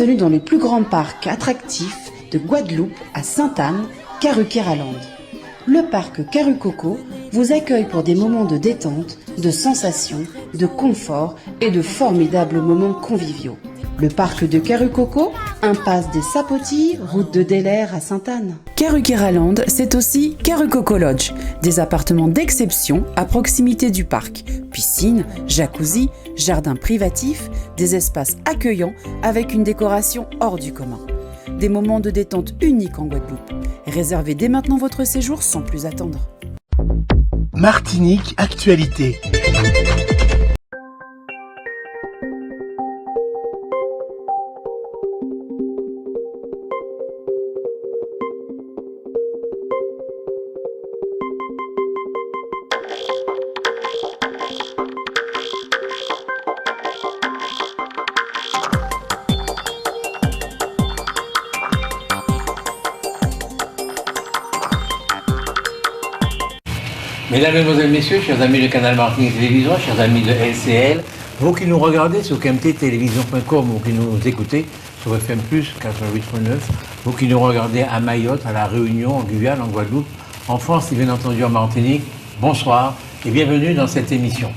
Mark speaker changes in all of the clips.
Speaker 1: Bienvenue dans le plus grand parc attractif de Guadeloupe à Sainte-Anne, Karukéraland. Le parc Karucoco vous accueille pour des moments de détente, de sensations, de confort et de formidables moments conviviaux. Le parc de Karucoco, impasse des Sapotilles, route de Delair à Sainte-Anne. Karukéraland, c'est aussi Karucoco Lodge, des appartements d'exception à proximité du parc. Piscine, jacuzzi, jardin privatif, des espaces accueillants avec une décoration hors du commun. Des moments de détente uniques en Guadeloupe. Réservez dès maintenant votre séjour sans plus attendre.
Speaker 2: Martinique Actualité.
Speaker 3: Mesdames, Mesdemoiselles, Messieurs, chers amis de Canal Martinique Télévision, chers amis de LCL, vous qui nous regardez sur kmttélévision.com, vous qui nous écoutez sur FM+, 88.9, vous qui nous regardez à Mayotte, à La Réunion, en Guyane, en Guadeloupe, en France et bien entendu en Martinique, bonsoir et bienvenue dans cette émission.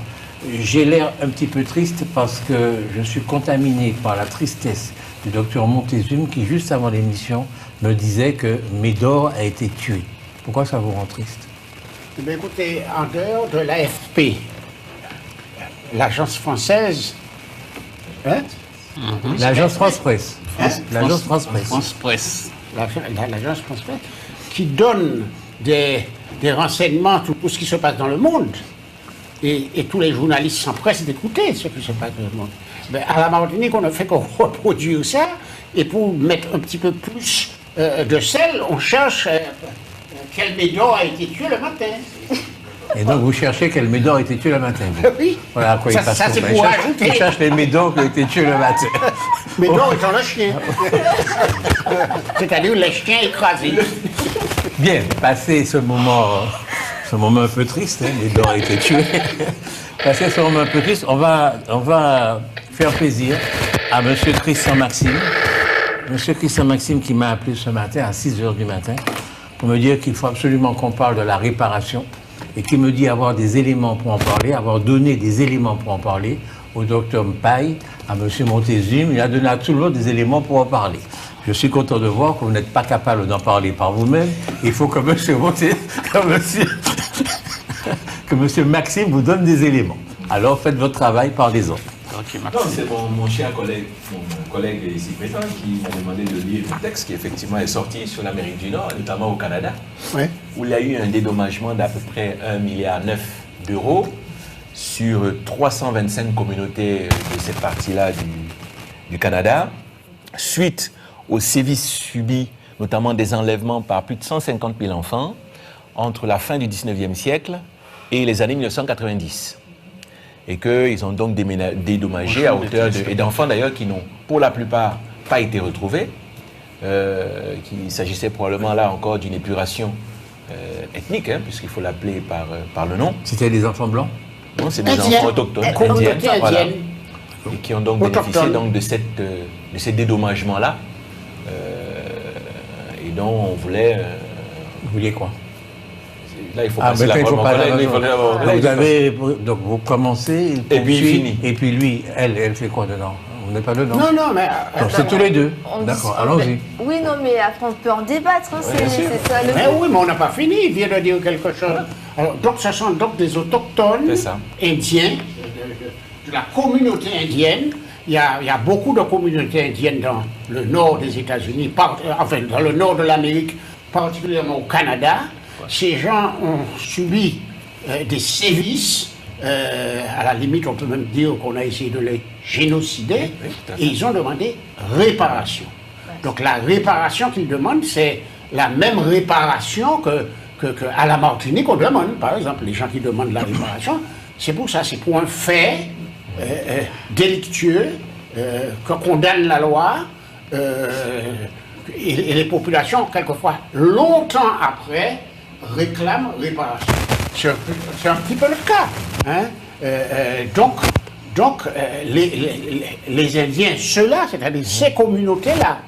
Speaker 3: J'ai l'air un petit peu triste parce que je suis contaminé par la tristesse du docteur Montezum qui, juste avant l'émission, me disait que Médor a été tué. Pourquoi ça vous rend triste ?
Speaker 4: Mais écoutez, en dehors de l'AFP, l'agence française,
Speaker 3: l'agence France Presse, l'agence France Presse,
Speaker 4: l'agence France Presse, qui donne des renseignements sur tout ce qui se passe dans le monde, et tous les journalistes s'empressent d'écouter ce qui se passe dans le monde. Mais à la Martinique, on ne fait que reproduire ça, et pour mettre un petit peu plus de sel, on cherche quel Médor a été tué le matin.
Speaker 3: Et donc vous cherchez quel Médor a été tué le matin.
Speaker 4: Oui.
Speaker 3: Voilà à quoi il passe.
Speaker 4: Ça c'est pour ajouter.
Speaker 3: Il cherche les Médors qui ont été tués le matin.
Speaker 4: Médor étant le chien. C'est-à-dire le chien écrasé.
Speaker 3: Bien, passé ce moment un peu triste, Médor a été tué. Passé ce moment un peu triste, on va faire plaisir à monsieur Christian Maxime. Monsieur Christian Maxime qui m'a appelé ce matin à 6h du matin pour me dire qu'il faut absolument qu'on parle de la réparation et qui me dit avoir des éléments pour en parler, avoir donné des éléments pour en parler au docteur Mpaye, à M. Montezum. Il a donné à tout le monde des éléments pour en parler. Je suis content de voir que vous n'êtes pas capable d'en parler par vous-même. Il faut que M. Maxime vous donne des éléments. Alors faites votre travail, parlez-en.
Speaker 5: Non, c'est mon cher collègue, mon collègue ici présent qui m'a demandé de lire le texte qui effectivement est sorti sur l'Amérique du Nord, notamment au Canada, où il y a eu un dédommagement d'à peu près 1,9 milliard d'euros sur 325 communautés de cette partie-là du Canada, suite aux sévices subis, notamment des enlèvements par plus de 150 000 enfants entre la fin du 19e siècle et les années 1990. Et qu'ils ont donc dédommagé à hauteur et d'enfants d'ailleurs qui n'ont pour la plupart pas été retrouvés, qu'il s'agissait probablement là encore d'une épuration ethnique, puisqu'il faut l'appeler par le nom.
Speaker 3: C'était des enfants blancs?
Speaker 5: Non, c'est des enfants autochtones, indiennes, voilà, et qui ont donc bénéficié donc, de ces dédommagements-là, et dont on voulait...
Speaker 3: Vous vouliez quoi?
Speaker 5: Là, il faut passer la parole.
Speaker 3: Donc, vous commencez,
Speaker 5: et puis il finit.
Speaker 3: Et puis lui, elle fait quoi dedans? On n'est pas dedans?
Speaker 4: Non, mais...
Speaker 3: Donc, c'est tous les deux. D'accord, allons-y.
Speaker 6: Oui, non, mais après, on peut en débattre. Hein, c'est ça le
Speaker 4: mais oui, mais on n'a pas fini. Il vient de dire quelque chose. Alors, donc, ce sont donc des autochtones indiens, de la communauté indienne. Il y a beaucoup de communautés indiennes dans le nord des États-Unis, enfin, dans le nord de l'Amérique, particulièrement au Canada. Ces gens ont subi des sévices, à la limite on peut même dire qu'on a essayé de les génocider, et ils ont demandé réparation. Donc la réparation qu'ils demandent, c'est la même réparation que à la Martinique on demande. Par exemple, les gens qui demandent la réparation, c'est pour ça, c'est pour un fait délictueux que condamne la loi, et les populations, quelquefois, longtemps après, réclament réparation. C'est un petit peu le cas. Donc, Donc, les Indiens, ceux-là, c'est-à-dire ces communautés-là,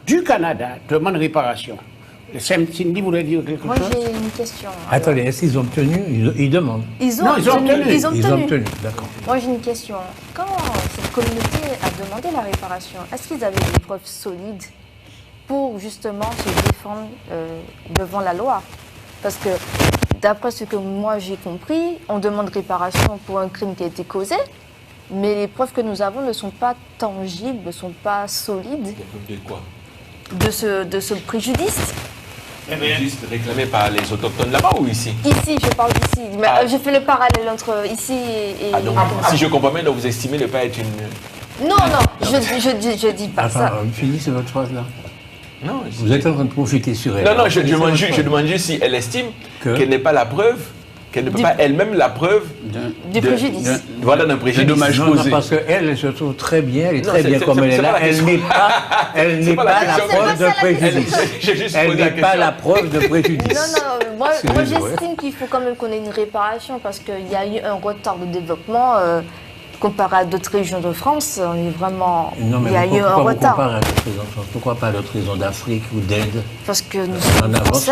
Speaker 4: du Canada, demandent réparation. Cindy voulait dire quelque chose?
Speaker 6: Moi, j'ai une question.
Speaker 3: Attendez, est-ce qu'ils ont obtenu? Ils demandent.
Speaker 6: Ils ont obtenu.
Speaker 3: D'accord.
Speaker 6: Moi, j'ai une question. Quand cette communauté a demandé la réparation, est-ce qu'ils avaient des preuves solides pour justement se défendre devant la loi? Parce que, d'après ce que moi j'ai compris, on demande réparation pour un crime qui a été causé, mais les preuves que nous avons ne sont pas tangibles, ne sont pas solides.
Speaker 5: De quoi?
Speaker 6: De ce préjudice.
Speaker 5: Juste réclamé par les autochtones là-bas ou ici?
Speaker 6: Ici, je parle d'ici. J'ai fait le parallèle entre ici et...
Speaker 5: donc, si je comprends bien, donc vous estimez ne pas être une...
Speaker 6: Non, je dis pas ça.
Speaker 3: Finissez votre phrase là.
Speaker 5: Non,
Speaker 3: vous êtes en train de profiter sur elle.
Speaker 5: Non, je demande juste si elle estime qu'elle n'est pas la preuve, qu'elle ne peut pas elle-même la preuve
Speaker 6: du préjudice.
Speaker 5: Voilà, d'un préjudice.
Speaker 3: Dommage causé. Parce qu'elle se trouve très bien, elle est très bien comme elle est là. Elle n'est pas la preuve de préjudice. Elle n'est pas la preuve de préjudice.
Speaker 6: Non, moi j'estime qu'il faut quand même qu'on ait une réparation parce qu'il y a eu un retard de développement. Comparé à d'autres régions de France, on est vraiment...
Speaker 3: Non, mais
Speaker 6: il y a eu un retard.
Speaker 3: Pourquoi pas à d'autres régions d'Afrique ou d'Inde?
Speaker 6: Parce que nous sommes français,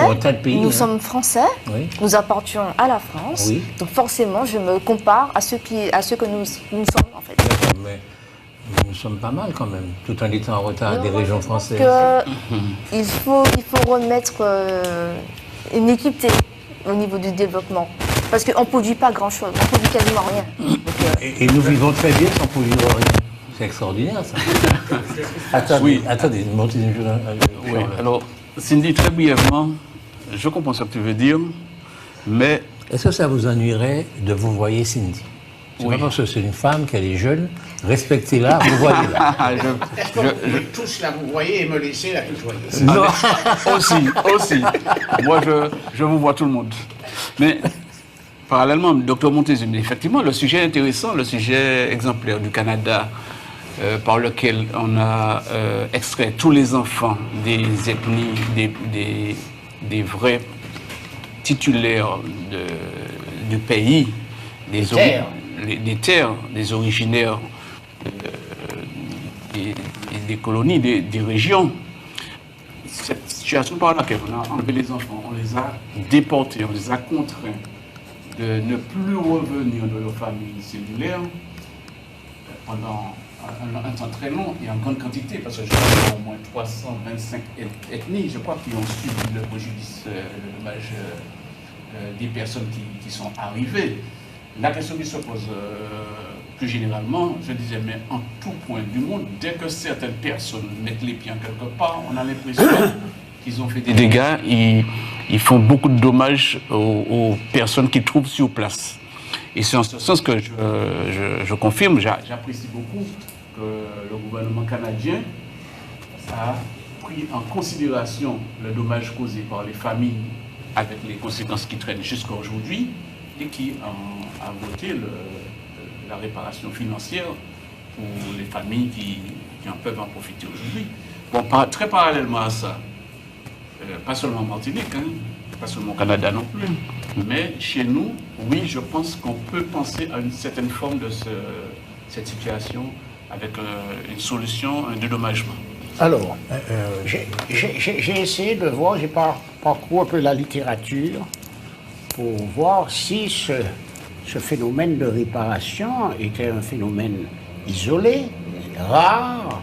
Speaker 6: sommes français, oui. Nous appartenons à la France, oui. Donc forcément je me compare à ceux que nous sommes en fait.
Speaker 3: Mais nous sommes pas mal quand même, tout en étant en retard des régions françaises.
Speaker 6: Il faut remettre une équité au niveau du développement. Parce qu'on ne produit pas grand-chose, on ne produit quasiment rien. Donc,
Speaker 3: et nous vivons très bien sans produire rien. C'est extraordinaire, ça. Attendez, montez une journée.
Speaker 2: Oui, alors, Cindy, très brièvement, je comprends ce que tu veux dire, mais...
Speaker 3: Est-ce que ça vous ennuierait de vous voir Cindy? C'est pas parce que c'est une femme, qu'elle est jeune, respectez-la, vous voyez-la.
Speaker 4: Est-ce que vous pouvez tous la vous voyez et me laisser la tutoyer?
Speaker 2: Non, aussi. Moi, je vous vois tout le monde. Mais... Parallèlement, Dr Montezuma, effectivement, le sujet intéressant, le sujet exemplaire du Canada, par lequel on a extrait tous les enfants des ethnies, des vrais titulaires du pays, des terres, des originaires des colonies, des régions. Cette situation par laquelle on a enlevé les enfants, on les a déportés, on les a contraints de ne plus revenir de leur famille cellulaire pendant un temps très long et en grande quantité, parce que je crois qu'il y a au moins 325 ethnies, je crois, qui ont subi le préjudice, le dommage des personnes qui sont arrivées. La question qui se pose plus généralement, je disais, mais en tout point du monde, dès que certaines personnes mettent les pieds quelque part, on a l'impression qu'ils ont fait des dégâts, ils font beaucoup de dommages aux personnes qu'ils trouvent sur place. Et c'est en ce sens que je confirme, j'apprécie beaucoup que le gouvernement canadien a pris en considération le dommage causé par les familles avec les conséquences qui traînent jusqu'à aujourd'hui et qui a voté la réparation financière pour les familles qui en peuvent en profiter aujourd'hui. Bon, très parallèlement à ça, pas seulement en Martinique, pas seulement au Canada non plus, mais chez nous, oui, je pense qu'on peut penser à une certaine forme de cette situation avec une solution, un dédommagement.
Speaker 4: Alors, j'ai essayé de voir, j'ai parcouru un peu la littérature pour voir si ce phénomène de réparation était un phénomène isolé, rare,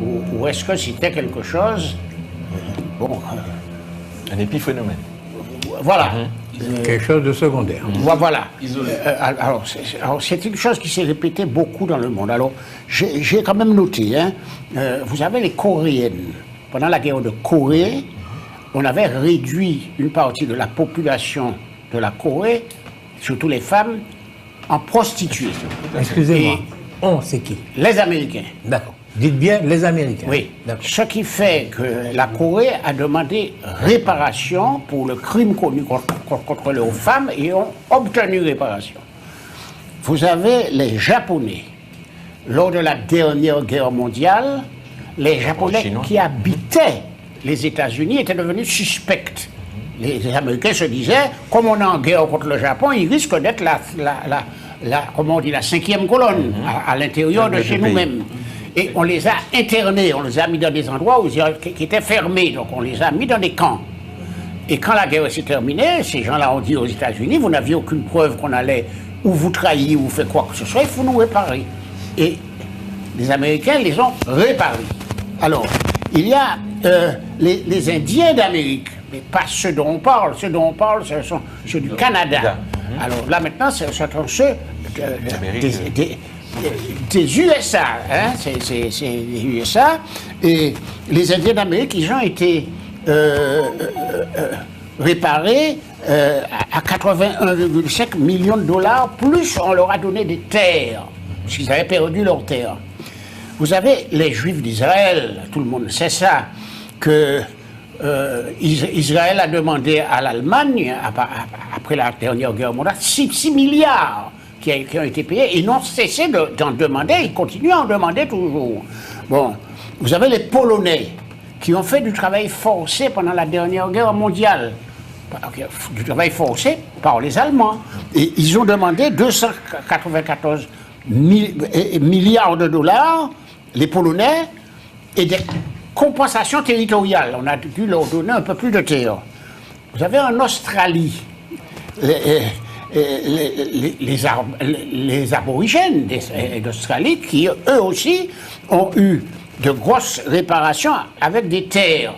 Speaker 4: ou est-ce que c'était quelque chose...
Speaker 5: un épiphénomène.
Speaker 4: Voilà.
Speaker 3: Quelque chose de secondaire.
Speaker 4: Voilà. Alors, c'est une chose qui s'est répétée beaucoup dans le monde. Alors, j'ai quand même noté, vous avez les Coréennes. Pendant la guerre de Corée, on avait réduit une partie de la population de la Corée, surtout les femmes, en prostituées.
Speaker 3: Excusez-moi, on, c'est qui?
Speaker 4: Les Américains.
Speaker 3: D'accord. Dites bien les Américains.
Speaker 4: Oui. Ce qui fait que la Corée a demandé réparation pour le crime commis contre les femmes et ont obtenu réparation. Vous avez les Japonais. Lors de la dernière guerre mondiale, les Japonais qui habitaient les États-Unis étaient devenus suspects. Les Américains se disaient, comme on est en guerre contre le Japon, il risque d'être comment on dit, la 5e colonne à l'intérieur de chez nous-mêmes. Et on les a internés, on les a mis dans des endroits qui étaient fermés, donc on les a mis dans des camps. Et quand la guerre s'est terminée, ces gens-là ont dit aux États-Unis, vous n'aviez aucune preuve qu'on allait ou vous trahir ou faire quoi que ce soit, il faut nous réparer. Et les Américains les ont réparés. Alors, il y a les Indiens d'Amérique, mais pas ceux dont on parle. Ceux dont on parle, ce sont ceux du Canada. Alors là, maintenant, ce sont ceux des USA. Hein, c'est les USA. Et les Indiens d'Amérique, ils ont été réparés à 81,5 millions de dollars, plus on leur a donné des terres, parce qu'ils avaient perdu leurs terres. Vous avez les Juifs d'Israël, tout le monde sait ça, que Israël a demandé à l'Allemagne, après la dernière guerre mondiale, 6 milliards qui ont été payés. Ils n'ont cessé d'en demander, ils continuent à en demander toujours. Bon, vous avez les Polonais qui ont fait du travail forcé pendant la dernière guerre mondiale. Du travail forcé par les Allemands. Et ils ont demandé 294 milliards de dollars, les Polonais, et des compensations territoriales. On a dû leur donner un peu plus de terre. Vous avez en Australie les aborigènes d'Australie qui, eux aussi, ont eu de grosses réparations avec des terres.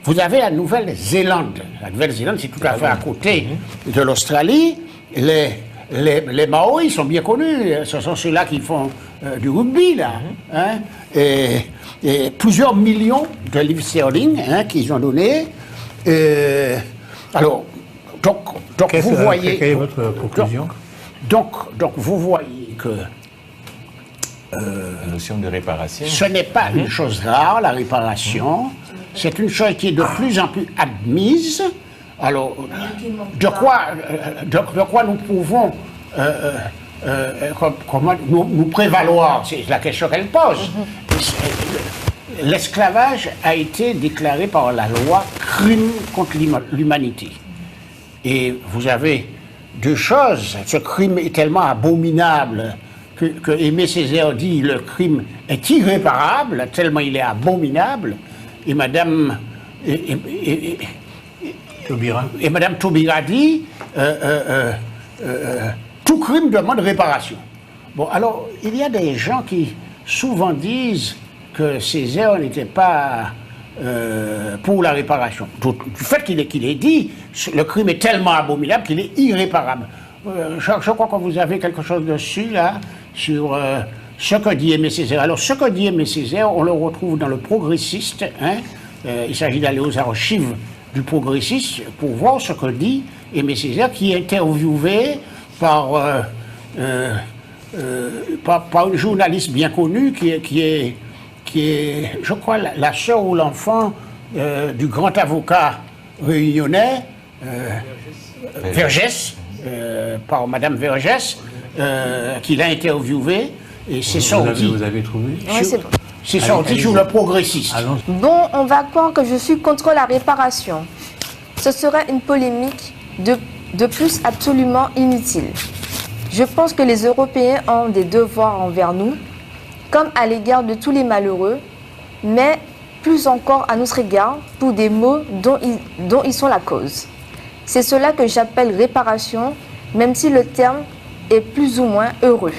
Speaker 4: Vous avez la Nouvelle-Zélande. La Nouvelle-Zélande, c'est tout à fait à côté de l'Australie. Les Maoris sont bien connus. Ce sont ceux-là qui font du rugby, là. Hein? Et plusieurs millions de livres sterling qu'ils ont donnés. Alors, donc vous voyez...
Speaker 3: Quelle est votre conclusion?
Speaker 4: Donc vous voyez que...
Speaker 5: la notion de réparation.
Speaker 4: Ce n'est pas une chose rare, la réparation. C'est une chose qui est de plus en plus admise. Alors, de quoi nous pouvons comment nous prévaloir? C'est la question qu'elle pose. L'esclavage a été déclaré par la loi crime contre l'humanité. Et vous avez deux choses. Ce crime est tellement abominable que Aimé Césaire dit le crime est irréparable, tellement il est abominable. Et Madame Taubira dit tout crime demande réparation. Bon, alors, il y a des gens qui souvent disent que Césaire n'était pas pour la réparation. Du fait qu'il ait dit, le crime est tellement abominable qu'il est irréparable. Je crois que vous avez quelque chose dessus, là, sur ce que dit Aimé Césaire. Alors, ce que dit Aimé Césaire, on le retrouve dans le Progressiste. Hein, il s'agit d'aller aux archives du Progressiste pour voir ce que dit Aimé Césaire, qui est interviewé par une journaliste bien connue qui est, je crois, la sœur ou l'enfant du grand avocat réunionnais, Vergès, par Madame Vergès, qui l'a interviewé, et c'est sorti.
Speaker 3: Vous avez trouvé?
Speaker 6: Oui, c'est bon.
Speaker 4: C'est sorti sur le Progressiste.
Speaker 6: Bon, on va croire que je suis contre la réparation. Ce serait une polémique de plus absolument inutile. Je pense que les Européens ont des devoirs envers nous, comme à l'égard de tous les malheureux, mais plus encore à notre égard pour des maux dont ils sont la cause. C'est cela que j'appelle réparation, même si le terme est plus ou moins heureux.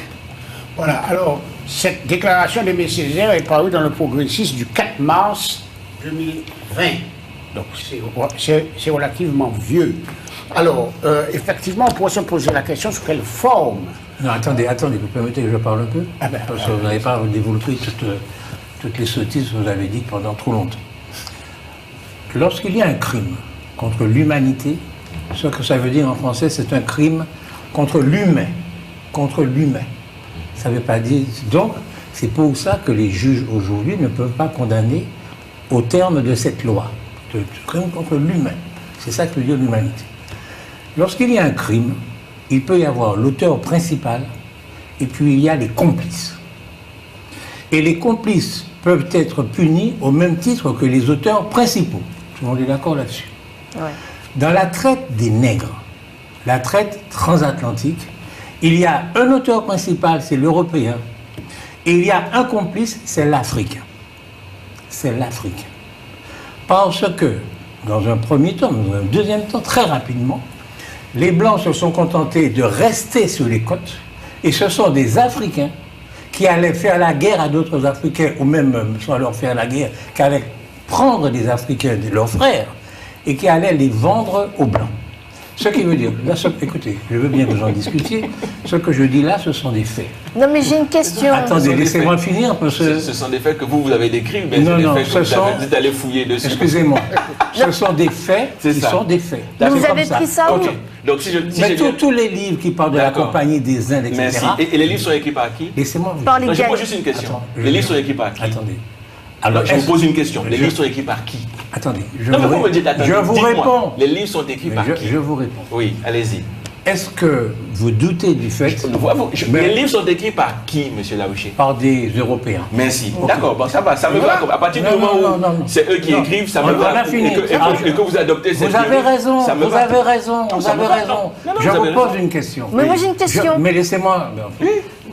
Speaker 4: Voilà, alors, cette déclaration d'Aimé Césaire est parue dans le Progressiste du 4 mars 2020. Donc, c'est relativement vieux. Alors, effectivement, on pourrait se poser la question sur quelle forme.
Speaker 3: Non, attendez, vous permettez que je parle un peu? Parce que vous n'avez pas développé toutes les sottises que vous avez dites pendant trop longtemps. Lorsqu'il y a un crime contre l'humanité, ce que ça veut dire en français, c'est un crime contre l'humain. Contre l'humain. Ça ne veut pas dire... Donc, c'est pour ça que les juges aujourd'hui ne peuvent pas condamner au terme de cette loi. De crime contre l'humain. C'est ça que veut dire l'humanité. Lorsqu'il y a un crime, il peut y avoir l'auteur principal et puis il y a les complices. Et les complices peuvent être punis au même titre que les auteurs principaux. Tout le monde est d'accord là-dessus. Ouais. Dans la traite des nègres, la traite transatlantique, Il y a un auteur principal, c'est l'Européen. Et il y a un complice, c'est l'Africain. C'est l'Africain. Parce que, dans un premier temps, dans un deuxième temps, très rapidement, les Blancs se sont contentés de rester sur les côtes, et ce sont des Africains qui allaient faire la guerre à d'autres Africains, ou même, sans leur faire la guerre, qui allaient prendre des Africains, leurs frères, et qui allaient les vendre aux Blancs. Ce qui veut dire, là, écoutez, je veux bien que vous en discutiez, ce que je dis là, ce sont des faits.
Speaker 6: Non, mais j'ai une question.
Speaker 3: Attendez, laissez-moi finir, parce que...
Speaker 5: Ce sont des faits que vous avez décrits, mais
Speaker 3: non,
Speaker 5: c'est des faits que vous êtes allé fouiller dessus.
Speaker 3: Excusez-moi, ce sont des faits, sont des faits.
Speaker 6: Vous avez pris ça où?
Speaker 5: Donc,
Speaker 3: mais tous les livres qui parlent de la Compagnie des Indes, etc.
Speaker 5: Merci. Et les livres sont écrits par qui?
Speaker 3: Laissez-moi vous...
Speaker 6: Par les
Speaker 5: Je pose juste une question. Les livres sont écrits par qui?
Speaker 3: Attendez.
Speaker 5: Alors, je vous pose une question. Les livres sont écrits par qui?
Speaker 3: Attendez.
Speaker 5: Je vous
Speaker 3: réponds.
Speaker 5: Les livres sont écrits par qui?
Speaker 3: Je vous réponds.
Speaker 5: Oui, allez-y.
Speaker 3: Est-ce que vous doutez du fait...
Speaker 5: Les livres sont écrits par qui, M. Laouché?
Speaker 3: Par des Européens.
Speaker 5: Merci. Okay. D'accord, bon, ça va, ça me va. À partir du moment où c'est eux qui écrivent, ça me va. Et que vous adoptez cette
Speaker 3: théorie. Vous avez raison, vous avez raison, vous avez raison. Je vous pose une question.
Speaker 6: Mais moi j'ai une question.
Speaker 3: Mais laissez-moi...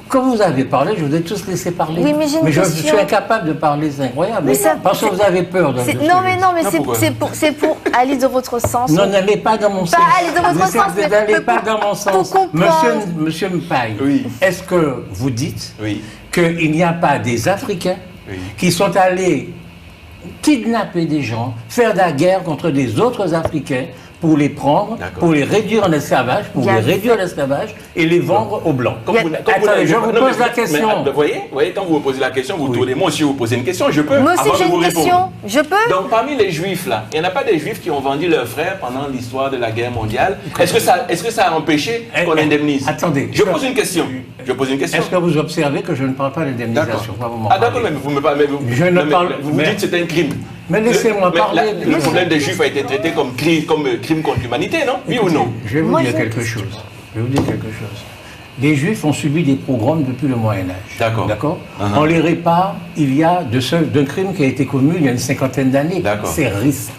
Speaker 3: Quand vous avez parlé, je vous ai tous laissé parler.
Speaker 6: Oui, mais j'ai une question.
Speaker 3: Je suis incapable de parler, c'est incroyable.
Speaker 6: Mais ça,
Speaker 3: parce que vous avez peur de
Speaker 6: c'est pour aller dans votre sens.
Speaker 3: Non, n'allez pas dans mon sens.
Speaker 6: Pas aller dans votre sens, mais
Speaker 3: n'allez pas dans mon sens. Monsieur Mpaye,
Speaker 5: oui.
Speaker 3: Est-ce que vous dites qu'il n'y a pas des Africains qui sont allés kidnapper des gens, faire de la guerre contre des autres Africains pour les prendre, pour les réduire en esclavage, et les vendre aux Blancs. Attendez, je vous pose la question.
Speaker 5: Vous voyez, quand vous me posez la question, vous tournez. Moi aussi, vous posez une question, je peux.
Speaker 6: Moi aussi, j'ai une question. Je peux.
Speaker 5: Donc, parmi les Juifs, là, il n'y en a pas des Juifs qui ont vendu leurs frères pendant l'histoire de la guerre mondiale. Est-ce que ça a empêché qu'on indemnise?
Speaker 3: Attendez.
Speaker 5: Je pose une question.
Speaker 3: Est-ce que vous observez que je ne parle pas d'indemnisation?
Speaker 5: Ah, d'accord, mais vous me parlez. Vous dites que c'est un crime.
Speaker 3: Mais laissez-moi parler.
Speaker 5: Le problème des Juifs a été traité comme crime contre l'humanité, non? Oui ou non?
Speaker 3: Je vais vous dire quelque chose. Les Juifs ont subi des pogroms depuis le Moyen-Âge. D'accord. On les répare, il y a d'un crime qui a été commis il y a une cinquantaine d'années. C'est Riss.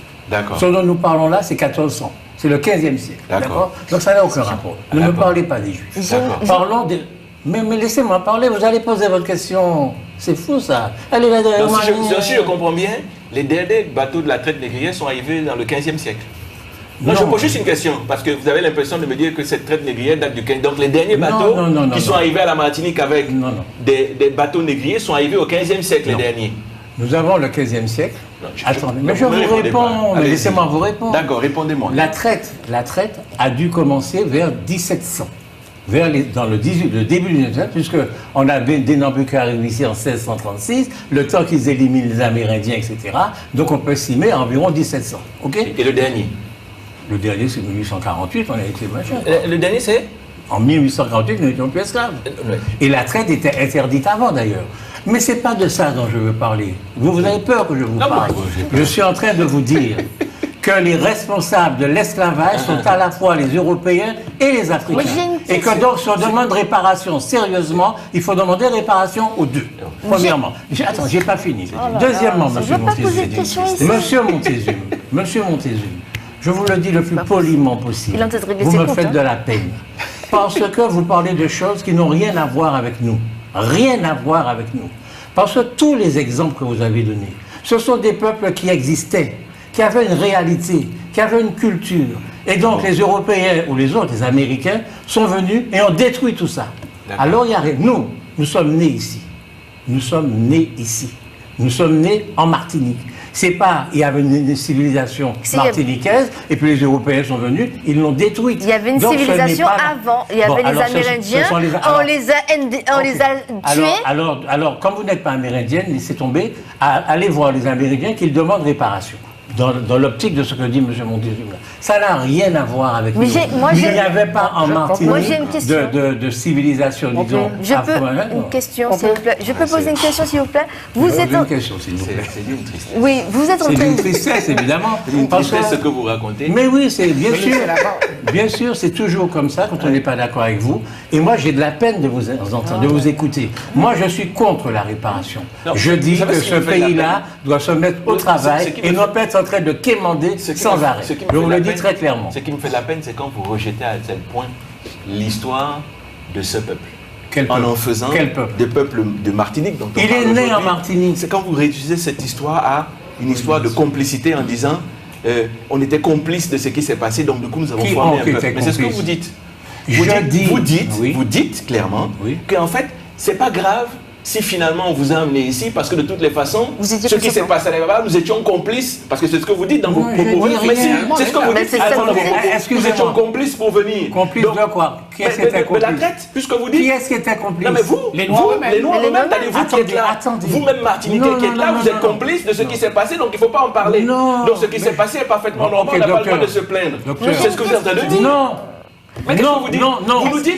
Speaker 3: Ce dont nous parlons là, c'est 1400. C'est le 15e siècle. D'accord. Donc ça n'a aucun rapport. Ne me parlez pas des Juifs. Parlons des... Mais laissez-moi parler, vous allez poser votre question. C'est fou ça. Allez là derrière moi.
Speaker 5: Si je comprends bien, les derniers bateaux de la traite négrière sont arrivés dans le 15e siècle. Non, je pose juste une question, parce que vous avez l'impression de me dire que cette traite négrière date du 15e. Donc les derniers bateaux qui sont arrivés à la Martinique avec des bateaux négriers sont arrivés au 15e siècle, les derniers.
Speaker 3: Nous avons le 15e siècle. Attendez, mais je vous réponds, mais laissez-moi vous répondre.
Speaker 5: D'accord, répondez-moi.
Speaker 3: La traite a dû commencer vers 1700. Dans le début du 19e, puisqu'on avait des Nambu qui arrivent ici en 1636, le temps qu'ils éliminent les Amérindiens, etc. Donc on peut estimer à environ 1700. Okay.
Speaker 5: Et le dernier?
Speaker 3: Le dernier, c'est 1848, on a été machin.
Speaker 5: Le dernier, c'est?
Speaker 3: En 1848, nous n'étions plus esclaves. Et la traite était interdite avant, d'ailleurs. Mais ce n'est pas de ça dont je veux parler. Vous avez peur que je vous parle. Je suis en train de vous dire que les responsables de l'esclavage sont à la fois les Européens et les Africains. Et que donc, si on demande réparation sérieusement, il faut demander réparation aux deux. Premièrement. Attends, je n'ai pas fini. Deuxièmement, Monsieur Montezuma, je vous le dis le plus poliment possible. Vous me faites de la peine. Parce que vous parlez de choses qui n'ont rien à voir avec nous. Rien à voir avec nous. Parce que tous les exemples que vous avez donnés, ce sont des peuples qui existaient, qui avaient une réalité, qui avaient une culture. Et donc les Européens ou les autres, les Américains, sont venus et ont détruit tout ça. Alors nous sommes nés ici. Nous sommes nés ici. Nous sommes nés en Martinique. C'est pas, il y avait une civilisation martiniquaise, et puis les Européens sont venus, ils l'ont détruite.
Speaker 6: Il y avait une civilisation avant, il y avait les Amérindiens, on les a tués.
Speaker 3: Alors, comme vous n'êtes pas amérindienne, laissez tomber, allez voir les Amérindiens qu'ils demandent réparation. Dans l'optique de ce que dit M. Montezuma. Ça n'a rien à voir avec nous. Il n'y avait pas en Martinique de civilisation, disons.
Speaker 6: Je peux une question, s'il vous plaît. Je peux poser une question, s'il vous plaît.
Speaker 3: Une question, s'il vous plaît.
Speaker 5: C'est d'une tristesse.
Speaker 6: Oui, vous êtes en train de...
Speaker 3: C'est une tristesse, évidemment.
Speaker 5: C'est une tristesse ce que vous racontez.
Speaker 3: Mais oui, c'est bien sûr. Bien sûr, c'est toujours comme ça quand on n'est pas d'accord avec vous. Et moi, j'ai de la peine de vous entendre, de vous écouter. Moi, je suis contre la réparation. Je dis que ce pays-là doit se mettre au travail et non pas être en train de quémander sans arrêt. Je vous le dis très clairement.
Speaker 5: Ce qui me fait la peine, c'est quand vous rejetez à tel point l'histoire de ce peuple.
Speaker 3: Quel peuple?
Speaker 5: En faisant des peuples de Martinique. Dont on
Speaker 3: il est né en Martinique.
Speaker 5: C'est quand vous réduisez cette histoire à une histoire de complicité en disant on était complices de ce qui s'est passé, donc du coup nous avons formé un peuple. Mais c'est ce que vous dites. Vous dites clairement qu'en fait, c'est pas grave si finalement on vous a amené ici, parce que de toutes les façons, ce qui s'est passé là-bas, nous étions complices, parce que c'est ce que vous dites dans vos propos. C'est ce que vous dites. Nous étions complices pour venir.
Speaker 3: Complices de quoi? Qui est-ce qui était complice?
Speaker 5: La traite, puisque vous dites.
Speaker 3: Qui est-ce qui était complice?
Speaker 5: Non mais vous, les Noirs eux-mêmes, vous qui êtes là, vous-même Martiniquais qui êtes là, vous êtes complices de ce qui s'est passé, donc il ne faut pas en parler. Donc ce qui s'est passé est parfaitement normal, on n'a pas le droit de se plaindre. C'est ce que vous êtes en train de dire.
Speaker 3: Non.
Speaker 5: Mais qu'est-ce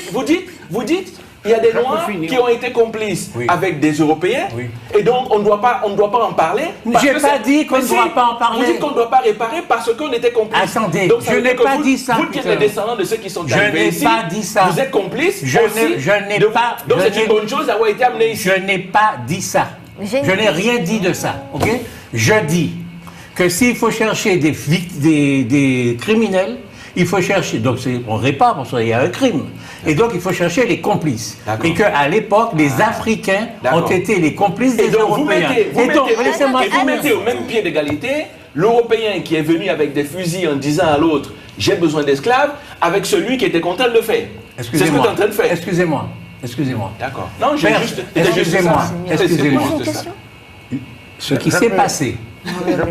Speaker 5: que vous dites? Vous dites, il y a des Noirs qui ont été complices avec des Européens, et donc on ne doit pas en parler.
Speaker 3: J'ai pas dit qu'on ne doit pas en parler.
Speaker 5: Vous dites qu'on ne doit pas réparer parce qu'on était complices.
Speaker 3: Attendez,
Speaker 5: donc,
Speaker 3: je n'ai pas dit ça.
Speaker 5: Vous qui êtes les descendants de ceux qui sont arrivés ici,
Speaker 3: je n'ai pas dit ça.
Speaker 5: Vous êtes complices
Speaker 3: je n'ai pas.
Speaker 5: Donc c'est une bonne chose d'avoir été amené ici.
Speaker 3: Je n'ai pas dit ça. Je n'ai rien dit de ça. Ok? Je dis que s'il faut chercher des criminels, il faut chercher, donc on répare, parce qu'il y a un crime. Et donc il faut chercher les complices. Et qu'à l'époque, les Africains ont été les complices des Européens.
Speaker 5: Vous mettez au même pied d'égalité l'Européen qui est venu avec des fusils en disant à l'autre « j'ai besoin d'esclaves » avec celui qui était content de le faire. C'est ce que tu es en train de faire.
Speaker 3: Excusez-moi.
Speaker 5: D'accord. Non, j'ai juste...
Speaker 3: Excusez-moi. Ce qui s'est passé,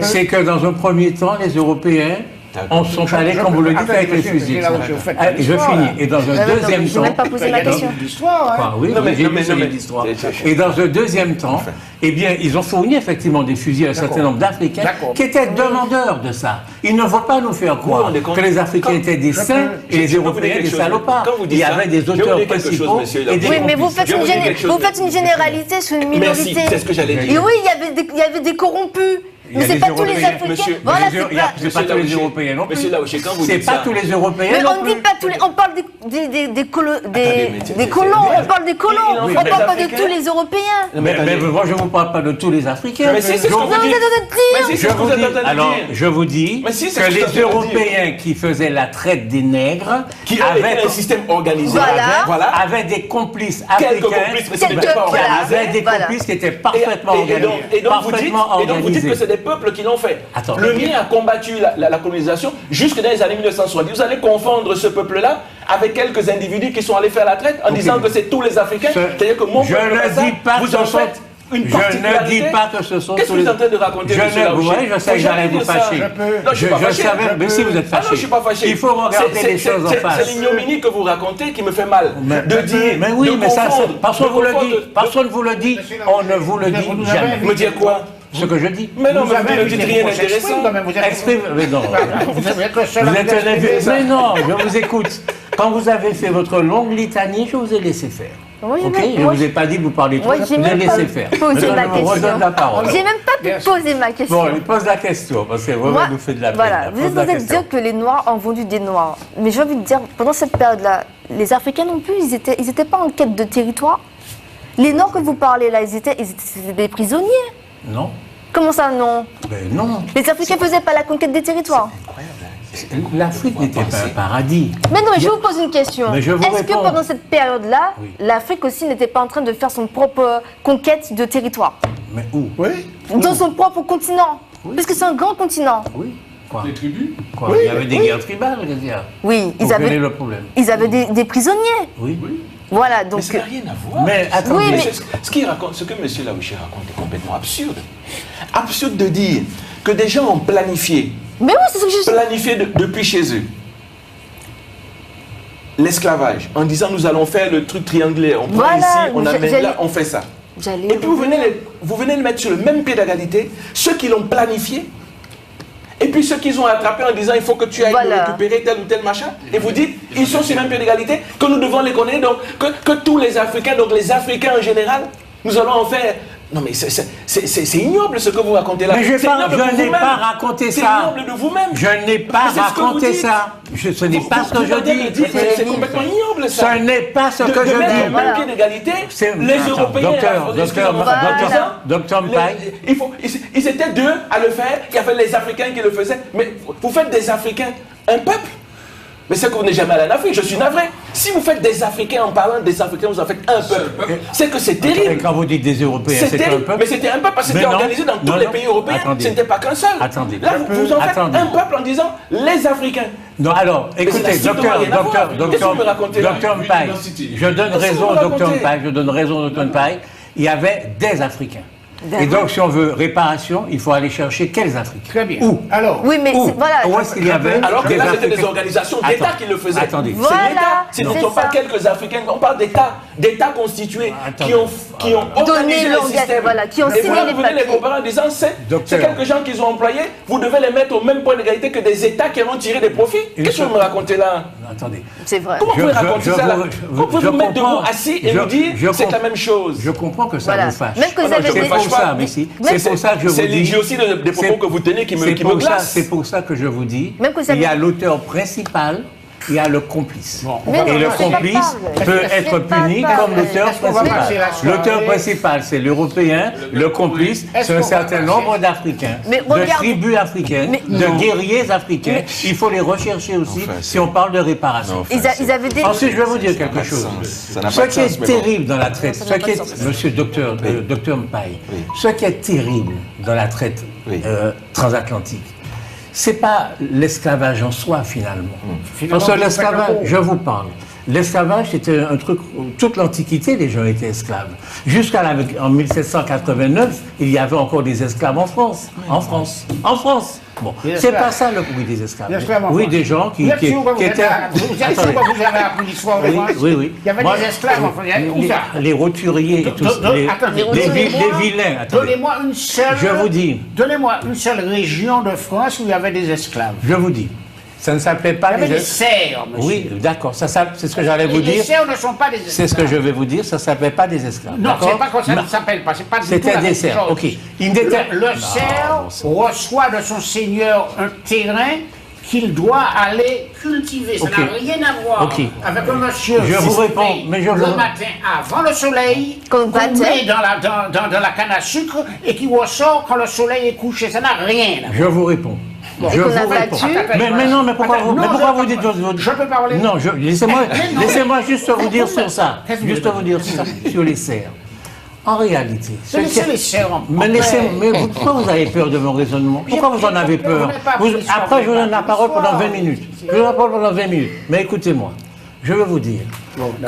Speaker 3: c'est que dans un premier temps, les Européens sont allés, comme vous le dites, avec les fusils. Je finis. Et dans un deuxième temps...
Speaker 6: Je n'ai même pas posé la question.
Speaker 3: Oui, j'ai posé l'histoire. Et dans un deuxième temps, eh bien, ils ont fourni effectivement des fusils à un certain nombre d'Africains qui étaient demandeurs de ça. Il ne faut pas nous faire croire que les Africains étaient des saints et les Européens des salopards. Il y avait des auteurs principaux et des...
Speaker 6: Oui, mais vous faites une généralité sur une minorité.
Speaker 5: Merci, c'est ce que j'allais dire.
Speaker 6: Et oui, il y avait des corrompus. Mais c'est pas tous les Africains.
Speaker 3: Voilà, c'est pas tous les Européens non plus. C'est pas tous les Européens.
Speaker 6: Mais on dit pas tous les. On parle des colons. On parle des colons. On parle pas de tous les Européens.
Speaker 3: Mais moi je vous parle pas de tous les Africains.
Speaker 5: Mais c'est ce que vous dites.
Speaker 3: Alors je vous dis que les Européens qui faisaient la traite des nègres,
Speaker 5: qui avaient un système organisé,
Speaker 3: avaient des complices africains, avaient des complices qui étaient parfaitement organisés.
Speaker 5: Et donc vous dites que c'est des peuples qui l'ont fait. Le mien a combattu la colonisation jusque dans les années 1970. Vous allez confondre ce peuple-là avec quelques individus qui sont allés faire la traite en disant que c'est tous les Africains. C'est-à-dire que mon peuple, vous en faites une particularité.
Speaker 3: Je ne dis pas que ce sont tous les...
Speaker 5: Qu'est-ce que vous êtes en train de raconter, monsieur Laouché?
Speaker 3: Je sais que j'allais vous fâcher.
Speaker 5: Non, je suis pas fâché.
Speaker 3: Mais si vous êtes fâché.
Speaker 5: Non, je suis pas fâché.
Speaker 3: Il faut regarder les choses en face.
Speaker 5: C'est l'ignominie que vous racontez qui me fait mal. De dire...
Speaker 3: Mais oui, mais ça, personne vous le dit. On ne vous le dit jamais.
Speaker 5: Me dire quoi?
Speaker 3: Ce que je dis.
Speaker 5: Mais non, mais vous ne dites rien d'intéressant.
Speaker 3: Mais non. Vous êtes un invité. Mais non, je vous écoute. Quand vous avez fait votre longue litanie, je vous ai laissé faire.
Speaker 6: Oui,
Speaker 3: ok, je ne vous ai pas dit que vous parlez trop, je vous ai laissé faire.
Speaker 6: Je redonne
Speaker 3: la parole.
Speaker 6: J'ai même pas pu poser ma question.
Speaker 3: Bon, il pose la question, parce que vous nous faites de la peine.
Speaker 6: Voilà, vous êtes censé dire que les Noirs ont vendu des Noirs. Mais j'ai envie de dire, pendant cette période-là, les Africains non plus, ils étaient pas en quête de territoire. Les Noirs que vous parlez là, ils étaient des prisonniers.
Speaker 3: Non.
Speaker 6: Comment ça, non?
Speaker 3: Ben non.
Speaker 6: Les Africains ne faisaient pas la conquête des territoires.
Speaker 3: L'Afrique n'était pas un paradis.
Speaker 6: Mais non, mais je vous pose une question.
Speaker 3: Est-ce
Speaker 6: que pendant cette période-là, l'Afrique aussi n'était pas en train de faire son propre conquête de territoire?
Speaker 3: Mais où?
Speaker 4: Oui.
Speaker 6: Dans son propre continent. Parce que c'est un grand continent.
Speaker 3: Oui. Quoi?
Speaker 2: Des tribus?
Speaker 3: Quoi? Il y avait des guerres tribales, je veux dire.
Speaker 6: Oui,
Speaker 3: ils avaient le problème.
Speaker 6: Ils avaient des prisonniers.
Speaker 3: Oui.
Speaker 6: Voilà, donc...
Speaker 5: Mais ça n'a rien à voir.
Speaker 3: Mais attendez,
Speaker 6: oui, mais...
Speaker 5: ce que M. Laouché raconte est complètement absurde. Absurde de dire que des gens ont planifié.
Speaker 6: Mais oui, c'est ce que je...
Speaker 5: Planifié depuis chez eux. L'esclavage, en disant nous allons faire le truc triangulaire. On prend ici, on amène là, on fait ça. Et puis vous venez le mettre sur le même pied d'égalité, ceux qui l'ont planifié, et puis ceux qui ont attrapé en disant il faut que tu ailles récupérer tel ou tel machin, et vous dites ils sont sur le même pied d'égalité, que nous devons les connaître, donc que tous les Africains, donc les Africains en général, nous allons en faire. Non mais c'est ignoble ce que vous racontez là.
Speaker 3: Mais je n'ai pas raconté ça.
Speaker 5: C'est ignoble de vous-même.
Speaker 3: Je n'ai pas raconté ça. Ce n'est pas ce que je dis.
Speaker 5: C'est complètement ignoble ça.
Speaker 3: Ce n'est pas ce que je dis.
Speaker 5: Au même pied d'égalité, les Européens...
Speaker 3: Docteur Mpaye.
Speaker 5: Ils étaient deux à le faire, il y avait les Africains qui le faisaient. Mais vous faites des Africains un peuple. Mais c'est que vous n'êtes jamais allé en Afrique, je suis navré. Si vous faites des Africains en parlant des Africains, vous en faites un peuple. C'est que c'est terrible.
Speaker 3: Et quand vous dites des Européens,
Speaker 5: c'est un peuple. Mais c'était un peuple parce que c'était organisé dans tous les pays européens. Ce n'était pas qu'un seul.
Speaker 3: Attendez.
Speaker 5: Là, vous en faites un peuple en disant les Africains.
Speaker 3: Non, alors, écoutez, docteur Mpaye, je donne raison au docteur Mpaye, il y avait des Africains. Et donc, si on veut réparation, il faut aller chercher quels Africains.
Speaker 4: Très bien.
Speaker 3: Où?
Speaker 4: Alors,
Speaker 6: oui, mais voilà.
Speaker 3: Où est-ce qu'il y avait
Speaker 5: alors que
Speaker 3: des
Speaker 5: là, c'était
Speaker 3: Africains?
Speaker 5: des organisations d'État qui le faisaient.
Speaker 3: Attendez.
Speaker 5: C'est l'État. Ce ne sont pas quelques Africains. On parle d'États constitués qui ont organisé le système.
Speaker 6: Voilà, qui ont
Speaker 5: et
Speaker 6: signé les
Speaker 5: vous venez les comparer en disant c'est quelques gens qu'ils ont employés. Vous devez les mettre au même point d'égalité que des États qui vont tirer des profits. Qu'est-ce que vous me racontez là?
Speaker 3: Attendez.
Speaker 6: C'est vrai.
Speaker 5: Comment vous pouvez raconter ça là? Comment vous pouvez vous mettre debout assis et nous dire c'est la même chose?
Speaker 3: Je comprends que ça vous fâche.
Speaker 6: Même que vous avez
Speaker 3: des... C'est pour ça que je vous dis...
Speaker 5: C'est l'idiotie des propos que vous tenez qui me glace.
Speaker 3: C'est pour ça que je vous dis, il y a l'auteur principal, il y a le complice. Et le complice peut être puni comme l'auteur principal. L'auteur principal, c'est l'Européen. Le complice, c'est un certain nombre d'Africains, de tribus africaines, de guerriers africains. Il faut les rechercher aussi si on parle de réparation. Ensuite, je vais vous dire quelque chose. Ce qui est terrible dans la traite, monsieur docteur Mpaye, ce qui est terrible dans la traite transatlantique, c'est pas l'esclavage en soi, finalement. Parce que l'esclavage, je vous parle, l'esclavage, c'était un truc, toute l'Antiquité, les gens étaient esclaves. En 1789, il y avait encore des esclaves en France. En France. Bon, c'est pas ça le bruit des esclaves. Oui, des gens qui étaient...
Speaker 4: Vous avez appris l'histoire de France?
Speaker 3: Oui.
Speaker 4: Il y avait des esclaves en France.
Speaker 3: Les roturiers et tout ça. Les vilains.
Speaker 4: Donnez-moi une seule...
Speaker 3: Je vous dis.
Speaker 4: Donnez-moi une seule région de France où il y avait des esclaves.
Speaker 3: Je vous dis. Ça ne s'appelait pas
Speaker 4: des serfs, monsieur.
Speaker 3: Oui, d'accord, c'est ce que j'allais vous dire.
Speaker 4: Les serfs ne sont pas des esclaves.
Speaker 3: C'est ce que je vais vous dire, ça ne s'appelait pas des esclaves.
Speaker 4: Non, c'est pas comme ça, ça ne s'appelle pas.
Speaker 3: C'était des serfs, ok.
Speaker 4: Le serf reçoit de son seigneur un terrain qu'il doit aller cultiver. Ça n'a rien à voir avec un monsieur
Speaker 3: je vous réponds, mais
Speaker 4: le matin avant le soleil, qu'on met dans la canne à sucre et qui ressort quand le soleil est couché. Ça n'a rien à voir.
Speaker 3: Je vous réponds. Je vous réponds. Mais non, mais pourquoi vous dites...
Speaker 4: Je peux parler?
Speaker 3: Non, laissez-moi juste vous dire sur ça. Juste vous dire sur les serfs. En réalité...
Speaker 4: Laissez les serfs
Speaker 3: mais pourquoi vous avez peur de mon raisonnement? Pourquoi vous en avez peur? Après, je vous donne la parole pendant 20 minutes. Mais écoutez-moi, je veux vous dire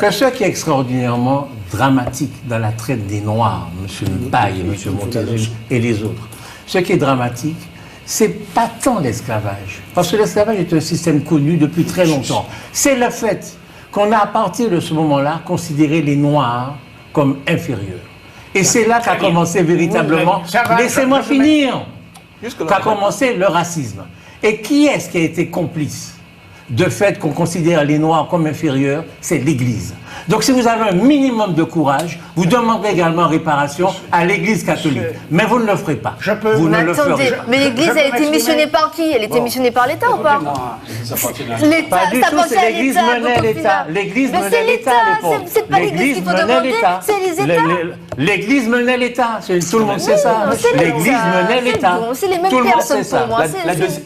Speaker 3: que ce qui est extraordinairement dramatique dans la traite des Noirs, M. Mpaye, M. Montezuma et les autres, ce qui est dramatique, c'est pas tant l'esclavage, parce que l'esclavage est un système connu depuis très longtemps. C'est le fait qu'on a à partir de ce moment-là considéré les Noirs comme inférieurs. Et c'est là qu'a commencé véritablement, laissez-moi finir, qu'a commencé le racisme. Et qui est-ce qui a été complice de fait qu'on considère les Noirs comme inférieurs? C'est l'Église. Donc si vous avez un minimum de courage, vous demanderez également réparation à l'Église catholique. Mais vous ne le ferez pas. Vous ne le ferez pas.
Speaker 6: Mais l'Église a été missionnée par qui? Elle était missionnée par l'État ou pas?
Speaker 3: L'État, pas du tout, c'est l'Église menait l'État. L'Église menait l'État à l'époque.
Speaker 6: C'est pas l'Église qu'il faut demander, c'est les États.
Speaker 3: L'Église menait l'État, tout le monde sait ça. L'Église menait l'État.
Speaker 6: C'est les mêmes personnes pour moi.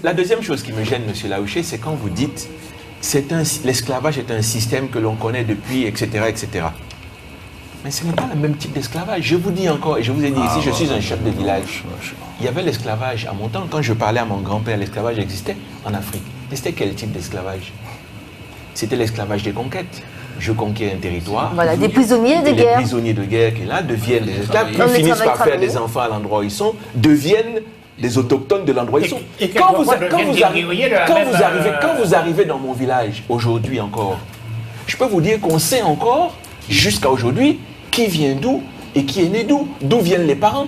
Speaker 5: La deuxième chose qui me gêne, M. Laouché, c'est quand vous dites l'esclavage est un système que l'on connaît depuis, etc., etc. Mais ce n'est pas le même type d'esclavage. Je vous dis encore, et je vous ai dit ici, je suis un chef de village. Il y avait l'esclavage à mon temps. Quand je parlais à mon grand-père, l'esclavage existait en Afrique. Et c'était quel type d'esclavage? C'était l'esclavage des conquêtes. Je conquiers un territoire.
Speaker 6: Voilà, des prisonniers de guerre.
Speaker 5: Les prisonniers de guerre qui là deviennent des esclaves, qui finissent par faire des enfants à l'endroit où ils sont, deviennent des autochtones de l'endroit où ils sont. Quand vous arrivez dans mon village, aujourd'hui encore, je peux vous dire qu'on sait encore, jusqu'à aujourd'hui, qui vient d'où et qui est né d'où, d'où viennent les parents.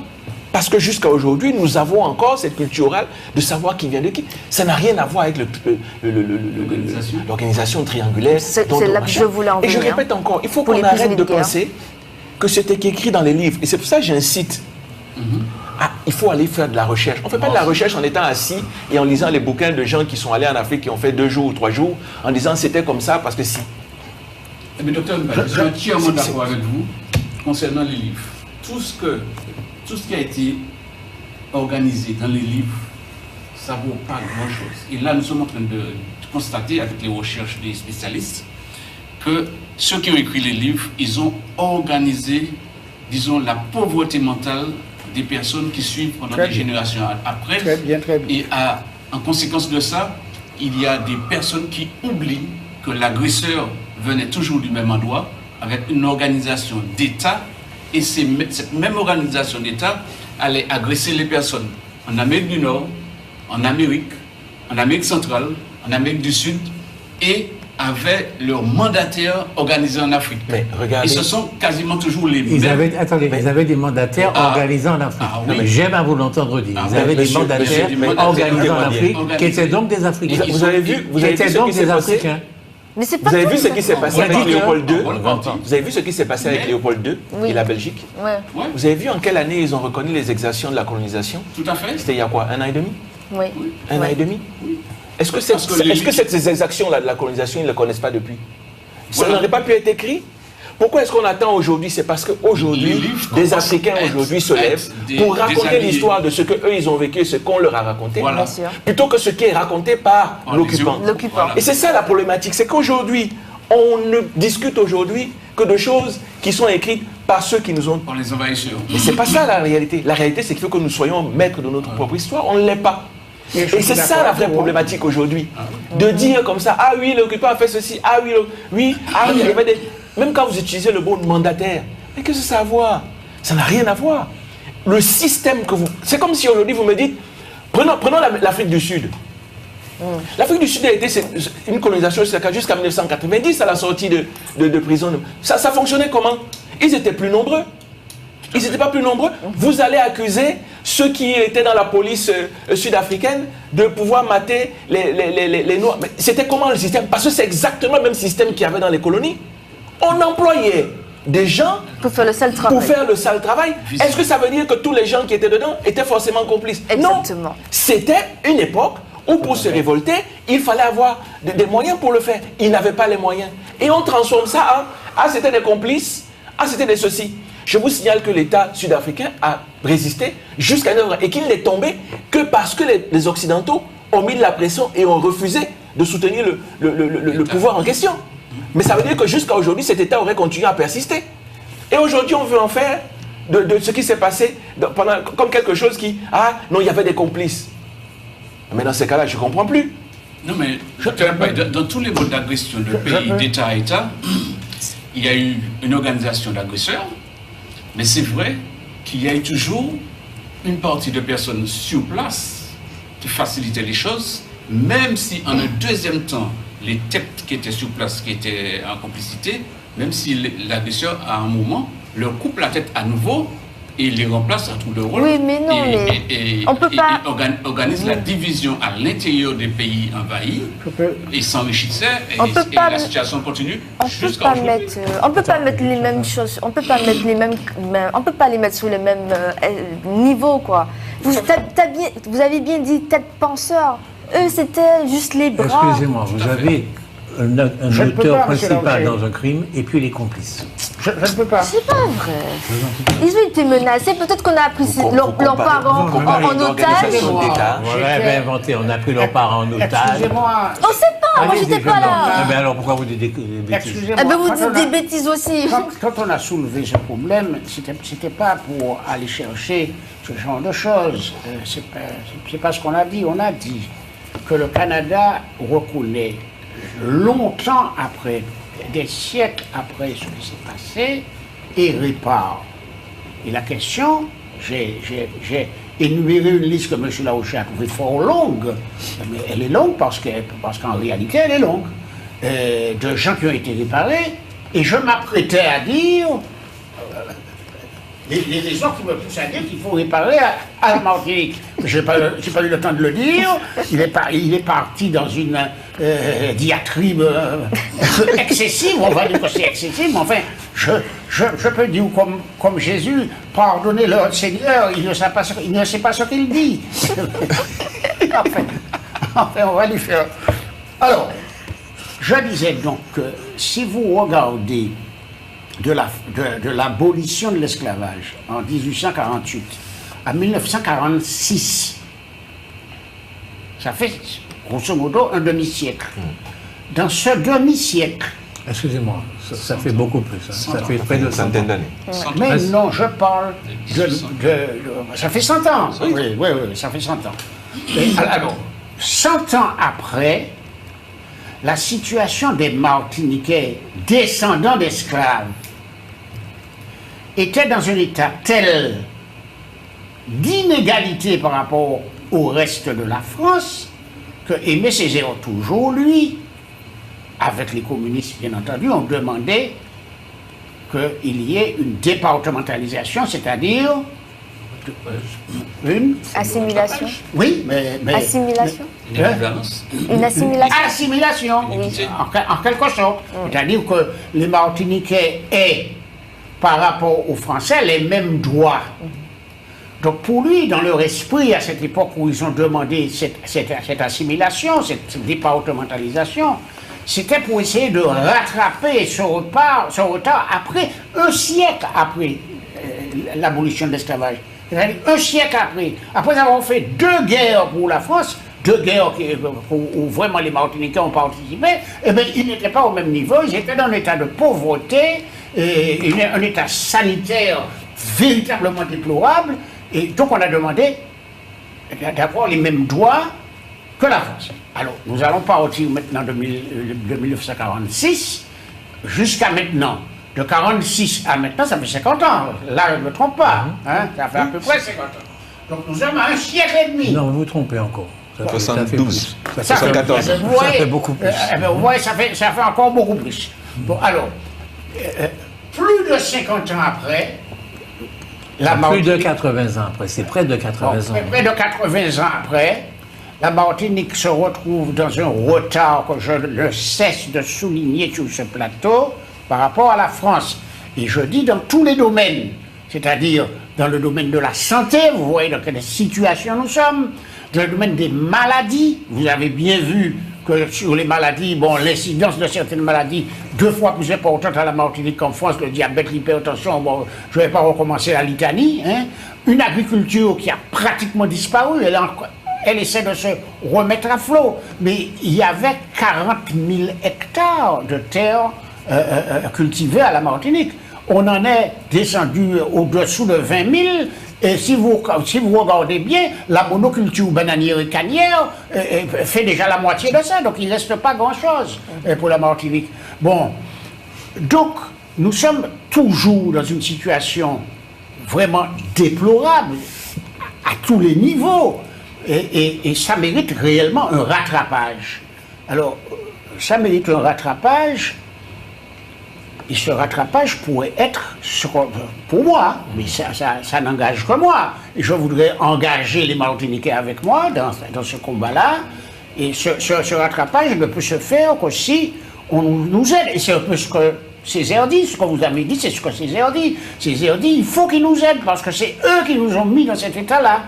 Speaker 5: Parce que jusqu'à aujourd'hui, nous avons encore cette culture orale de savoir qui vient de qui. Ça n'a rien à voir avec l'organisation triangulaire.
Speaker 6: C'est là que je voulais en venir.
Speaker 5: Et je répète encore, il faut qu'on arrête de penser que c'était écrit dans les livres. Et c'est pour ça que j'incite. Il faut aller faire de la recherche. On ne fait pas de la recherche en étant assis et en lisant les bouquins de gens qui sont allés en Afrique, qui ont fait 2 jours ou 3 jours, en disant c'était comme ça parce que si.
Speaker 2: Mais docteur, je suis entièrement d'accord avec vous concernant les livres. Tout ce qui a été organisé dans les livres, ça ne vaut pas grand-chose. Et là, nous sommes en train de constater, avec les recherches des spécialistes, que ceux qui ont écrit les livres, ils ont organisé, disons, la pauvreté mentale des personnes qui suivent pendant des générations après.
Speaker 4: Très bien, très bien.
Speaker 2: Et en conséquence de ça, il y a des personnes qui oublient que l'agresseur venait toujours du même endroit, avec une organisation d'État, et cette même organisation d'État allait agresser les personnes en Amérique du Nord, en Amérique centrale, en Amérique du Sud, et avaient leurs mandataires organisés en Afrique.
Speaker 5: Mais regardez.
Speaker 2: Et ce sont quasiment toujours les mêmes.
Speaker 3: Ils avaient des mandataires organisés en Afrique.
Speaker 2: Oui.
Speaker 3: J'aime à vous l'entendre dire. Ils avaient des mandataires organisés en Afrique, qui étaient donc des Africains.
Speaker 5: Vous avez vu ce qui s'est passé?
Speaker 6: Mais c'est pas
Speaker 5: Vous avez
Speaker 6: tout,
Speaker 5: vu ce
Speaker 6: ça.
Speaker 5: qui s'est passé avec Léopold II? Vous avez vu ce qui s'est passé avec Léopold II
Speaker 6: Oui.
Speaker 5: et la Belgique?
Speaker 6: Ouais.
Speaker 2: Ouais,
Speaker 5: Vous avez vu en quelle année ils ont reconnu les exactions de la colonisation?
Speaker 2: tout à fait.
Speaker 5: C'était il y a quoi? 1 an et demi?
Speaker 6: Oui.
Speaker 5: Un an et demi? Est-ce que,
Speaker 2: Parce que
Speaker 5: ces exactions-là de la colonisation, ils ne les connaissent pas depuis? Ça n'aurait pas pu être écrit? Pourquoi est-ce qu'on attend aujourd'hui? C'est parce qu'aujourd'hui, des Africains aujourd'hui se lèvent pour raconter l'histoire de ce qu'eux ils ont vécu, ce qu'on leur a raconté,
Speaker 2: Voilà.
Speaker 5: plutôt que ce qui est raconté par l'occupant.
Speaker 6: L'occupant.
Speaker 5: Et c'est ça la problématique, c'est qu'aujourd'hui, on ne discute aujourd'hui que de choses qui sont écrites par ceux qui nous ont...
Speaker 2: Par les envahisseurs.
Speaker 5: Mais c'est pas ça la réalité. La réalité, c'est qu'il faut que nous soyons maîtres de notre propre histoire. On ne l'est pas. Et c'est ça la vraie problématique aujourd'hui. De dire comme ça, ah oui, l'occupant a fait ceci, ah oui, oui, ah oui, il y avait des... Même quand vous utilisez le mot mandataire, mais qu'est-ce que ça a à voir? Ça n'a rien à voir. Le système que vous... C'est comme si aujourd'hui vous me dites, prenons l'Afrique du Sud. L'Afrique du Sud a été une colonisation jusqu'à 1990 à la sortie de prison. Ça fonctionnait comment? Ils étaient plus nombreux. Ils n'étaient pas plus nombreux. Vous allez accuser ceux qui étaient dans la police sud-africaine de pouvoir mater les Noirs. Mais c'était comment le système? Parce que c'est exactement le même système qu'il y avait dans les colonies. On employait des gens
Speaker 6: Pour faire le sale travail.
Speaker 5: pour faire le sale travail. Est-ce que ça veut dire que tous les gens qui étaient dedans étaient forcément complices?
Speaker 6: Exactement.
Speaker 5: Non. C'était une époque où pour se révolter, il fallait avoir des moyens pour le faire. Ils n'avaient pas les moyens. Et on transforme ça en c'était des complices, c'était des ceci. Je vous signale que l'État sud-africain a résisté jusqu'à une heure et qu'il n'est tombé que parce que les Occidentaux ont mis de la pression et ont refusé de soutenir le pouvoir en question. Mais ça veut dire que jusqu'à aujourd'hui, cet État aurait continué à persister. Et aujourd'hui, on veut en faire de ce qui s'est passé comme quelque chose qui... Ah, non, il y avait des complices. Mais dans ces cas-là, je ne comprends plus.
Speaker 2: Non, mais dans tous les modes d'agression de pays, d'État à État, il y a eu une organisation d'agresseurs, mais c'est vrai qu'il y a eu toujours une partie de personnes sur place qui facilitaient les choses, même si en un deuxième temps, les têtes qui étaient sur place, qui étaient en complicité, même si l'agresseur, à un moment, leur coupe la tête à nouveau, et les remplace à tout le rôle.
Speaker 6: Oui, mais non,
Speaker 2: et
Speaker 6: on peut pas...
Speaker 2: organise la division à l'intérieur des pays envahis et s'enrichissait et la situation continue jusqu'à aujourd'hui.
Speaker 6: On peut pas mettre les mêmes choses, on peut pas mettre les mêmes, on peut pas les mettre sur le même niveau, quoi. Vous avez bien dit tête penseur. Eux, c'était juste les bras.
Speaker 3: Excusez-moi, vous avez un auteur principal dans un crime et puis les complices.
Speaker 4: Je ne peux pas.
Speaker 6: C'est pas vrai. Ils ont été menacés. Peut-être qu'on a pris leurs parents en otage.
Speaker 3: On l'avait inventé. On a pris leurs parents en otage.
Speaker 4: Excusez-moi.
Speaker 6: On sait pas. Moi, j'étais pas là.
Speaker 3: Mais alors, pourquoi vous dites des bêtises?
Speaker 4: Excusez-moi.
Speaker 6: Vous dites des bêtises aussi.
Speaker 4: Quand on a soulevé ce problème, c'était pas pour aller chercher ce genre de choses. C'est pas ce qu'on a dit. On a dit que le Canada reconnaît longtemps après, des siècles après ce qui s'est passé, et répare. Et la question, j'ai énuméré une liste que M. Laouché a trouvée fort longue, mais elle est longue parce qu'en réalité elle est longue, de gens qui ont été réparés, et je m'apprêtais à dire les raisons qui me poussent à dire qu'il faut réparer à la Martinique. Je n'ai pas eu le temps de le dire. Il est parti dans une diatribe excessive. On va dire que c'est excessif, mais enfin, je peux dire comme Jésus, pardonnez-leur, Seigneur, il ne sait pas ce qu'il dit. enfin, on va lui faire. Alors, je disais donc que si vous regardez de l'abolition de l'esclavage en 1848 à 1946, Ça fait, grosso modo, un demi-siècle. Dans ce demi-siècle...
Speaker 3: Excusez-moi, ça fait beaucoup plus. Ça fait près de 100 ans.
Speaker 5: d'années.
Speaker 4: Mais non, je parle ça fait 100 ans. Oui, ça fait 100 ans. Alors, 100 ans après, la situation des Martiniquais descendants d'esclaves était dans un état tel d'inégalité par rapport au reste de la France que Aimé Césaire, toujours lui, avec les communistes bien entendu, ont demandé qu'il y ait une départementalisation, c'est-à-dire une
Speaker 6: assimilation.
Speaker 4: Oui, mais
Speaker 6: assimilation.
Speaker 4: Une
Speaker 6: assimilation.
Speaker 4: Assimilation,
Speaker 6: oui.
Speaker 4: En quelque sorte. C'est-à-dire que les Martiniquais aient, par rapport aux Français, les mêmes droits. Donc pour lui, dans leur esprit, à cette époque où ils ont demandé cette assimilation, cette départementalisation, c'était pour essayer de rattraper ce retard après, un siècle après l'abolition de l'esclavage. C'est-à-dire un siècle après avoir fait 2 guerres pour la France, 2 guerres où vraiment les Martiniquais ont participé, eh bien, ils n'étaient pas au même niveau, ils étaient dans un état de pauvreté, un état sanitaire véritablement déplorable, et donc on a demandé d'avoir les mêmes droits que la France. Alors, nous allons partir maintenant de 1946 jusqu'à maintenant. De 46 à maintenant, ça fait 50 ans. Là, je ne me trompe pas. Hein, ça fait à peu près 50 ans. Donc nous sommes à un siècle et demi.
Speaker 3: Non, vous vous trompez encore.
Speaker 5: 72.
Speaker 3: Ça fait
Speaker 5: 74.
Speaker 3: Ça fait beaucoup plus.
Speaker 4: Vous voyez, ça fait encore beaucoup plus. Bon, alors, plus de 50 ans après,
Speaker 3: plus de 80 ans après, c'est près de 80 ans.
Speaker 4: Près de 80 ans après, la Martinique se retrouve dans un retard que je ne cesse de souligner sur ce plateau par rapport à la France. Et je dis dans tous les domaines, c'est-à-dire dans le domaine de la santé, vous voyez dans quelle situation nous sommes, dans le domaine des maladies, vous avez bien vu que sur les maladies, bon, l'incidence de certaines maladies 2 fois plus importante à la Martinique qu'en France, le diabète, l'hypertension, bon, je ne vais pas recommencer la litanie, hein. Une agriculture qui a pratiquement disparu, elle essaie de se remettre à flot, mais il y avait 40 000 hectares de terre cultivées à la Martinique. On en est descendu au-dessous de 20 000, et si vous regardez bien, la monoculture bananière et cannière fait déjà la moitié de ça, donc il ne reste pas grand-chose pour la Martinique. Bon, donc nous sommes toujours dans une situation vraiment déplorable à tous les niveaux, et ça mérite réellement un rattrapage. Alors, ça mérite un rattrapage. Et ce rattrapage pourrait être, pour moi, mais ça n'engage que moi. Et je voudrais engager les Martiniquais avec moi dans ce combat-là. Et ce rattrapage ne peut se faire que si on nous aide. Et c'est un peu ce que Césaire dit, ce que vous avez dit, c'est ce que Césaire dit. Césaire dit, il faut qu'ils nous aident, parce que c'est eux qui nous ont mis dans cet état-là.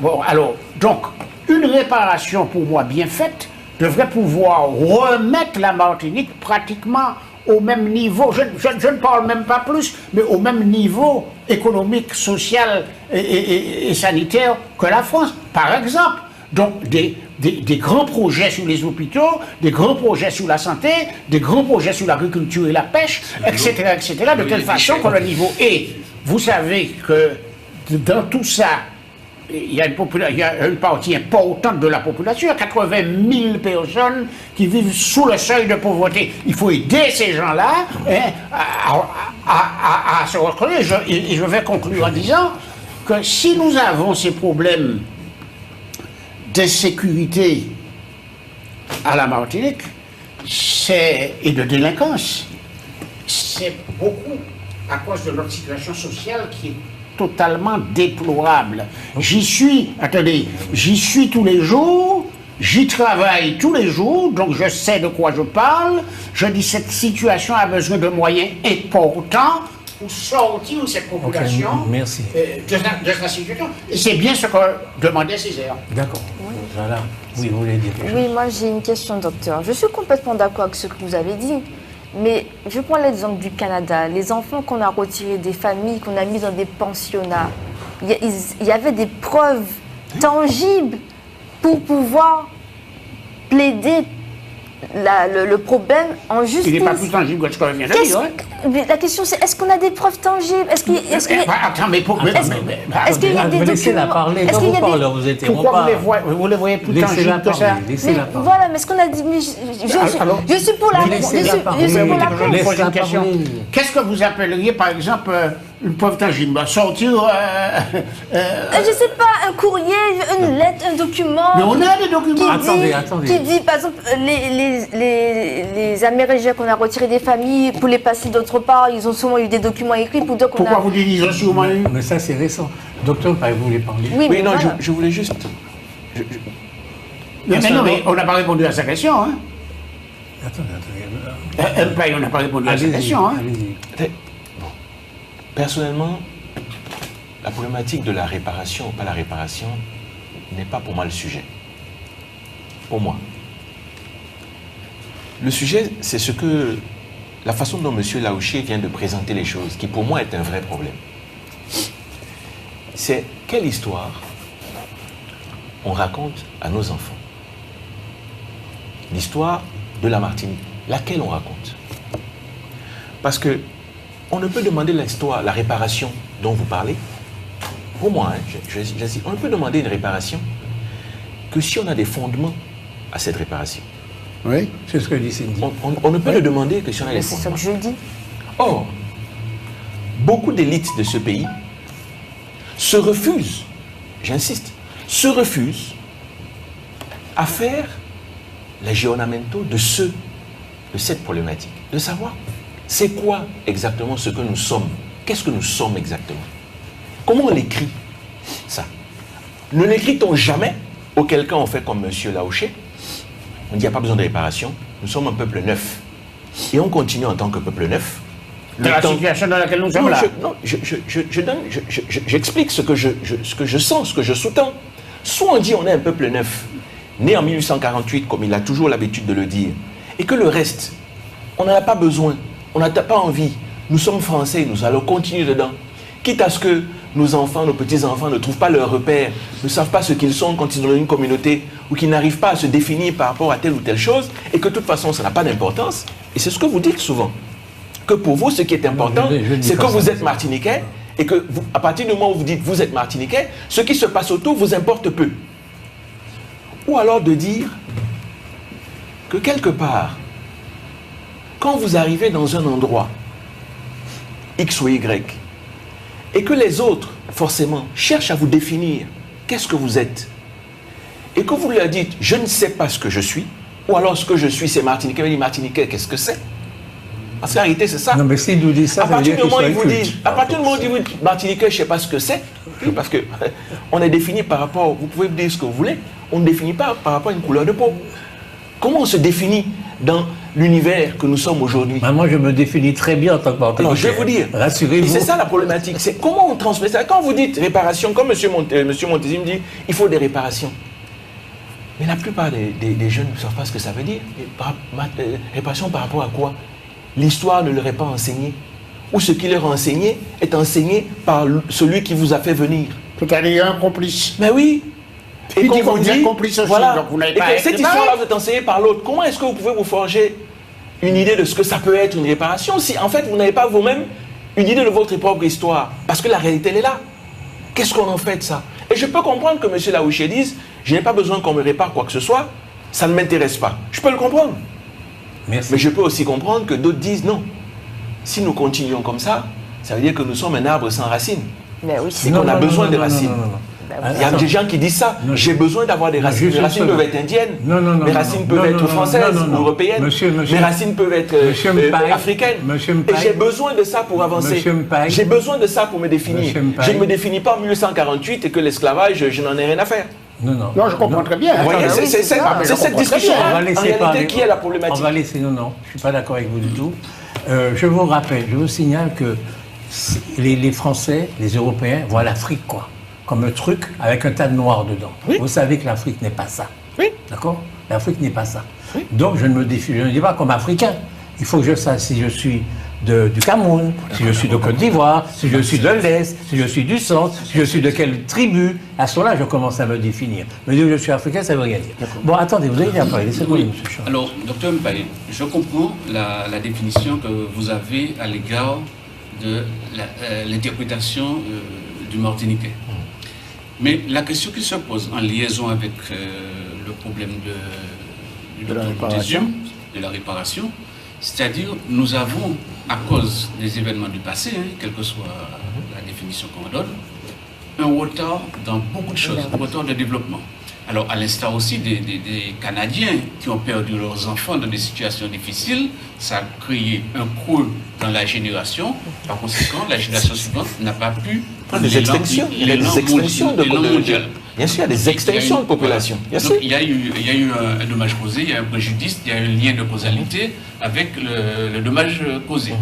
Speaker 4: Bon, alors, donc, une réparation pour moi bien faite devrait pouvoir remettre la Martinique pratiquement au même niveau, je ne parle même pas plus, mais au même niveau économique, social et sanitaire que la France, par exemple. Donc des grands projets sur les hôpitaux, des grands projets sur la santé, des grands projets sur l'agriculture et la pêche, etc., de telle façon que le niveau est. Vous savez que dans tout ça, il y a une partie importante de la population, il y a 80 000 personnes qui vivent sous le seuil de pauvreté. Il faut aider ces gens-là à se retrouver. Et je vais conclure en disant que si nous avons ces problèmes d'insécurité à la Martinique et de délinquance, c'est beaucoup à cause de notre situation sociale qui est totalement déplorable. J'y suis tous les jours, j'y travaille tous les jours, donc je sais de quoi je parle. Je dis cette situation a besoin de moyens importants pour sortir cette population de sa situation. Et c'est bien ce que demandait Césaire.
Speaker 3: D'accord. Voilà. Oui, vous voulez dire quelque chose?
Speaker 6: Oui, moi j'ai une question, docteur. Je suis complètement d'accord avec ce que vous avez dit. Mais je prends l'exemple du Canada, les enfants qu'on a retirés des familles, qu'on a mis dans des pensionnats, il y avait des preuves tangibles pour pouvoir plaider le problème en justice.
Speaker 4: Il n'est pas plus tangible que ce qu'on vient de dire.
Speaker 6: Mais la question c'est, est-ce qu'on a des preuves tangibles? Est-ce qu'il y a des documents?
Speaker 3: Laissez-la parler, quand vous parlez, vous interrompez pas.
Speaker 4: Pourquoi vous les voyez plus tangibles que ça?
Speaker 6: Mais voilà, mais est-ce qu'on a dit... Je suis pour la
Speaker 4: question. Qu'est-ce que vous appelleriez, par exemple, une preuve tangible? Sortir...
Speaker 6: je sais pas, un courrier, une lettre, un document...
Speaker 4: Mais on a des documents.
Speaker 3: Attendez.
Speaker 6: Qui dit, par exemple, les Amérindiens qu'on a retirés des familles pour les passer d'autre part, ils ont souvent eu des documents écrits pour dire qu'on
Speaker 4: Pourquoi vous dites ils ont sûrement eu?
Speaker 3: Mais ça, c'est récent. Docteur, vous voulez parler?
Speaker 5: Oui, non, voilà. je voulais juste...
Speaker 4: Mais non, mais on n'a pas répondu à sa question. Hein.
Speaker 3: Attendez.
Speaker 4: On n'a pas répondu à sa question. Hein.
Speaker 5: Bon. Personnellement, la problématique de la réparation ou pas la réparation n'est pas pour moi le sujet. Pour moi. Le sujet, c'est la façon dont M. Laouché vient de présenter les choses, qui pour moi est un vrai problème. C'est quelle histoire on raconte à nos enfants. L'histoire de la Martinique, laquelle on raconte. Parce que on ne peut demander l'histoire, la réparation dont vous parlez. Pour moi, on ne peut demander une réparation que si on a des fondements à cette réparation.
Speaker 3: Oui, c'est ce que dit Cindy.
Speaker 5: On ne peut le demander que si on a les fondements.
Speaker 6: C'est ça que je dis.
Speaker 5: Or, beaucoup d'élites de ce pays se refusent, j'insiste, se refusent à faire l'aggiornamento de cette problématique. De savoir, c'est quoi exactement ce que nous sommes? Qu'est-ce que nous sommes exactement? Comment on l'écrit, ça? Ne l'écrit-on jamais? Auquel cas on fait comme M. Laouché. On dit qu'il n'y a pas besoin de réparation. Nous sommes un peuple neuf. Et on continue en tant que peuple neuf.
Speaker 4: De la situation dans laquelle nous sommes là.
Speaker 5: J'explique ce que je sens, ce que je sous-tends. Soit on dit on est un peuple neuf, né en 1848, comme il a toujours l'habitude de le dire, et que le reste, on n'en a pas besoin, on n'a pas envie. Nous sommes français, nous allons continuer dedans. Quitte à ce que nos enfants, nos petits-enfants ne trouvent pas leur repère, ne savent pas ce qu'ils sont quand ils sont dans une communauté, ou qu'ils n'arrivent pas à se définir par rapport à telle ou telle chose, et que de toute façon, ça n'a pas d'importance. Et c'est ce que vous dites souvent. Que pour vous, ce qui est important, c'est que vous êtes martiniquais, et que à partir du moment où vous dites vous êtes martiniquais, ce qui se passe autour vous importe peu. Ou alors de dire que quelque part, quand vous arrivez dans un endroit, X ou Y, et que les autres, forcément, cherchent à vous définir qu'est-ce que vous êtes, et que vous leur dites je ne sais pas ce que je suis, ou alors ce que je suis c'est martiniquais, mais les martiniquais, qu'est-ce que c'est? Parce qu'en réalité, c'est ça.
Speaker 3: Non, mais s'il nous dit ça,
Speaker 5: à partir du moment où il vous dit, martiniquais, je ne sais pas ce que c'est, parce qu'on est défini par rapport, vous pouvez dire ce que vous voulez, on ne définit pas par rapport à une couleur de peau. Comment on se définit dans l'univers que nous sommes aujourd'hui?
Speaker 3: Moi, je me définis très bien en tant que martiniquais.
Speaker 5: Alors, je vais vous dire,
Speaker 3: rassurez-vous.
Speaker 5: C'est ça la problématique, c'est comment on transmet ça. Quand vous dites réparation, comme M. Montesi me dit, il faut des réparations. Mais la plupart des jeunes ne savent pas ce que ça veut dire. Réparation par rapport à quoi? L'histoire ne leur est pas enseignée. Ou ce qui leur est enseigné est enseigné par celui qui vous a fait venir.
Speaker 4: C'est-à-dire un complice.
Speaker 5: Mais oui.
Speaker 4: Et quand vous dites complice aussi,
Speaker 5: voilà,
Speaker 4: donc vous n'avez
Speaker 5: et
Speaker 4: pas...
Speaker 5: que cette histoire-là vous est enseignée par l'autre. Comment est-ce que vous pouvez vous forger une idée de ce que ça peut être une réparation si en fait vous n'avez pas vous-même une idée de votre propre histoire? Parce que la réalité elle est là. Qu'est-ce qu'on en fait de ça? Et je peux comprendre que M. Laouché dise je n'ai pas besoin qu'on me répare quoi que ce soit, ça ne m'intéresse pas. Je peux le comprendre.
Speaker 3: Merci.
Speaker 5: Mais je peux aussi comprendre que d'autres disent non. Si nous continuons comme ça, ça veut dire que nous sommes un arbre sans racines.
Speaker 6: Mais oui,
Speaker 5: c'est qu'on a besoin de racines. Il y a des gens qui disent ça. J'ai besoin d'avoir des racines. Mes racines peuvent être indiennes. Mes racines peuvent être françaises ou européennes. Mes racines peuvent être africaines. Et j'ai besoin de ça pour avancer. J'ai besoin de ça pour me définir. Je ne me définis pas en 1848 et que l'esclavage, je n'en ai rien à faire.
Speaker 4: Non, je comprends très bien.
Speaker 5: Vous voyez, c'est cette discussion. En réalité, qui est la problématique?
Speaker 3: On va laisser, non, je ne suis pas d'accord avec vous du tout. Je vous rappelle, je vous signale que les Français, les Européens voient l'Afrique, quoi, comme un truc avec un tas de noirs dedans. Oui. Vous savez que l'Afrique n'est pas ça.
Speaker 5: Oui.
Speaker 3: D'accord? L'Afrique n'est pas ça.
Speaker 5: Oui.
Speaker 3: Donc je ne me dis pas comme Africain. Il faut que je sache si je suis du Cameroun, si je suis de Côte d'Ivoire, si je suis de l'Est, si je suis du Centre, si je suis de quelle tribu. À ce moment-là, je commence à me définir. Me dire que je suis africain, ça veut rien dire. Bon, attendez, vous avez déjà parlé. Laissez-moi,
Speaker 2: Oui.
Speaker 3: M. Charles.
Speaker 2: Alors, docteur Mbaye, je comprends la définition que vous avez à l'égard de l'interprétation du Martiniquais. Mais la question qui se pose en liaison avec le problème de la réparation, c'est-à-dire nous avons, à cause des événements du passé, quelle que soit la définition qu'on donne, un retard dans beaucoup de choses, un retard de développement. Alors, à l'instar aussi des Canadiens qui ont perdu leurs enfants dans des situations difficiles, ça a créé un creux dans la génération. Par conséquent, la génération suivante n'a pas pu prendre
Speaker 5: des extinctions. Il y a des extinctions de
Speaker 2: mondial.
Speaker 5: Bien sûr, il y a des extinctions de population. Bien sûr.
Speaker 2: Donc, il y a eu un dommage causé, il y a un préjudice, il y a un lien de causalité avec le dommage causé.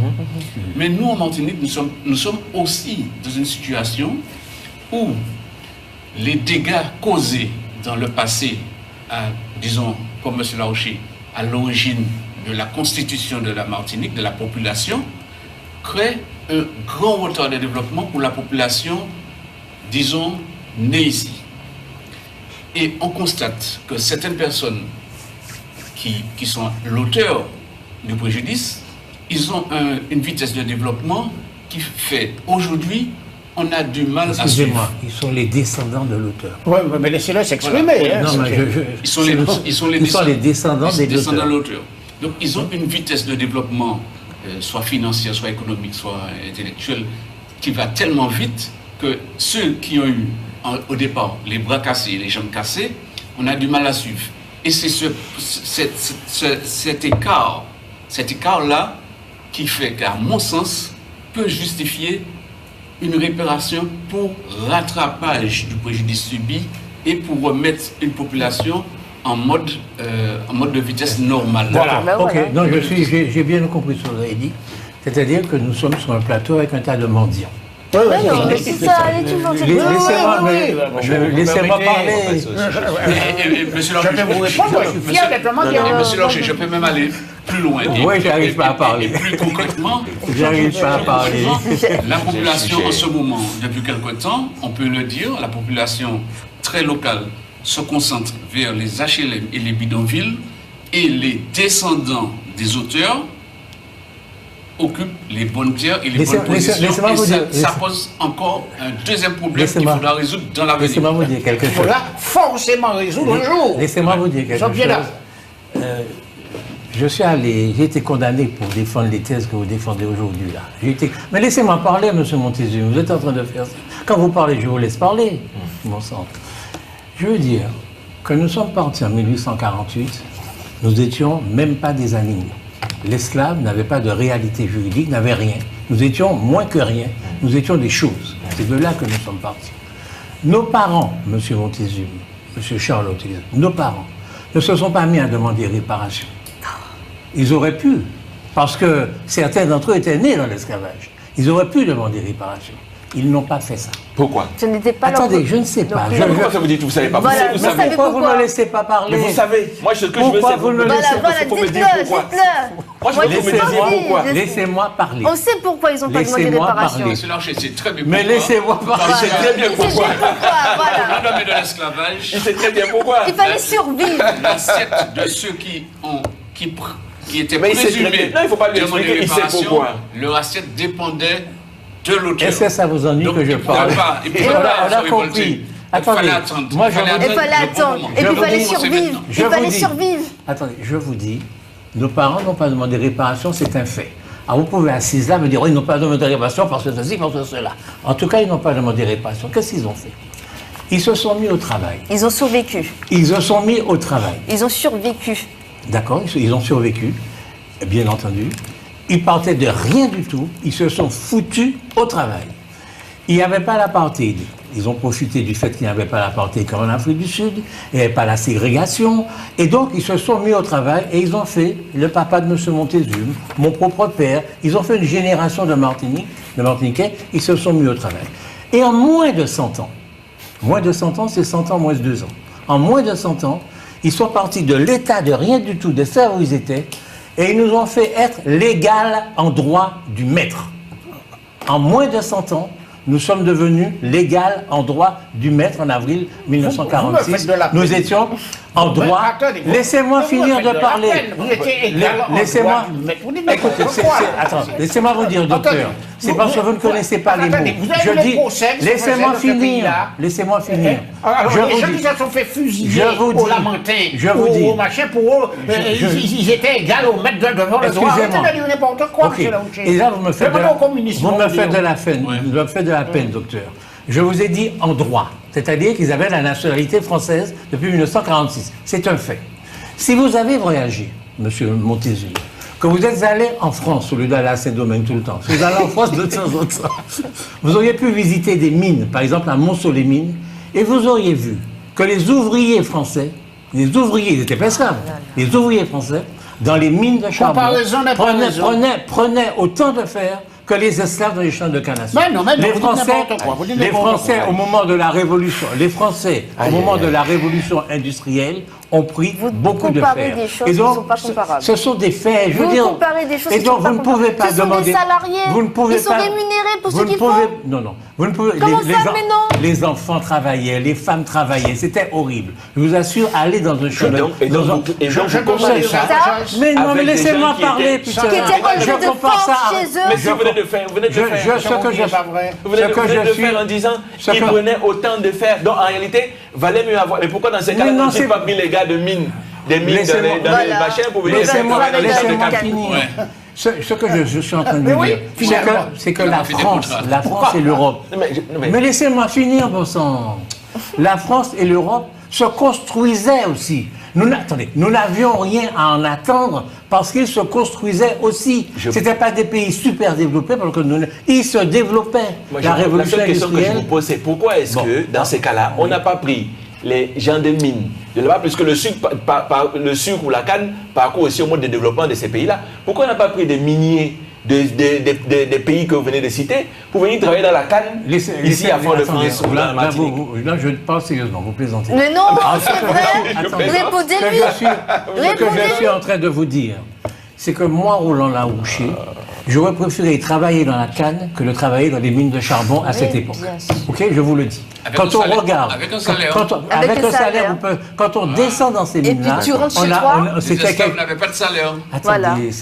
Speaker 2: Mais nous, en Martinique, nous sommes aussi dans une situation où les dégâts causés dans le passé, disons, comme M. Laouché, à l'origine de la constitution de la Martinique, de la population, créent un grand retard de développement pour la population, disons, née ici. Et on constate que certaines personnes qui sont l'auteur du préjudice, ils ont une vitesse de développement qui fait aujourd'hui, on a du mal à suivre.
Speaker 3: Excusez-moi, ils sont les descendants de l'auteur.
Speaker 4: Oui, mais laissez-le s'exprimer.
Speaker 2: Voilà.
Speaker 3: Non, mais
Speaker 2: ils sont les descendants
Speaker 3: de
Speaker 2: l'auteur. Donc ils ont une vitesse de développement, soit financière, soit économique, soit intellectuelle, qui va tellement vite que ceux qui ont eu au départ les bras cassés, les jambes cassées, on a du mal à suivre. Et c'est cet écart-là qui fait qu'à mon sens, peut justifier une réparation pour rattrapage du préjudice subi et pour remettre une population en mode de vitesse normale.
Speaker 3: Voilà.
Speaker 6: Ben
Speaker 3: Ok,
Speaker 6: voilà.
Speaker 3: donc j'ai bien compris ce que vous avez dit. C'est-à-dire que nous sommes sur un plateau avec un tas de mendiants.
Speaker 6: Mais non, mais c'est ça, elle est toujours
Speaker 3: Laissez-moi parler.
Speaker 2: Monsieur
Speaker 4: Je vais vous répondre, je suis fier d'être le mendiant.
Speaker 2: Monsieur Lorcher, je peux même aller plus loin.
Speaker 3: Oui, j'arrive pas à parler.
Speaker 2: Et plus concrètement,
Speaker 3: J'arrive pas à parler.
Speaker 2: la population en ce moment, depuis quelque temps, on peut le dire, la population très locale se concentre vers les HLM et les bidonvilles et les descendants des auteurs occupent les bonnes terres et les bonnes positions. Et ça pose encore un deuxième problème qu'il faudra résoudre dans l'avenir.
Speaker 3: Laissez-moi vous dire quelque
Speaker 4: Il
Speaker 3: chose.
Speaker 4: faudra forcément résoudre un jour.
Speaker 3: Laissez-moi vous dire quelque chose. J'ai été condamné pour défendre les thèses que vous défendez aujourd'hui là. Mais laissez-moi parler, M. Montezuma. Vous êtes en train de faire ça. Quand vous parlez, je vous laisse parler. Bon sang. Je veux dire que nous sommes partis en 1848, nous n'étions même pas des animaux. L'esclave n'avait pas de réalité juridique, n'avait rien. Nous étions moins que rien, nous étions des choses. C'est de là que nous sommes partis. Nos parents, M. Montezuma, M. Charles Montezuma, nos parents ne se sont pas mis à demander réparation. Ils auraient pu, parce que certains d'entre eux étaient nés dans l'esclavage. Ils auraient pu demander réparation. Ils n'ont pas fait ça.
Speaker 5: Pourquoi?
Speaker 6: Ce n'était pas
Speaker 3: Attendez, je ne sais pas.
Speaker 5: Pourquoi ça vous dit que vous ne savez pas?
Speaker 6: Voilà,
Speaker 5: vous savez.
Speaker 3: Pourquoi vous ne me laissez pas parler?
Speaker 5: Mais vous savez, moi ce que je veux,
Speaker 3: Pourquoi
Speaker 5: c'est
Speaker 3: vous ne me laissez pas
Speaker 6: Voilà,
Speaker 5: faut me dire
Speaker 6: dites-le,
Speaker 5: pourquoi.
Speaker 6: dites-le.
Speaker 5: Moi, je veux que vous me disiez pourquoi.
Speaker 3: Laissez-moi parler.
Speaker 6: On sait pourquoi ils n'ont pas demandé
Speaker 3: Laissez-moi
Speaker 6: réparation.
Speaker 3: parler.
Speaker 2: Monsieur Larcher, c'est très bien
Speaker 3: Mais
Speaker 2: pourquoi.
Speaker 3: laissez-moi parler.
Speaker 5: Il sait très bien pourquoi.
Speaker 6: Voilà.
Speaker 2: L'homme de l'esclavage,
Speaker 5: Il sait très bien pourquoi.
Speaker 6: Il fallait survivre.
Speaker 2: l'assiette de ceux qui étaient
Speaker 5: Mais il sait très
Speaker 2: présumés
Speaker 5: bien. Non, il ne faut pas lui
Speaker 2: demander
Speaker 5: expliquer, il sait
Speaker 2: réparation,
Speaker 5: pourquoi.
Speaker 2: leur assiette dépendait de l'auteur.
Speaker 3: Est-ce que ça vous ennuie
Speaker 2: Donc,
Speaker 3: que je
Speaker 2: il pouvait
Speaker 3: parle?
Speaker 2: pas- il pouvait
Speaker 3: On
Speaker 2: pas
Speaker 3: a
Speaker 2: se
Speaker 3: compris.
Speaker 2: révolter.
Speaker 3: Attendez,
Speaker 2: Il fallait attendre.
Speaker 3: moi, je vous
Speaker 6: Il fallait
Speaker 2: le bon
Speaker 6: attendre.
Speaker 2: moment.
Speaker 6: Et puis il fallait
Speaker 2: Le bon moment, c'est
Speaker 6: survivre.
Speaker 2: maintenant.
Speaker 6: Il fallait
Speaker 3: vous dis.
Speaker 6: survivre.
Speaker 3: Attendez, je vous dis, nos parents n'ont pas demandé réparation, c'est un fait. Alors vous pouvez assises là me dire, oui, ils n'ont pas demandé réparation parce que ceci, parce que cela. En tout cas, ils n'ont pas demandé réparation. Qu'est-ce qu'ils ont fait? Ils se sont mis au travail.
Speaker 6: Ils ont survécu.
Speaker 3: Ils se sont mis au travail.
Speaker 6: Ils ont survécu.
Speaker 3: D'accord, ils ont survécu, bien entendu. Ils partaient de rien du tout, ils se sont foutus au travail. Il n'y avait pas l'apartheid. Ils ont profité du fait qu'il n'y avait pas l'apartheid comme en Afrique du Sud, il n'y avait pas la ségrégation, et donc ils se sont mis au travail et ils ont fait, le papa de M. Montezuma, mon propre père, ils ont fait une génération de Martiniquais, ils se sont mis au travail. Et en moins de 100 ans, c'est 100 ans moins 2 ans, en moins de 100 ans, ils sont partis de l'état de rien du tout, de ça où ils étaient, Et ils nous ont fait être l'égal en droit du maître. En moins de 100 ans, nous sommes devenus l'égal en droit du maître en avril 1946. Nous étions en droit. Laissez-moi finir de parler. Laissez-moi. Écoutez, laissez-moi vous dire, docteur. C'est parce que vous ne connaissez pas les mots. Je dis, laissez-moi finir. Laissez-moi finir.
Speaker 4: Je vous dis. Ils se sont fait fusiller au Lamentin.
Speaker 3: Je vous dis.
Speaker 4: Au machin, pour eux, ils étaient égaux au maître devant le droit.
Speaker 3: Excusez-moi.
Speaker 4: N'importe quoi.
Speaker 3: Et là, vous me faites de la peine. Vous me faites de la peine, docteur. Je vous ai dit en droit. C'est-à-dire qu'ils avaient la nationalité française depuis 1946. C'est un fait. Si vous avez voyagé, monsieur Montezuma, que vous êtes allé en France au lieu d'aller à Saint-Domingue tout le temps, si vous allez en France de temps en temps, vous auriez pu visiter des mines, par exemple à Montceau-les-Mines, et vous auriez vu que les ouvriers français, ils étaient pas esclaves, les ouvriers français, dans les mines de charbon, prenaient autant de fer que les esclaves dans les champs de canne à sucre. Les Français, au moment de la Révolution, au moment de la Révolution industrielle, ont pris beaucoup de fer.
Speaker 6: Des choses qui ne sont pas comparables.
Speaker 3: Ce sont des faits, je veux dire.
Speaker 6: Vous comparez des choses
Speaker 3: et donc, vous ne pouvez pas demander.
Speaker 6: Ce sont des salariés.
Speaker 3: Vous ne pouvez
Speaker 6: ils sont
Speaker 3: pas,
Speaker 6: rémunérés pour ce qu'ils font.
Speaker 3: Non, non. Vous ne pouvez.
Speaker 6: Comment ça, mais non?
Speaker 3: Les enfants travaillaient, les femmes travaillaient. C'était horrible. Je vous assure, allez dans un chemin.
Speaker 4: Je conseille ça.
Speaker 3: Mais non, mais laissez-moi parler, putain.
Speaker 6: Qui étaient relevés de force chez eux.
Speaker 5: Mais si vous venez de faire, vous venez de faire en disant qu'ils prenaient autant de fer. Donc en réalité, valait mieux avoir. Mais pourquoi dans ces cas-là, on n'a pas pris les gars de mines, des mines dans les machins pour venir
Speaker 3: laissez-moi finir. Ce que je suis en train de dire, c'est que la France et l'Europe. Mais laissez-moi finir, bon sang. La France et l'Europe se construisaient aussi. Nous n'avions rien à en attendre parce qu'ils se construisaient aussi. Ce n'étaient pas des pays super développés, parce que ils se développaient. La révolution
Speaker 5: industrielle. La seule question que je vous pose, c'est pourquoi est-ce que, dans ces cas-là, on n'a pas pris les gens des mines de là-bas, puisque le sucre ou la canne parcourt aussi au mode de développement de ces pays-là. Pourquoi on n'a pas pris des miniers des pays que vous venez de citer pour venir travailler dans la canne ici à Fort-de-France ou dans la Martinique?
Speaker 3: Là, je parle sérieusement, vous plaisantez.
Speaker 6: Mais non, c'est vrai. Répondez-lui.
Speaker 3: Ce que je suis en train de vous dire, c'est que moi, Roland Larouché, j'aurais préféré travailler dans la canne que de travailler dans les mines de charbon à cette époque. Ok, je vous le dis. Quand on regarde, avec un salaire, quand on descend dans ces mines-là,
Speaker 2: c'était quelqu'un n'avait pas de salaire.
Speaker 3: Attendez,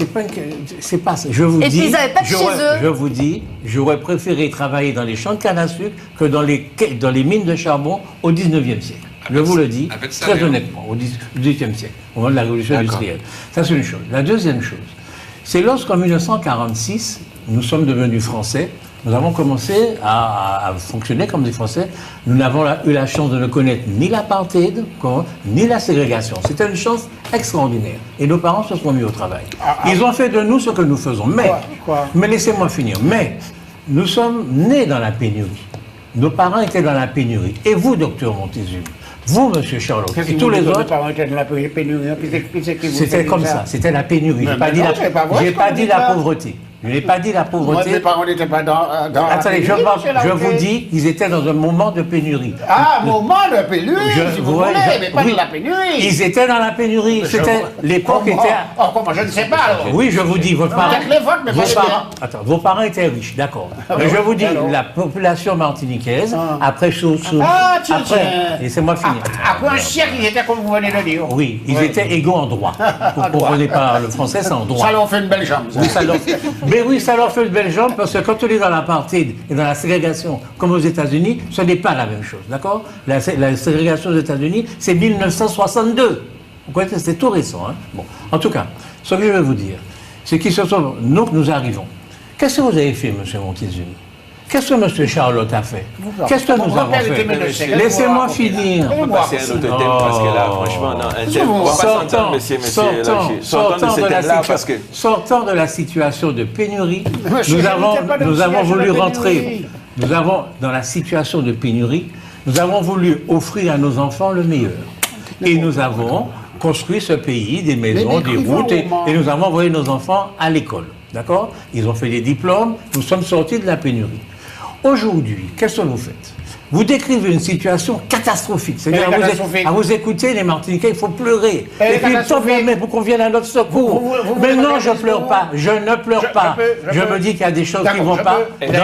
Speaker 3: c'est pas ça. Je vous dis,
Speaker 6: puis ils n'avaient pas de chez eux.
Speaker 3: Je vous dis, j'aurais préféré travailler dans les champs de canne à sucre que dans les mines de charbon au 19e siècle. Je vous le dis très honnêtement, au 18e siècle, au moment de la révolution industrielle. Ça, c'est une chose. La deuxième chose, c'est lorsqu'en 1946, nous sommes devenus Français, nous avons commencé à fonctionner comme des Français. Nous n'avons eu la chance de ne connaître ni l'apartheid, ni la ségrégation. C'était une chance extraordinaire. Et nos parents se sont mis au travail. Ils ont fait de nous ce que nous faisons. Mais laissez-moi finir. Mais nous sommes nés dans la pénurie. Nos parents étaient dans la pénurie. Et vous, docteur Montezuma, vous, monsieur Charlot, et tous les autres, c'était comme ça, c'était la pénurie. Je n'ai pas dit la pauvreté. Je n'ai pas dit la pauvreté.
Speaker 4: Mes parents n'étaient pas dans
Speaker 3: attendez, je vous dis qu'ils étaient dans un moment de pénurie.
Speaker 4: Ah, moment de pénurie, si vous voulez, mais pas de la pénurie.
Speaker 3: Ils étaient dans la pénurie. L'époque était...
Speaker 4: Comment je ne sais pas, alors.
Speaker 3: Oui, je vous dis, vos parents étaient riches, d'accord. Mais je vous dis, la population martiniquaise, après laissez-moi finir.
Speaker 4: Après un siècle, ils étaient comme vous venez de dire.
Speaker 3: Oui, ils étaient égaux en droit. Vous ne comprenez pas, le français, c'est en droit.
Speaker 4: Ça leur fait une belle jambe.
Speaker 3: Mais oui, ça leur fait une belle jambe parce que quand on est dans l'apartheid et dans la ségrégation, comme aux États-Unis, ce n'est pas la même chose, d'accord? La ségrégation aux États-Unis, c'est 1962. Vous connaissez, c'est tout récent. Hein? Bon, en tout cas, ce que je veux vous dire, c'est qu'ils se sont... Nous arrivons. Qu'est-ce que vous avez fait, M. Montezuma? Qu'est-ce que M. Charlotte a fait? Qu'est-ce que nous avons fait? Laissez-moi finir.
Speaker 5: On va passer à un autre thème parce que là, franchement, on va pas s'entendre, monsieur.
Speaker 3: Sortant de la situation de pénurie, nous avons voulu rentrer. Nous avons, dans la situation de pénurie, nous avons voulu offrir à nos enfants le meilleur. Et nous avons construit ce pays, des maisons, des routes, et nous avons envoyé nos enfants à l'école. D'accord? Ils ont fait des diplômes, nous sommes sortis de la pénurie. Aujourd'hui, qu'est-ce que vous faites? Vous décrivez une situation catastrophique. C'est-à-dire, à vous écouter, les Martiniquais, il faut pleurer. Et puis, mais pour qu'on vienne à notre secours. Mais non, je ne pleure pas. Je ne pleure pas. Je me dis qu'il y a des choses qui ne vont pas.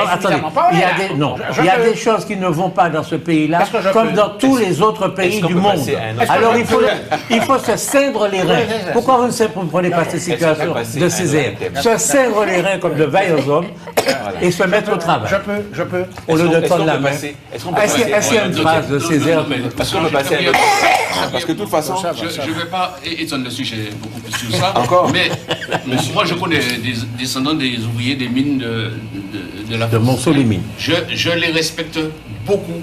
Speaker 3: Attendez, il y a des choses qui ne vont pas dans ce pays-là, comme dans tous les autres pays du monde. Alors, il faut se ceindre les reins. Pourquoi vous ne prenez pas ces situations de Césaire? Se ceindre les reins comme de vaillants hommes et se mettre au travail.
Speaker 4: Je peux.
Speaker 3: Au lieu de tendre la main. Est-ce qu'il y a une phrase de Césaire?
Speaker 5: Est-ce qu'on peut passer à parce que de toute façon...
Speaker 2: Je ne vais pas étendre le sujet beaucoup plus sur ça. Encore. Mais moi, je connais des descendants des ouvriers des mines de la France.
Speaker 3: De Monceau-les-Mines.
Speaker 2: Je les respecte beaucoup.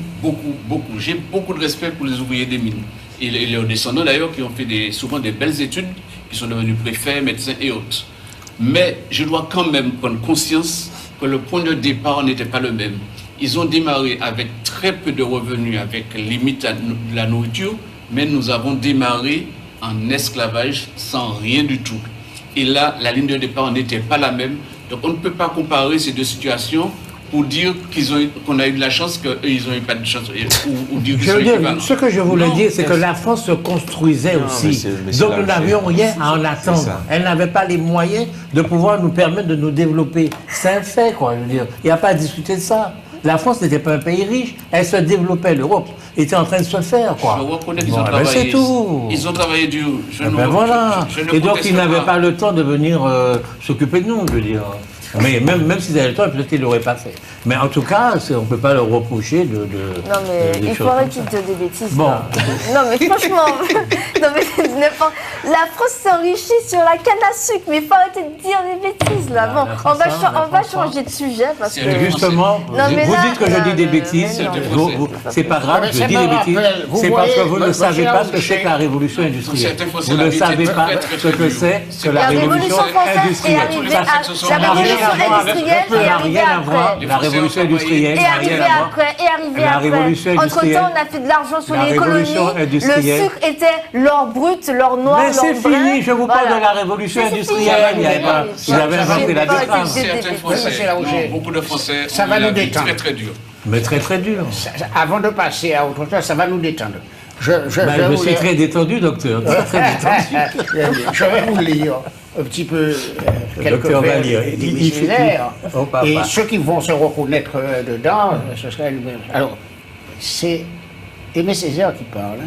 Speaker 2: J'ai beaucoup de respect pour les ouvriers des mines. Et les descendants, d'ailleurs, qui ont fait souvent des belles études, qui sont devenus préfets, médecins et autres. Mais je dois quand même prendre conscience que le point de départ n'était pas le même. Ils ont démarré avec très peu de revenus, avec limite à la nourriture, mais nous avons démarré en esclavage sans rien du tout. Et là, la ligne de départ n'était pas la même. Donc on ne peut pas comparer ces deux situations pour dire qu'on a eu de la chance, qu'eux, ils n'ont eu pas de chance. Ou dire
Speaker 3: ce que je voulais dire, c'est que la France se construisait aussi. Donc nous n'avions rien à en attendre. Elle n'avait pas les moyens de pouvoir nous permettre de nous développer. C'est un fait, quoi. Je veux dire. Il n'y a pas à discuter de ça. La France n'était pas un pays riche, elle se développait, l'Europe était en train de se faire, quoi.
Speaker 2: Je reconnais qu'ils ont travaillé. C'est tout. Ils ont travaillé dur.
Speaker 3: Voilà. Et donc ils n'avaient pas le temps de venir s'occuper de nous, je veux dire. Mais même s'ils avaient le temps, peut-être qu'ils ne l'auraient pas fait. Mais en tout cas, on ne peut pas leur reprocher de...
Speaker 6: Non, mais il faudrait qu'ils disent des bêtises.
Speaker 3: Bon.
Speaker 6: Non, mais franchement, la France s'enrichit sur la canne à sucre, mais il faut arrêter de dire des bêtises, là. Bon, on va changer de sujet, parce que...
Speaker 3: Justement, vous dites que je dis des bêtises, c'est pas grave, je dis des bêtises, c'est parce que vous ne savez pas ce que c'est que la révolution industrielle. Vous ne savez pas ce que c'est que la révolution industrielle. La révolution industrielle.
Speaker 6: Et arrivé après. Entre-temps, on a fait de l'argent sur les colonies. Le sucre était l'or brut, l'or noir,
Speaker 3: mais c'est fini, je vous parle de la révolution industrielle. Ils avaient inventé la détresse.
Speaker 2: Beaucoup de Français,
Speaker 4: ça va nous détendre.
Speaker 2: Très dur.
Speaker 3: Mais très dur.
Speaker 4: Avant de passer à autre chose, ça va nous détendre.
Speaker 3: Je suis très détendu, docteur. Très détendu.
Speaker 4: Je vais vous lire un petit peu quelques vers d'Aimé Césaire. Et ceux qui vont se reconnaître dedans, ce serait... Alors, c'est Aimé Césaire qui parle.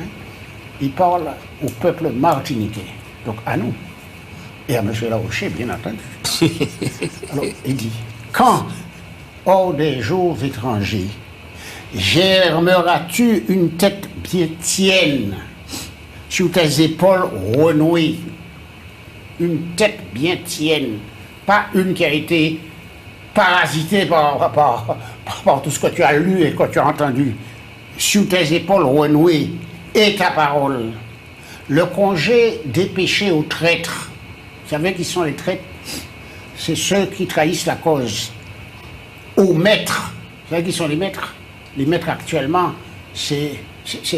Speaker 4: Il parle au peuple martiniquais, donc à nous, et à M. Larocher, bien entendu. Alors, il dit, quand, hors des jours étrangers, germeras-tu une tête bien tienne sur tes épaules renouées, une tête bien tienne, pas une qui a été parasitée par tout ce que tu as lu et que tu as entendu, sur tes épaules renouées, et ta parole. Le congé des péchés aux traîtres. Vous savez qui sont les traîtres? C'est ceux qui trahissent la cause. Aux maîtres. Vous savez qui sont les maîtres? Les maîtres actuellement, c'est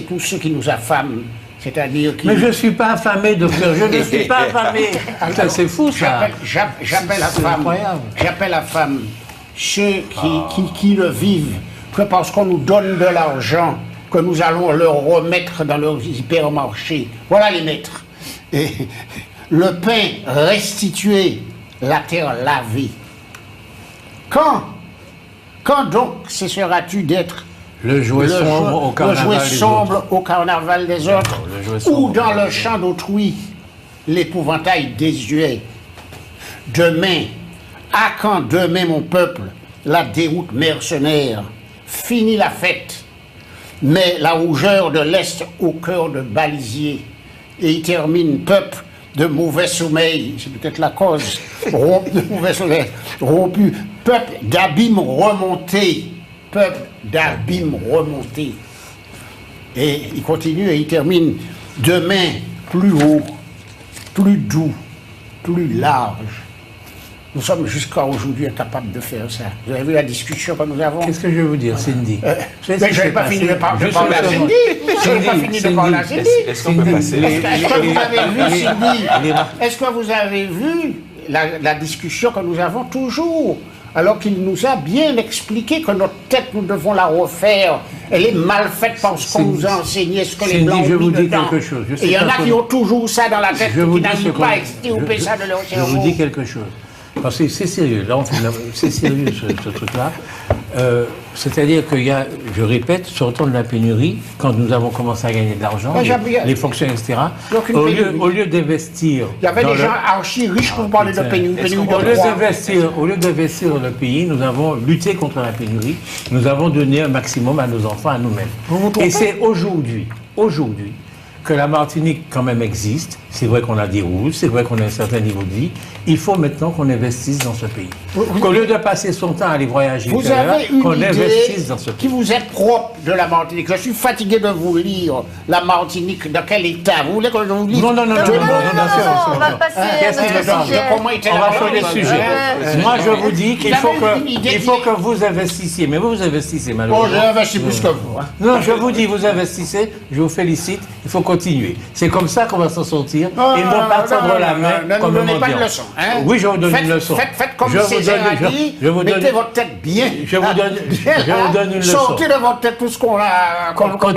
Speaker 4: tous ceux qui nous affament. C'est-à-dire qui...
Speaker 3: Mais je ne suis pas affamé, docteur, je ne suis pas affamé. C'est fou, ça.
Speaker 4: J'appelle la femme ceux qui le vivent, que parce qu'on nous donne de l'argent, que nous allons leur remettre dans leurs hypermarchés. Voilà les maîtres. Et le pain restitué, la terre lavée. Quand donc cesseras-tu d'être le jouet sombre au carnaval des autres, ou dans le champ d'autrui, l'épouvantail désuet? Demain, à quand demain, mon peuple, la déroute mercenaire? Fini la fête, mais la rougeur de l'Est au cœur de balisier. Et il termine, peuple de mauvais sommeil, c'est peut-être la cause, de mauvais sommeil, rompu, peuple d'abîme remonté, Et il continue et il termine, demain, plus haut, plus doux, plus large. Nous sommes jusqu'à aujourd'hui incapables de faire ça. Vous avez vu la discussion que nous avons?
Speaker 3: Qu'est-ce que je veux dire, Cindy?
Speaker 4: Je n'avais pas fini de parler à Cindy. Je n'ai pas fini de parler à Cindy.
Speaker 5: Est-ce qu'on peut passer?
Speaker 4: Est-ce que vous avez vu, Cindy? Est-ce que vous avez vu la discussion que nous avons toujours alors qu'il nous a bien expliqué que notre tête, nous devons la refaire. Elle est mal faite parce qu'on nous a enseigné ce que les Blancs ont mis dedans. Et il y en a qui ont toujours ça dans la tête, qui n'arrivent pas à extirper ça de leur cerveau.
Speaker 3: Je vous dis quelque chose. Parce que c'est sérieux, là, c'est sérieux ce truc-là. C'est-à-dire qu'il y a, je répète, sortant de la pénurie, quand nous avons commencé à gagner de l'argent, les fonctionnaires, etc., au lieu d'investir...
Speaker 4: Il y avait des gens archi riches pour parler de pénurie.
Speaker 3: Au lieu d'investir dans le pays, nous avons lutté contre la pénurie, nous avons donné un maximum à nos enfants, à nous-mêmes. Et c'est aujourd'hui, que la Martinique quand même existe. C'est vrai qu'on a des routes, c'est vrai qu'on a un certain niveau de vie. Il faut maintenant qu'on investisse dans ce pays. Qu'au lieu de passer son temps à aller voyager,
Speaker 4: vous avez une
Speaker 3: qu'on
Speaker 4: idée
Speaker 3: investisse dans ce pays.
Speaker 4: Qui vous est propre de la Martinique. Je suis fatigué de vous lire la Martinique. Dans quel état? Vous voulez que je vous lise?
Speaker 3: Non,
Speaker 6: on va passer à notre sujet.
Speaker 3: On va changer de sujet. Moi, je vous dis qu'il faut que vous investissiez. Mais vous investissez, malheureusement.
Speaker 4: Bon, j'ai investi plus que vous.
Speaker 3: Non, je vous dis, vous investissez. Je vous félicite. Il faut continuer. C'est comme ça qu'on va s'en sortir. Et ne pas tendre la main comme un mendiant. Oui, je vous donne une leçon.
Speaker 4: Faites comme Césaire a dit, mettez votre tête bien.
Speaker 3: Je vous donne une leçon.
Speaker 4: Sortez de votre tête tout ce qu'on a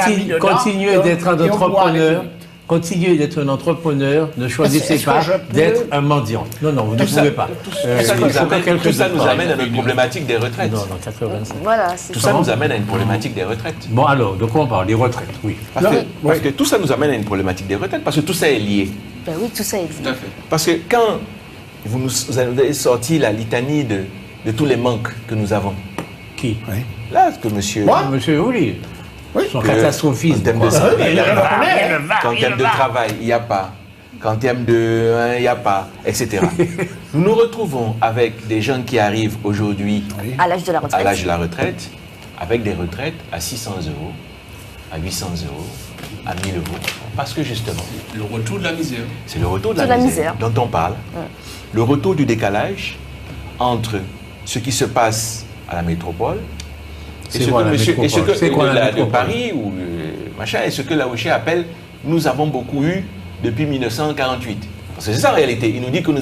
Speaker 4: mis dedans.
Speaker 3: Continuez d'être un entrepreneur. Continuez d'être un entrepreneur. Ne choisissez pas d'être un mendiant. Non, vous ne pouvez pas.
Speaker 5: Tout ça nous amène à notre problématique des retraites.
Speaker 3: Non, 85.
Speaker 6: Voilà,
Speaker 5: tout ça nous amène à une problématique des retraites.
Speaker 3: Bon, alors, de quoi on parle? Des retraites, oui.
Speaker 5: Parce que tout ça nous amène à une problématique des retraites, parce que tout ça est lié.
Speaker 6: Ben oui, tout ça existe.
Speaker 2: Tout à fait.
Speaker 5: Parce que quand vous avez sorti la litanie de tous les manques que nous avons.
Speaker 3: Qui?
Speaker 5: Là, que monsieur...
Speaker 3: Moi, monsieur Ouli.
Speaker 4: Oui.
Speaker 3: Son catastrophisme.
Speaker 5: En termes de salaire, qu'en termes de travail, il n'y a pas. Qu'en termes de... il n'y a pas, etc. Nous nous retrouvons avec des gens qui arrivent aujourd'hui
Speaker 6: à l'âge de la
Speaker 5: retraite, avec des retraites à 600 €, à 800 €, à 1000 €. Parce que justement...
Speaker 2: Le retour de la misère.
Speaker 5: C'est le retour de la misère dont on parle. Le retour du décalage entre ce qui se passe à la métropole et ce que Paris ou machin, et ce que Laouché appelle « nous avons beaucoup eu depuis 1948 ». Parce que c'est ça en réalité. Il nous dit que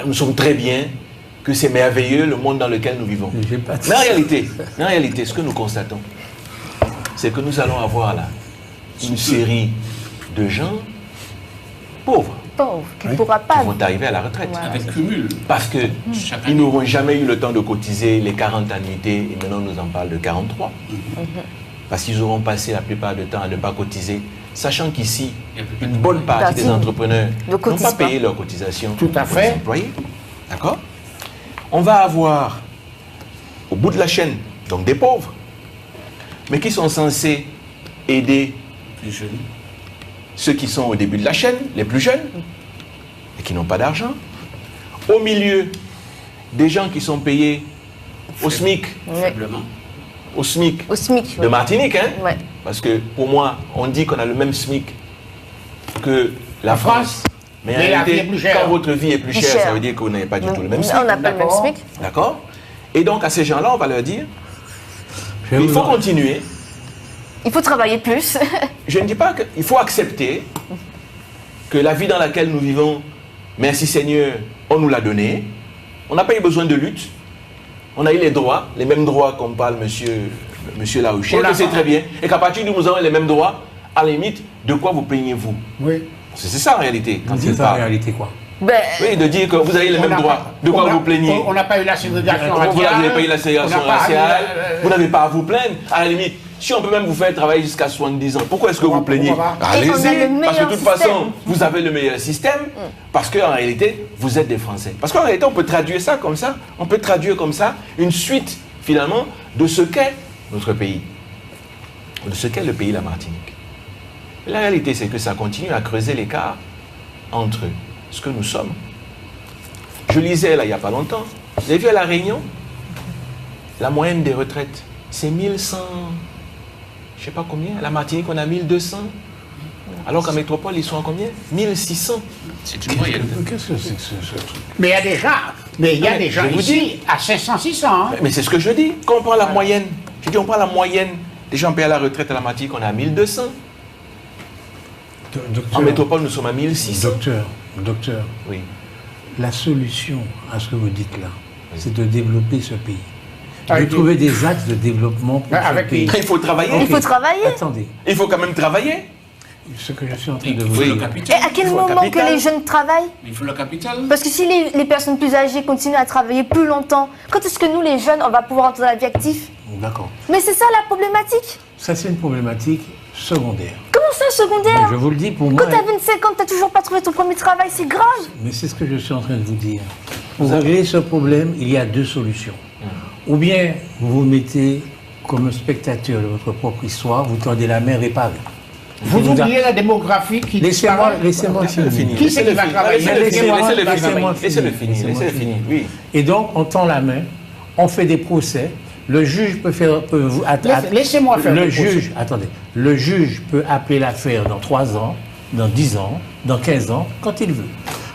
Speaker 5: nous sommes très bien, que c'est merveilleux le monde dans lequel nous vivons. Mais en réalité, ce que nous constatons, c'est que nous allons avoir là une série de gens pauvres
Speaker 6: qui ne pourra pas
Speaker 5: vont arriver à la retraite.
Speaker 6: Voilà.
Speaker 2: Avec cumul.
Speaker 5: Parce qu'ils n'auront jamais eu le temps de cotiser les 40 annuités, et maintenant on nous en parle de 43. Parce qu'ils auront passé la plupart du temps à ne pas cotiser, sachant qu'ici, une bonne partie des entrepreneurs n'ont pas payé leur cotisation
Speaker 4: pour les
Speaker 5: employés. D'accord? On va avoir, au bout de la chaîne, donc des pauvres, mais qui sont censés aider
Speaker 2: les jeunes,
Speaker 5: ceux qui sont au début de la chaîne, les plus jeunes, et qui n'ont pas d'argent. Au milieu, des gens qui sont payés au SMIC.
Speaker 2: Faiblement.
Speaker 5: Au SMIC. De Martinique, hein?
Speaker 6: Ouais.
Speaker 5: Parce que pour moi, on dit qu'on a le même SMIC que la France. Mais en réalité, quand votre vie est plus chère, ça veut dire que vous n'avez pas du tout le même SMIC.
Speaker 6: On n'a pas le même SMIC.
Speaker 5: D'accord? Et donc, à ces gens-là, on va leur dire, il faut continuer.
Speaker 6: Il faut travailler plus.
Speaker 5: Je ne dis pas qu'il faut accepter que la vie dans laquelle nous vivons, merci Seigneur, on nous l'a donnée. On n'a pas eu besoin de lutte. On a eu les droits, les mêmes droits comme parle monsieur Laouché, que c'est très bien. Et qu'à partir d'où nous avons les mêmes droits, à la limite, de quoi vous plaignez-vous?
Speaker 4: Oui.
Speaker 5: C'est ça en réalité.
Speaker 3: C'est ça en réalité quoi?
Speaker 5: Oui, de dire que vous avez les mêmes droits. De quoi vous plaignez?
Speaker 4: On n'a pas eu la ségrégation raciale.
Speaker 5: Vous n'avez pas eu la ségrégation raciale. Vous n'avez pas à vous plaindre. À la limite, si on peut même vous faire travailler jusqu'à 70 ans, pourquoi est-ce que vous plaignez? Allez-y, parce que de toute façon, vous avez le meilleur système, parce qu'en réalité, vous êtes des Français. Parce qu'en réalité, on peut traduire ça comme ça, on peut traduire comme ça une suite, finalement, de ce qu'est notre pays, de ce qu'est le pays, la Martinique. La réalité, c'est que ça continue à creuser l'écart entre ce que nous sommes. Je lisais, là, il n'y a pas longtemps, vous avez vu à La Réunion, la moyenne des retraites, c'est 1100... je ne sais pas combien. À la Martinique, on a 1200. Alors qu'en métropole, ils sont à combien? 1600.
Speaker 2: C'est une moyenne.
Speaker 3: Qu'est-ce que c'est que ce truc?
Speaker 4: Mais il y a des gens ici à 500, 600. Hein.
Speaker 5: Mais c'est ce que je dis. Quand on prend la moyenne, je dis on prend la moyenne des gens payés à la retraite à la Martinique, on est à 1200. En métropole, nous sommes à 1600.
Speaker 3: Docteur.
Speaker 5: Oui.
Speaker 3: la solution à ce que vous dites là, c'est de développer ce pays. De trouver des axes de développement pour ce pays.
Speaker 5: Il faut travailler.
Speaker 6: Il faut travailler.
Speaker 3: Attendez.
Speaker 5: Il faut quand même travailler.
Speaker 3: Ce que je suis en train de
Speaker 2: Il
Speaker 3: vous
Speaker 2: faut le
Speaker 3: dire.
Speaker 2: capital.
Speaker 6: Et à quel moment que les jeunes travaillent?
Speaker 2: Il faut le capital.
Speaker 6: Parce que si les personnes plus âgées continuent à travailler plus longtemps, quand est-ce que nous, les jeunes, on va pouvoir entrer dans la vie active?
Speaker 3: D'accord.
Speaker 6: Mais c'est ça la problématique.
Speaker 3: Ça, c'est une problématique secondaire.
Speaker 6: Comment ça, secondaire?
Speaker 3: Je vous le dis pour moi.
Speaker 6: Quand t'as 25 ans, t'as toujours pas trouvé ton premier travail, c'est grave.
Speaker 3: Mais c'est ce que je suis en train de vous dire. Pour régler ce problème, il y a deux solutions. Ou bien vous vous mettez comme spectateur de votre propre histoire, vous tendez la main réparée.
Speaker 4: Vous oubliez la démographie qui disparaît.
Speaker 3: Laissez-moi finir.
Speaker 4: Qui c'est qui va travailler?
Speaker 5: Laissez-le finir. Oui.
Speaker 3: Et donc, on tend la main, on fait des procès. Le juge peut faire.
Speaker 4: Laissez-moi faire
Speaker 3: le
Speaker 4: le
Speaker 3: juge, attendez. Le juge peut appeler l'affaire dans 3 ans, dans 10 ans, dans 15 ans, quand il veut.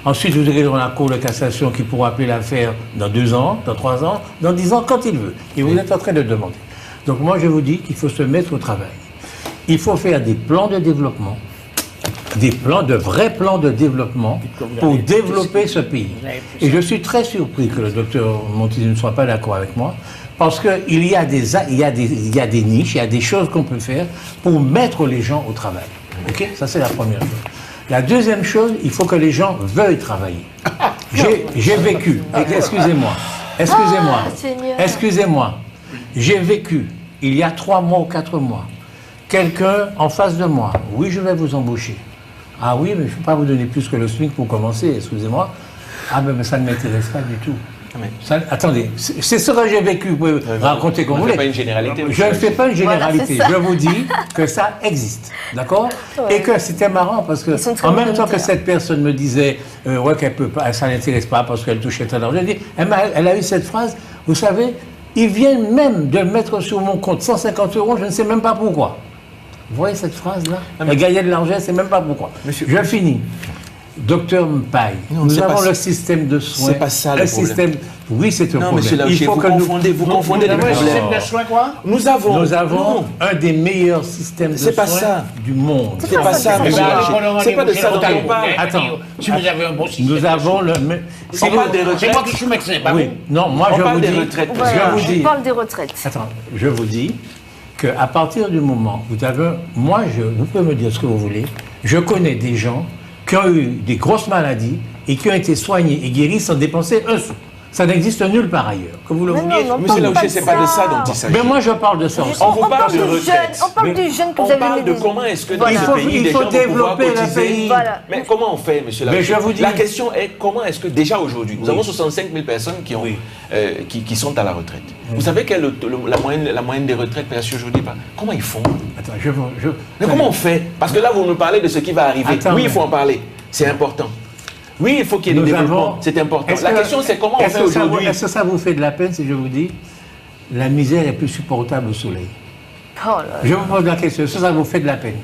Speaker 3: Ensuite, vous irez dans la cour de cassation qui pourra appeler l'affaire dans 2 ans, dans 3 ans, dans 10 ans, quand il veut. Et vous êtes en train de demander. Donc, moi, je vous dis qu'il faut se mettre au travail. Il faut faire des plans de développement, de vrais plans de développement pour développer ce pays. Et je suis très surpris que le docteur Monti ne soit pas d'accord avec moi, parce qu'il y a des niches, il y a des choses qu'on peut faire pour mettre les gens au travail. Ok? Ça, c'est la première chose. La deuxième chose, il faut que les gens veuillent travailler. J'ai vécu, excusez-moi, j'ai vécu, il y a 3 mois ou 4 mois, quelqu'un en face de moi, oui, je vais vous embaucher. Ah oui, mais je ne peux pas vous donner plus que le SMIC pour commencer, excusez-moi. Ah mais ça ne m'intéresse pas du tout. Ça, attendez, c'est ce que j'ai vécu, vous pouvez raconter comme vous voulez.
Speaker 5: Pas une généralité.
Speaker 3: Je ne fais pas une généralité,
Speaker 6: voilà,
Speaker 3: je vous dis que ça existe, d'accord?
Speaker 6: Ouais.
Speaker 3: Et que c'était marrant parce que en même temps que cette personne me disait ouais, qu'elle peut pas, ça n'intéresse pas parce qu'elle touchait tant d'argent, je dis, elle a eu cette phrase, vous savez, ils viennent même de mettre sur mon compte 150 €, je ne sais même pas pourquoi. Vous voyez cette phrase-là? Elle gagnait de l'argent, je ne sais même pas pourquoi.
Speaker 5: Monsieur,
Speaker 3: je finis. Docteur Mpaye, nous avons le système de soins.
Speaker 5: C'est pas ça le problème.
Speaker 3: Oui, c'est un problème.
Speaker 5: Monsieur Laucher, vous confondez les problèmes.
Speaker 4: Le soin quoi?
Speaker 5: Nous avons
Speaker 3: un des meilleurs systèmes de soins du monde.
Speaker 5: C'est pas ça, monsieur Laucher. C'est pas de ça dont on parle.
Speaker 3: Attends.
Speaker 4: Si vous avez un bon système.
Speaker 3: Nous avons le...
Speaker 5: On parle des retraites.
Speaker 4: C'est moi qui suis médecin, pas vous.
Speaker 3: Oui, non, moi je vous dis...
Speaker 6: On parle des retraites.
Speaker 3: Attends, je vous dis qu'à partir du moment où vous avez... vous pouvez me dire ce que vous voulez, je connais des gens qui ont eu des grosses maladies et qui ont été soignés et guéris sans dépenser un sou. Ça n'existe nulle part ailleurs. Que vous le vouliez.
Speaker 5: Monsieur Laucher, c'est pas de ça dont il s'agit.
Speaker 3: Mais moi, je parle de ça aussi.
Speaker 5: On vous parle de retraite.
Speaker 6: On parle du jeune que vous
Speaker 5: On
Speaker 6: avez
Speaker 5: parle de
Speaker 6: mis.
Speaker 5: comment est-ce que dans
Speaker 3: Il
Speaker 5: ce
Speaker 3: faut
Speaker 5: pays, des gens vont pouvoir
Speaker 3: développer le
Speaker 5: cotiser.
Speaker 3: pays.
Speaker 6: Voilà.
Speaker 5: Mais comment on fait, monsieur Laucher?
Speaker 3: Mais je vous dis-
Speaker 5: La question est comment est-ce que déjà aujourd'hui, nous avons 65 000 personnes qui sont à la retraite. Vous savez quelle est la moyenne des retraites perçues aujourd'hui? Comment ils font?
Speaker 3: Attends,
Speaker 5: Mais comment on fait? Parce que là, vous nous parlez de ce qui va arriver.
Speaker 3: Attends,
Speaker 5: oui, il faut en parler. C'est important. Oui, il faut qu'il y ait des développements. C'est important. La question, c'est comment on fait aujourd'hui?
Speaker 3: Est-ce que ça vous fait de la peine si je vous dis la misère est plus supportable au soleil?
Speaker 6: Oh là là.
Speaker 3: Je vous pose la question, est-ce que ça vous fait de la peine?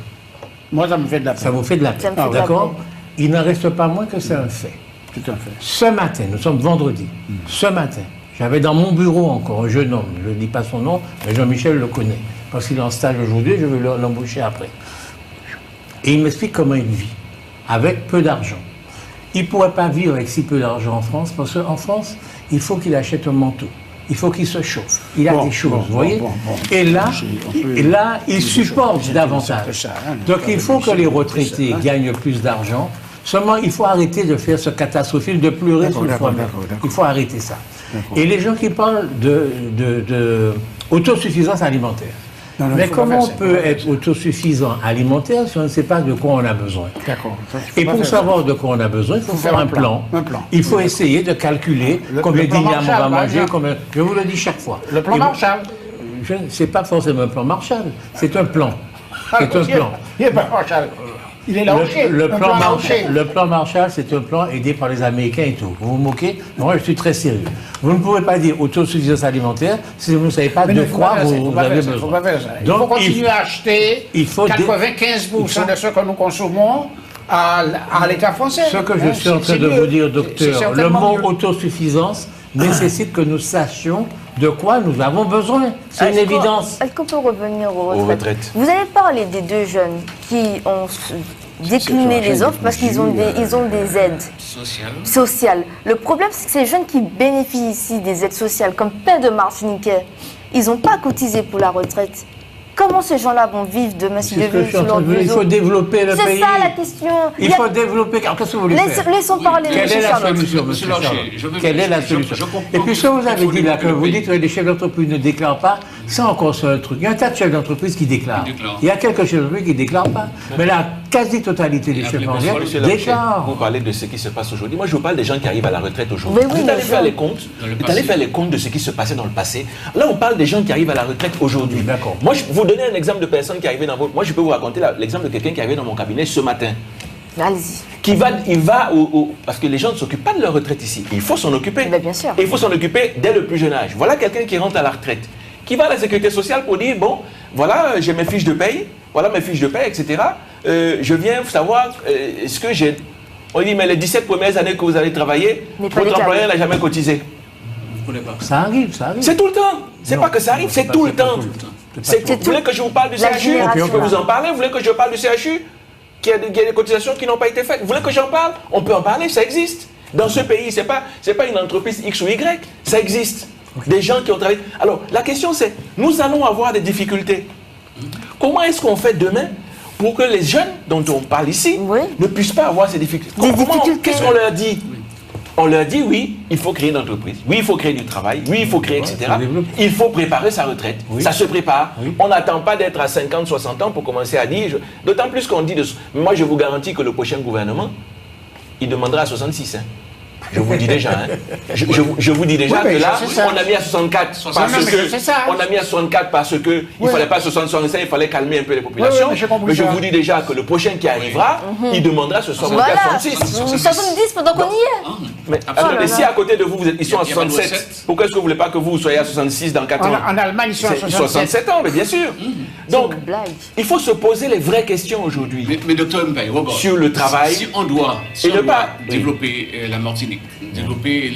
Speaker 4: Moi, ça me fait de la
Speaker 3: Ça
Speaker 4: peine.
Speaker 3: vous fait de la
Speaker 6: Ça
Speaker 3: peine,
Speaker 6: me fait de la
Speaker 3: d'accord?
Speaker 6: peine.
Speaker 3: Il n'en reste pas moins que c'est un fait.
Speaker 4: Tout à fait.
Speaker 3: Ce matin, nous sommes vendredi, ce matin, j'avais dans mon bureau encore un jeune homme, je ne dis pas son nom, mais Jean-Michel le connaît, parce qu'il est en stage aujourd'hui, je vais l'embaucher après. Et il m'explique comment il vit, avec peu d'argent. Il ne pourrait pas vivre avec si peu d'argent en France, parce qu'en France, il faut qu'il achète un manteau. Il faut qu'il se chauffe. Il a des choses, vous voyez. Et là, il supporte davantage. Donc il faut que les retraités gagnent plus d'argent. Seulement, il faut arrêter de faire ce catastrophisme, de pleurer sur le soi-même. Il faut arrêter ça. Et les gens qui parlent de autosuffisance alimentaire. Mais comment on peut être autosuffisant alimentaire si on ne sait pas de quoi on a besoin?
Speaker 4: D'accord.
Speaker 3: Et pour savoir de quoi on a besoin, il faut faire un plan. Il faut essayer de calculer combien d'ignames on va manger. Je vous le dis chaque fois.
Speaker 4: Le plan Marshall.
Speaker 3: C'est pas forcément un plan Marshall, c'est un plan. C'est un plan.
Speaker 4: Il n'est pas Marshall. Il est lâché.
Speaker 3: Le plan Marshall, c'est un plan aidé par les Américains et tout. Vous vous moquez? Moi, je suis très sérieux. Vous ne pouvez pas dire autosuffisance alimentaire si vous ne savez pas de quoi vous avez besoin.
Speaker 4: Il faut continuer à acheter 95% de ce que nous consommons à l'État français.
Speaker 3: Ce que je suis en train de vous dire, docteur, le mot autosuffisance nécessite que nous sachions de quoi nous avons besoin. C'est une évidence.
Speaker 6: Est-ce qu'on peut revenir aux retraites? Vous avez parlé des 2 jeunes qui ont décliné les offres parce qu'ils ont des aides sociales. Le problème, c'est que ces jeunes qui bénéficient des aides sociales, comme plein de Martiniquais, ils n'ont pas cotisé pour la retraite. Comment ces gens-là vont vivre demain si Dieu veut sur leur dos?
Speaker 3: Il faut développer le pays.
Speaker 6: C'est ça la question.
Speaker 3: Il faut développer. Qu'est-ce que vous voulez faire?
Speaker 6: Laissons parler.
Speaker 3: Quelle est la solution, monsieur Charlotte? Quelle est la solution? Et puis, ce que vous avez dit là, que vous dites que les chefs d'entreprise ne déclarent pas, c'est encore ça le truc. Il y a un tas de chefs d'entreprise qui déclarent. Il y a quelques chefs d'entreprise qui ne déclarent pas. Mais la quasi-totalité des chefs d'entreprise déclarent.
Speaker 5: Vous parlez de ce qui se passe aujourd'hui. Moi, je vous parle des gens qui arrivent à la retraite aujourd'hui. Vous allez faire les comptes. Vous allez faire les comptes de ce qui se passait dans le passé. Là, on parle des gens qui arrivent à la retraite aujourd'hui.
Speaker 3: D'accord.
Speaker 5: Moi, je vais vous donner un exemple de personne qui est arrivée dans votre... Moi, je peux vous raconter l'exemple de quelqu'un qui est arrivé dans mon cabinet ce matin.
Speaker 6: Allez-y.
Speaker 5: Il va parce que les gens ne s'occupent pas de leur retraite ici. Il faut s'en occuper.
Speaker 6: Mais bien sûr.
Speaker 5: Et il faut s'en occuper dès le plus jeune âge. Voilà quelqu'un qui rentre à la retraite, qui va à la sécurité sociale pour dire, bon, voilà, j'ai mes fiches de paye, voilà mes fiches de paye, etc. Je viens savoir ce que j'ai... On dit, mais les 17 premières années que vous allez travailler, votre employeur n'a jamais cotisé.
Speaker 3: Ça arrive, ça arrive.
Speaker 5: C'est tout le temps. C'est pas que ça arrive, c'est tout le temps. Vous voulez que je vous parle du CHU? Je peux vous en parler. Vous voulez que je parle du CHU? Qu'il y a des cotisations qui n'ont pas été faites. Vous voulez que j'en parle? On peut en parler, ça existe. Dans ce pays, c'est pas une entreprise X ou Y, ça existe. Des gens qui ont travaillé. Alors, la question c'est, nous allons avoir des difficultés. Comment est-ce qu'on fait demain pour que les jeunes dont on parle ici ne puissent pas avoir ces difficultés? Qu'est-ce qu'on leur dit? On leur dit, oui, il faut créer une entreprise, oui, il faut créer du travail, oui, il faut créer, etc. Il faut préparer sa retraite. Ça se prépare. On n'attend pas d'être à 50, 60 ans pour commencer à dire... D'autant plus qu'on dit... Moi, je vous garantis que le prochain gouvernement, il demandera à 66. Hein. Je vous dis déjà. Hein. Je vous dis déjà que là, on a mis à 64 on a mis à 64 parce qu'il ne fallait pas 65, il fallait calmer un peu les populations. Mais je vous dis déjà que le prochain qui arrivera, il demandera ce soir à 66.
Speaker 6: 70 pendant qu'on y est.
Speaker 5: Mais attendez, si à côté de vous, ils sont à 67, pourquoi est-ce que vous ne voulez pas que vous soyez à 66 dans 4 ans?
Speaker 4: En Allemagne, ils sont à
Speaker 5: 67 ans, mais bien sûr. Donc, il faut se poser les vraies questions aujourd'hui.
Speaker 2: Mais docteur Mbaye,
Speaker 5: sur le travail.
Speaker 2: Si on doit développer la Martinique, développer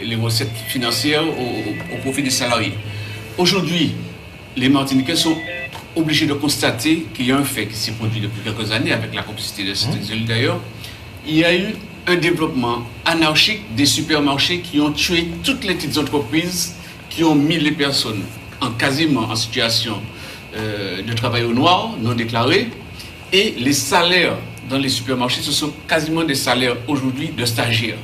Speaker 2: les recettes financières au profit des salariés. Aujourd'hui, les Martiniquais sont obligés de constater qu'il y a un fait qui s'est produit depuis quelques années, avec la complicité de certains élus d'ailleurs. Il y a eu un développement anarchique des supermarchés qui ont tué toutes les petites entreprises, qui ont mis les personnes quasiment en situation de travail au noir, non déclaré, et les salaires dans les supermarchés, ce sont quasiment des salaires aujourd'hui de stagiaires.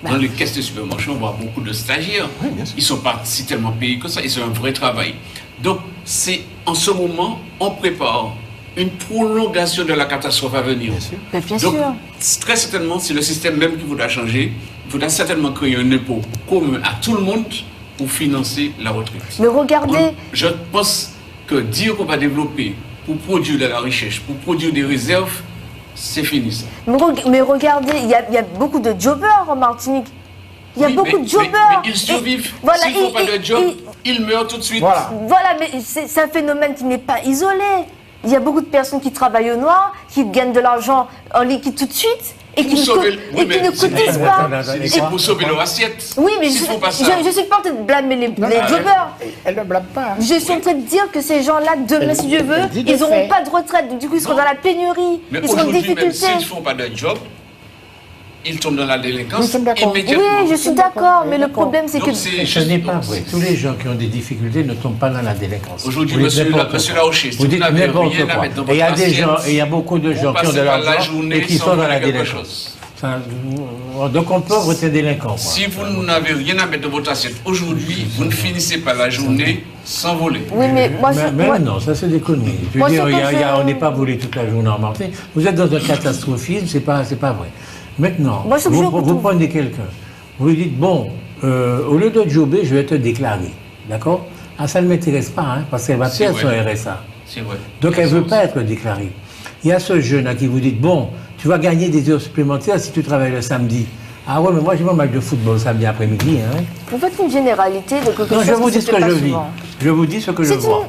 Speaker 2: Dans les caisses de supermarchés, on voit beaucoup de stagiaires. Ils ne sont pas si tellement payés que ça, ils ont un vrai travail. Donc, en ce moment, on prépare une prolongation de la catastrophe à venir.
Speaker 6: Bien sûr.
Speaker 2: Donc, très certainement, c'est le système même qui voudra changer. Il faudra certainement créer un impôt commun à tout le monde pour financer la retraite.
Speaker 6: Mais regardez...
Speaker 2: Je pense que dire qu'on va développer pour produire de la richesse, pour produire des réserves, c'est fini ça.
Speaker 6: Mais regardez, il y a beaucoup de jobbers en Martinique. Il y a beaucoup de jobbers.
Speaker 2: Mais ils survivent. S'ils ne font pas de job, ils meurent tout de suite.
Speaker 6: Voilà, mais c'est un phénomène qui n'est pas isolé. Il y a beaucoup de personnes qui travaillent au noir, qui gagnent de l'argent en liquide tout de suite et qui ne cotisent pas.
Speaker 2: C'est pour sauver leur assiette.
Speaker 6: Oui, mais je ne suis pas en train de blâmer les jobbers.
Speaker 4: Elle ne blâme pas.
Speaker 6: Je suis en train de dire que ces gens-là, demain, si Dieu veut, ils n'auront pas de retraite. Du coup, ils seront dans la pénurie. Ils seront en difficulté.
Speaker 2: S'ils ne font pas de job, ils tombent dans la délinquance immédiatement.
Speaker 6: Oui, je suis d'accord, mais le problème, c'est que...
Speaker 3: Ce n'est pas vrai. Tous les gens qui ont des difficultés ne tombent pas dans la délinquance.
Speaker 2: Aujourd'hui, monsieur Larocher,
Speaker 3: vous dites n'importe quoi. Et il y a des gens, et il y a beaucoup de gens qui ont de l'argent et qui sont dans la délinquance. Donc on peut voter délinquant.
Speaker 2: Si vous n'avez rien à mettre dans votre assiette aujourd'hui, vous ne finissez pas la journée sans voler.
Speaker 6: Oui, mais moi...
Speaker 3: Mais non, ça c'est des conneries. Je veux dire, on n'est pas volé toute la journée en Martinique. Vous êtes dans un catastrophisme, c'est pas vrai. Maintenant, vous prenez quelqu'un, vous lui dites, bon, au lieu de jobber, je vais te déclarer. D'accord? Ah, ça ne m'intéresse pas, hein, parce qu'elle va perdre son RSA.
Speaker 2: C'est vrai.
Speaker 3: Donc elle ne veut pas être déclarée. Il y a ce jeune à qui vous dites, bon, tu vas gagner des heures supplémentaires si tu travailles le samedi. Ah ouais, mais moi j'ai mon match de football samedi après-midi. Hein.
Speaker 6: Vous faites une généralité de quelque chose
Speaker 3: je vous
Speaker 6: qui
Speaker 3: dis
Speaker 6: se
Speaker 3: ce
Speaker 6: fait
Speaker 3: que
Speaker 6: pas
Speaker 3: je vis.
Speaker 6: souvent.
Speaker 3: Je vous dis ce que je vois.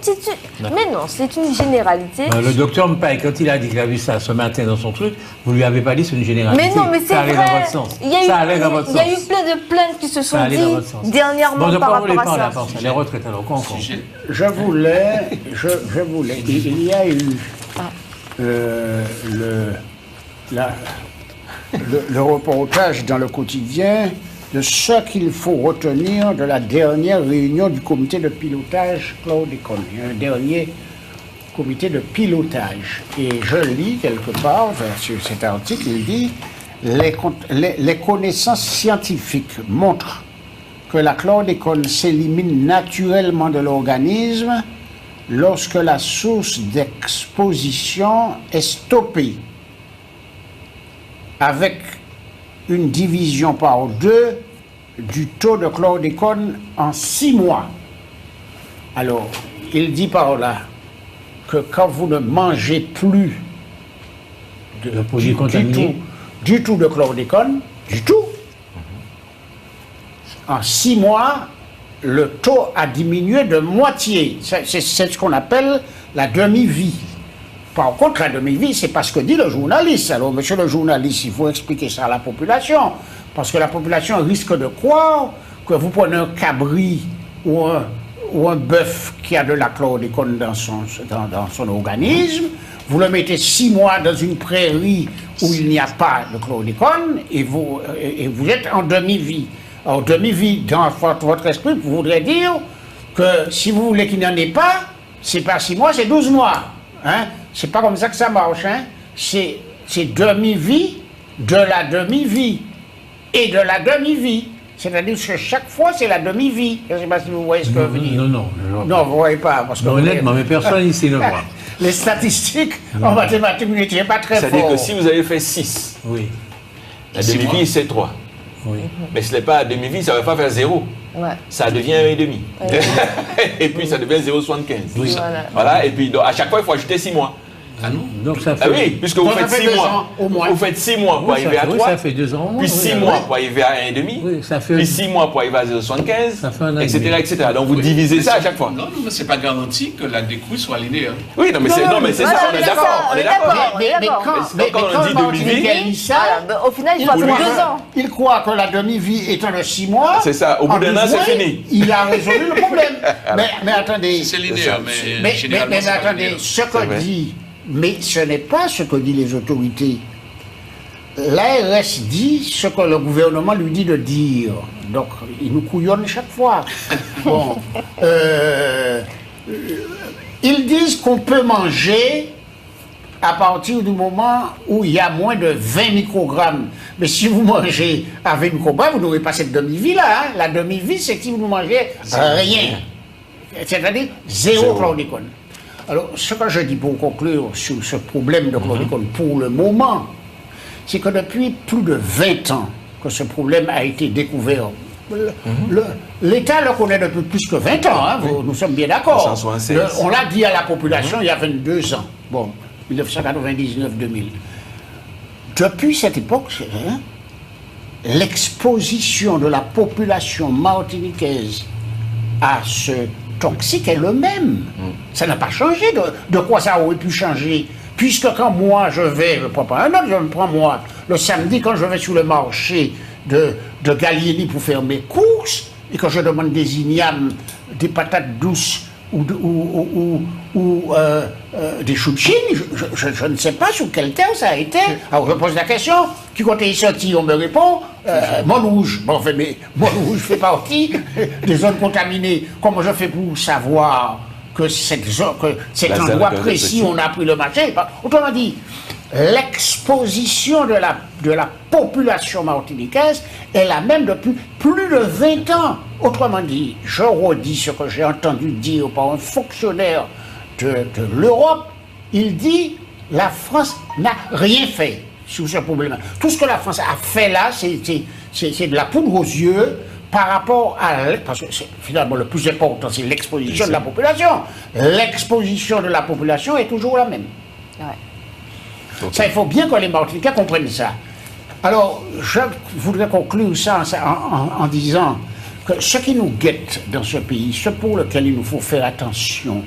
Speaker 6: Mais non, c'est une généralité.
Speaker 3: Le docteur Mpaye, quand il a dit qu'il a vu ça ce matin dans son truc, vous lui avez pas dit c'est une généralité.
Speaker 6: Mais non, mais c'est
Speaker 3: ça allait
Speaker 6: vrai.
Speaker 3: dans votre sens.
Speaker 6: Il y a eu,
Speaker 3: ça allait dans votre
Speaker 6: il y a eu
Speaker 3: sens.
Speaker 6: plein de plaintes qui se sont
Speaker 3: Ça allait dans votre
Speaker 6: dites
Speaker 3: sens.
Speaker 6: dernièrement
Speaker 3: Bon, de
Speaker 6: par
Speaker 3: quoi vous voulez
Speaker 6: rapport à
Speaker 3: parler
Speaker 6: ça.
Speaker 3: à part ça? Les retraites, alors quoi encore?
Speaker 4: Je voulais, il y a eu le reportage dans le quotidien de ce qu'il faut retenir de la dernière réunion du comité de pilotage chlordécone. Il y a un dernier comité de pilotage. Et je lis quelque part sur cet article, il dit les connaissances scientifiques montrent que la chlordécone s'élimine naturellement de l'organisme lorsque la source d'exposition est stoppée, avec une division par 2 du taux de chlordécone en 6 mois. Alors, il dit par là que quand vous ne mangez plus du tout de chlordécone, du tout, en 6 mois, le taux a diminué de moitié. C'est ce qu'on appelle la demi-vie. Par contre, la demi-vie, c'est pas ce que dit le journaliste. Alors, monsieur le journaliste, il faut expliquer ça à la population. Parce que la population risque de croire que vous prenez un cabri ou un bœuf qui a de la chlordécone dans son organisme, vous le mettez 6 mois dans une prairie où il n'y a pas de chlordécone et vous êtes en demi-vie. Alors, demi-vie, dans votre esprit, voudrait dire que si vous voulez qu'il n'y en ait pas, c'est pas 6 mois, c'est 12 mois. Hein? C'est pas comme ça que ça marche. Hein? C'est demi-vie de la demi-vie et de la demi-vie. C'est-à-dire que chaque fois, c'est la demi-vie. Je ne sais pas si vous voyez ce que je veux dire.
Speaker 3: Non.
Speaker 4: Non, vous ne voyez pas. Parce que
Speaker 3: honnêtement, mais personne ici ne voit.
Speaker 4: Les statistiques en mathématiques, vous n'étiez pas très fort.
Speaker 5: C'est-à-dire que si vous avez fait 6,
Speaker 3: oui.
Speaker 5: La demi-vie, c'est 3.
Speaker 3: Oui.
Speaker 5: Mais ce n'est pas demi-vie, ça ne va pas faire 0.
Speaker 6: Ouais.
Speaker 5: Ça devient 1,5.
Speaker 6: Ouais.
Speaker 5: Et puis ça devient 0,75.
Speaker 3: Oui.
Speaker 6: Voilà.
Speaker 5: Et puis donc, à chaque fois, il faut ajouter 6 mois.
Speaker 2: Ah non?
Speaker 3: Donc ça fait...
Speaker 5: Ah oui, puisque vous faites 6 mois. Vous faites 6 mois pour arriver à 3.
Speaker 3: Ça fait 2 ans.
Speaker 5: Puis 6 mois pour arriver à 1,5.
Speaker 3: Oui, ça fait...
Speaker 5: Puis 6 mois pour arriver à 0,75.
Speaker 3: Etc.
Speaker 5: etc. Donc vous divisez ça à chaque fois.
Speaker 2: Non, mais c'est pas garanti que la décrue soit linéaire.
Speaker 5: Oui, non, mais c'est ça, on est d'accord. On est d'accord.
Speaker 4: Mais quand on dit demi-vie,
Speaker 6: au final, il faut attendre 2 ans.
Speaker 4: Il croit que la demi-vie étant de 6 mois.
Speaker 5: C'est ça, au bout d'un an, c'est fini.
Speaker 4: Il a résolu le problème. Mais attendez.
Speaker 2: C'est linéaire, mais généralement.
Speaker 4: Mais attendez, ce que dit. Mais ce n'est pas ce que disent les autorités. L'ARS dit ce que le gouvernement lui dit de dire. Donc, il nous couillonne chaque fois. Bon. Ils disent qu'on peut manger à partir du moment où il y a moins de 20 microgrammes. Mais si vous mangez à 20 microgrammes, vous n'aurez pas cette demi-vie-là. Hein. La demi-vie, c'est si vous mangez rien. C'est-à-dire 0 chlordécone. Alors, ce que je dis pour conclure sur ce problème de chlordécone pour le moment, c'est que depuis plus de 20 ans que ce problème a été découvert, l'État le connaît depuis plus que 20 ans, hein, nous sommes bien d'accord. On l'a dit à la population il y a 22 ans, bon, 1999-2000. Depuis cette époque, l'exposition de la population martiniquaise à ce toxique est le même. Ça n'a pas changé. De quoi ça aurait pu changer? Puisque quand moi je ne prends pas un autre, je me prends moi, le samedi quand je vais sur le marché de Gallieni pour faire mes courses, et que je demande des ignames, des patates douces ou des choux-de-chine, je ne sais pas sur quel terme ça a été. Alors je pose la question, qui quand est sorti, on me répond, Montrouge. Bon, mais Montrouge fait partie des zones contaminées. Comment je fais pour savoir que cet endroit précis, on a pris le marché? Autrement dit, l'exposition de la population martiniquaise est la même depuis plus de 20 ans. Autrement dit, je redis ce que j'ai entendu dire par un fonctionnaire de l'Europe. Il dit la France n'a rien fait sur ce problème. Tout ce que la France a fait là, c'est de la poudre aux yeux par rapport à... Parce que finalement, le plus important, c'est l'exposition de la population. L'exposition de la population est toujours la même.
Speaker 6: Ouais.
Speaker 4: Ça, il faut bien que les Martiniquais comprennent ça. Alors, je voudrais conclure ça en disant que ce qui nous guette dans ce pays, ce pour lequel il nous faut faire attention,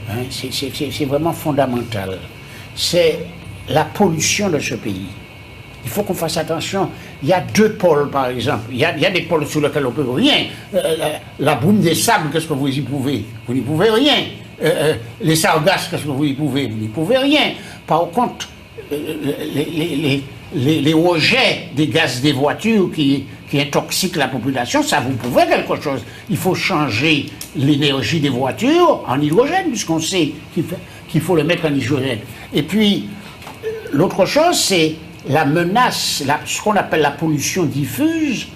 Speaker 4: hein, c'est vraiment fondamental, c'est la pollution de ce pays. Il faut qu'on fasse attention. Il y a 2 pôles, par exemple. Il y a des pôles sur lesquels on ne peut rien. La brume des sables, qu'est-ce que vous y pouvez? Vous n'y pouvez rien. Les sargasses, qu'est-ce que vous y pouvez? Vous n'y pouvez rien. Par contre, les rejets des gaz des voitures qui intoxiquent la population, ça vous pouvez quelque chose. Il faut changer l'énergie des voitures en hydrogène, puisqu'on sait qu'il faut le mettre en hydrogène. Et puis, l'autre chose, c'est la menace, ce qu'on appelle la pollution diffuse.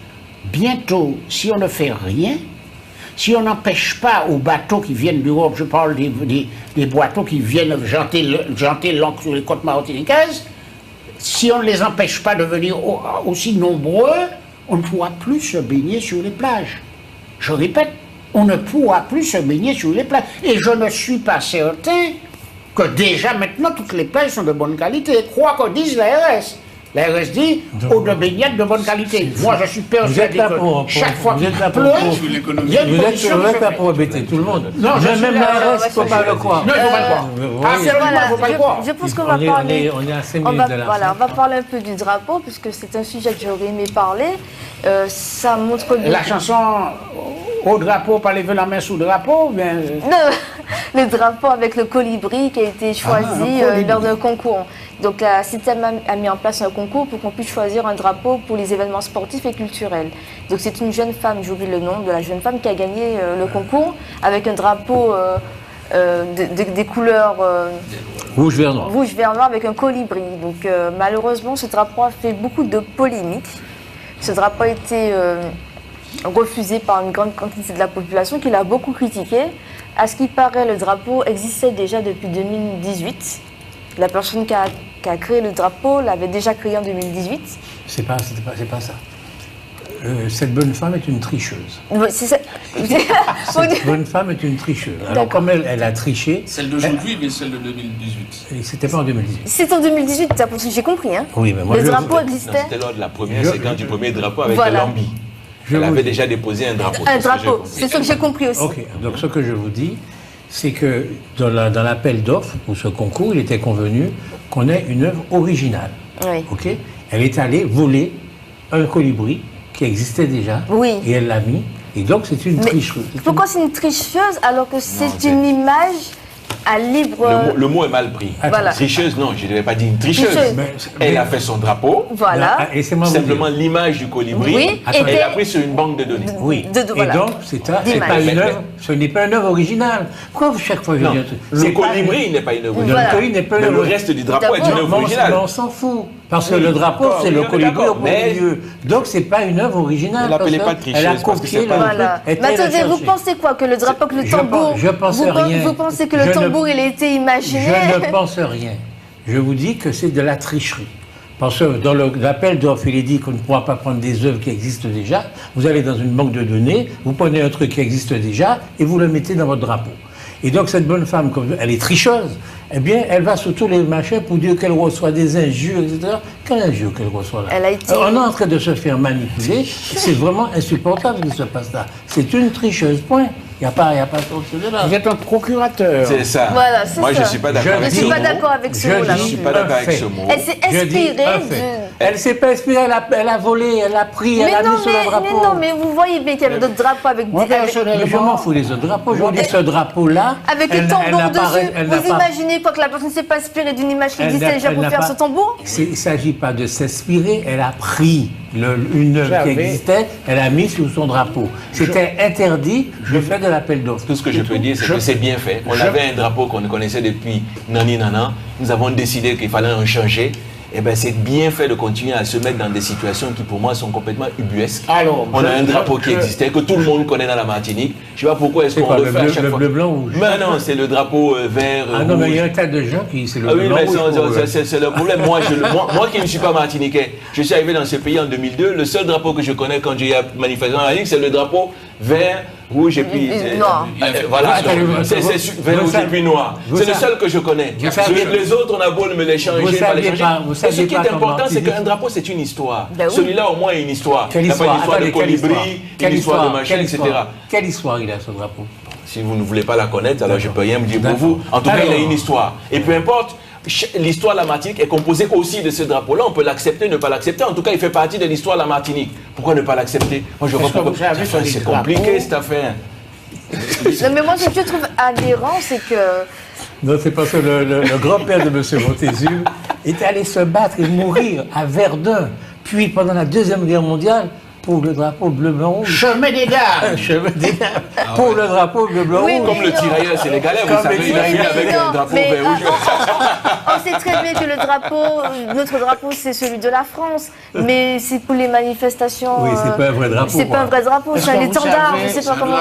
Speaker 4: Bientôt, si on ne fait rien, si on n'empêche pas aux bateaux qui viennent d'Europe, je parle des bateaux qui viennent janter l'encre sur les côtes martiniquaises, si on ne les empêche pas de venir aussi nombreux, on ne pourra plus se baigner sur les plages. Je répète, on ne pourra plus se baigner sur les plages. Et je ne suis pas certain que déjà maintenant toutes les plages sont de bonne qualité. Quoi que dise l'ARS. L'ARS dit eau de baignade de bonne qualité. Moi je suis persuadé que chaque fois qu'il pleut, il y a une pollution.
Speaker 3: Vous êtes là pour embêter tout le monde.
Speaker 4: Non,
Speaker 3: même l'ARS, il ne faut pas le croire.
Speaker 4: Non, il ne faut pas le croire. Absolument, il ne faut pas le croire.
Speaker 6: Je pense qu'on va parler.
Speaker 3: On est à 5 minutes de la fin.
Speaker 6: On va parler un peu du drapeau, puisque c'est un sujet que j'aurais aimé parler. Ça montre bien.
Speaker 4: La chanson au drapeau, pas lever la main sous le drapeau, bien.
Speaker 6: Le drapeau avec le colibri qui a été choisi lors d'un concours. Donc la CITEM a mis en place un concours pour qu'on puisse choisir un drapeau pour les événements sportifs et culturels. Donc c'est une jeune femme, j'oublie le nom de la jeune femme qui a gagné le concours avec un drapeau des couleurs
Speaker 3: rouge, vert, noir.
Speaker 6: Rouge, vert, noir avec un colibri. Donc malheureusement ce drapeau a fait beaucoup de polémiques. Ce drapeau a été refusé par une grande quantité de la population qui l'a beaucoup critiqué. À ce qui paraît, le drapeau existait déjà depuis 2018. La personne qui a créé le drapeau l'avait déjà créé en 2018.
Speaker 3: C'est pas ça. Cette bonne femme est une tricheuse. Cette bonne femme est une tricheuse. Alors comme elle a triché...
Speaker 2: Celle d'aujourd'hui, mais celle de 2018.
Speaker 3: C'était pas en 2018.
Speaker 6: C'est en 2018, j'ai compris. Hein.
Speaker 3: Oui, mais moi,
Speaker 6: le drapeau existait.
Speaker 5: C'était lors de la première séquence du premier drapeau avec Lambi. Elle avait déjà déposé un drapeau.
Speaker 6: Un drapeau, c'est ce que j'ai compris aussi.
Speaker 3: Ok, donc ce que je vous dis, c'est que dans l'appel d'offres pour ce concours, il était convenu qu'on ait une œuvre originale.
Speaker 6: Oui.
Speaker 3: Ok. Elle est allée voler un colibri qui existait déjà.
Speaker 6: Oui.
Speaker 3: Et elle l'a mis. Et donc c'est une tricheuse.
Speaker 6: Pourquoi c'est une tricheuse alors que c'est une image à libre...
Speaker 5: Le mot est mal pris.
Speaker 6: Voilà.
Speaker 5: Tricheuse, non, je ne devais pas dire une tricheuse. Elle a fait son drapeau.
Speaker 6: Voilà.
Speaker 5: Simplement l'image du colibri.
Speaker 6: Oui.
Speaker 5: Elle a pris sur une banque de données.
Speaker 3: Oui.
Speaker 6: Voilà.
Speaker 3: Et donc, pas une œuvre, ce n'est pas une œuvre originale. Pourquoi chaque fois je dis un truc?
Speaker 5: Le colibri n'est pas une œuvre originale.
Speaker 6: Voilà.
Speaker 3: Le colibri n'est pas une
Speaker 5: Mais
Speaker 3: œuvre.
Speaker 5: le reste du drapeau est une œuvre originale.
Speaker 3: Mais on s'en fout. Parce que le drapeau, c'est le colibri au milieu. Donc, ce n'est pas une œuvre originale.
Speaker 5: Ne l'appelez pas tricheuse.
Speaker 3: Elle a copié le
Speaker 6: voilà. Mais attendez, vous pensez quoi? Que le drapeau, que le tambour...
Speaker 3: Je pense rien.
Speaker 6: Vous pensez que le tambour, il a été imaginé?
Speaker 3: Je ne pense rien. Je vous dis que c'est de la tricherie. Parce que dans l'appel d'offres, il est dit qu'on ne pourra pas prendre des œuvres qui existent déjà. Vous allez dans une banque de données, vous prenez un truc qui existe déjà et vous le mettez dans votre drapeau. Et donc cette bonne femme, comme elle est tricheuse, eh bien, elle va sur tous les machins pour dire qu'elle reçoit des injures, etc. Quelle injure qu'elle reçoit là?
Speaker 6: Elle a été...
Speaker 3: On est en train de se faire manipuler. C'est vraiment insupportable ce qui se passe là. C'est une tricheuse, point. Il n'y a pas de là.
Speaker 4: Vous êtes un procurateur.
Speaker 5: C'est ça.
Speaker 6: Voilà, c'est
Speaker 5: Moi,
Speaker 6: ça.
Speaker 5: je ne suis pas d'accord avec ce mot.
Speaker 6: Je ne suis pas d'accord avec ce mot-là.
Speaker 5: Je ne suis pas d'accord avec ce mot.
Speaker 6: Elle s'est inspirée
Speaker 3: Elle ne s'est pas inspirée, elle a volé, elle a pris, elle a mis sur le drapeau.
Speaker 6: Mais non, mais vous voyez bien qu'il y avait d'autres drapeaux avec...
Speaker 3: Je m'en fous des autres drapeaux. Je vous dis ce drapeau-là...
Speaker 6: Avec le tambour dessus. Vous imaginez quoi, que la personne ne s'est pas inspirée d'une image qui existait déjà pour faire ce tambour?
Speaker 3: Il ne s'agit pas de s'inspirer, elle a pris une œuvre qui existait, elle a mis sur son drapeau. C'était interdit, je fais de l'appel d'offres.
Speaker 5: Tout ce que je peux dire, c'est que c'est bien fait. On avait un drapeau qu'on connaissait depuis Nani Nana. Nous avons décidé qu'il fallait en changer. Eh bien, c'est bien fait de continuer à se mettre dans des situations qui, pour moi, sont complètement ubuesques.
Speaker 4: Alors,
Speaker 5: on a un drapeau qui existait, que tout le monde connaît dans la Martinique. Je ne sais pas pourquoi est-ce qu'on le fait à chaque fois.
Speaker 3: Le bleu, blanc, rouge.
Speaker 5: Mais non, c'est le drapeau vert,
Speaker 3: ah non, mais il y a un tas de gens qui... C'est le
Speaker 5: bleu,
Speaker 3: blanc, rouge.
Speaker 5: C'est le problème. Moi qui ne suis pas martiniquais, je suis arrivé dans ce pays en 2002. Le seul drapeau que je connais quand j'ai manifesté en Martinique, c'est le drapeau vert, Rouge et puis...
Speaker 6: noir.
Speaker 5: Voilà, c'est vert, rouge et puis noir. C'est le seul que je connais. Les autres, on a beau me les changer, pas les changer. Mais ce qui est important, c'est qu'un drapeau, c'est une histoire. Celui-là, au moins, est une histoire.
Speaker 3: Quelle
Speaker 5: histoire? Une histoire de colibri, une histoire de machin, etc.
Speaker 3: Quelle histoire il a, ce drapeau?
Speaker 5: Si vous ne voulez pas la connaître, alors je ne peux rien me dire pour vous. En tout cas, il a une histoire. Et peu importe, l'histoire de la Martinique est composée aussi de ce drapeau-là. On peut l'accepter, ne pas l'accepter. En tout cas, il fait partie de l'histoire de la Martinique. Pourquoi ne pas l'accepter? Moi, je vois pourquoi. C'est compliqué, cette affaire.
Speaker 6: Non, mais moi, ce que je trouve aberrant, c'est que...
Speaker 3: Non, c'est parce que le grand-père de M. Montezuma était allé se battre et mourir à Verdun. Puis, pendant la Deuxième Guerre mondiale, pour le drapeau bleu-blanc-rouge.
Speaker 4: Chemin des dames.
Speaker 3: Chemin des dames. Pour le drapeau bleu-blanc-rouge.
Speaker 6: Oui,
Speaker 5: comme le tirailleur sénégalais, vous savez, il a fini avec un drapeau vert-rouge.
Speaker 6: On sait très bien que le drapeau, notre drapeau, c'est celui de la France. Mais c'est pour les manifestations.
Speaker 3: Oui, c'est pas un vrai drapeau.
Speaker 6: C'est pas un vrai drapeau, c'est un étendard. Je sais pas comment.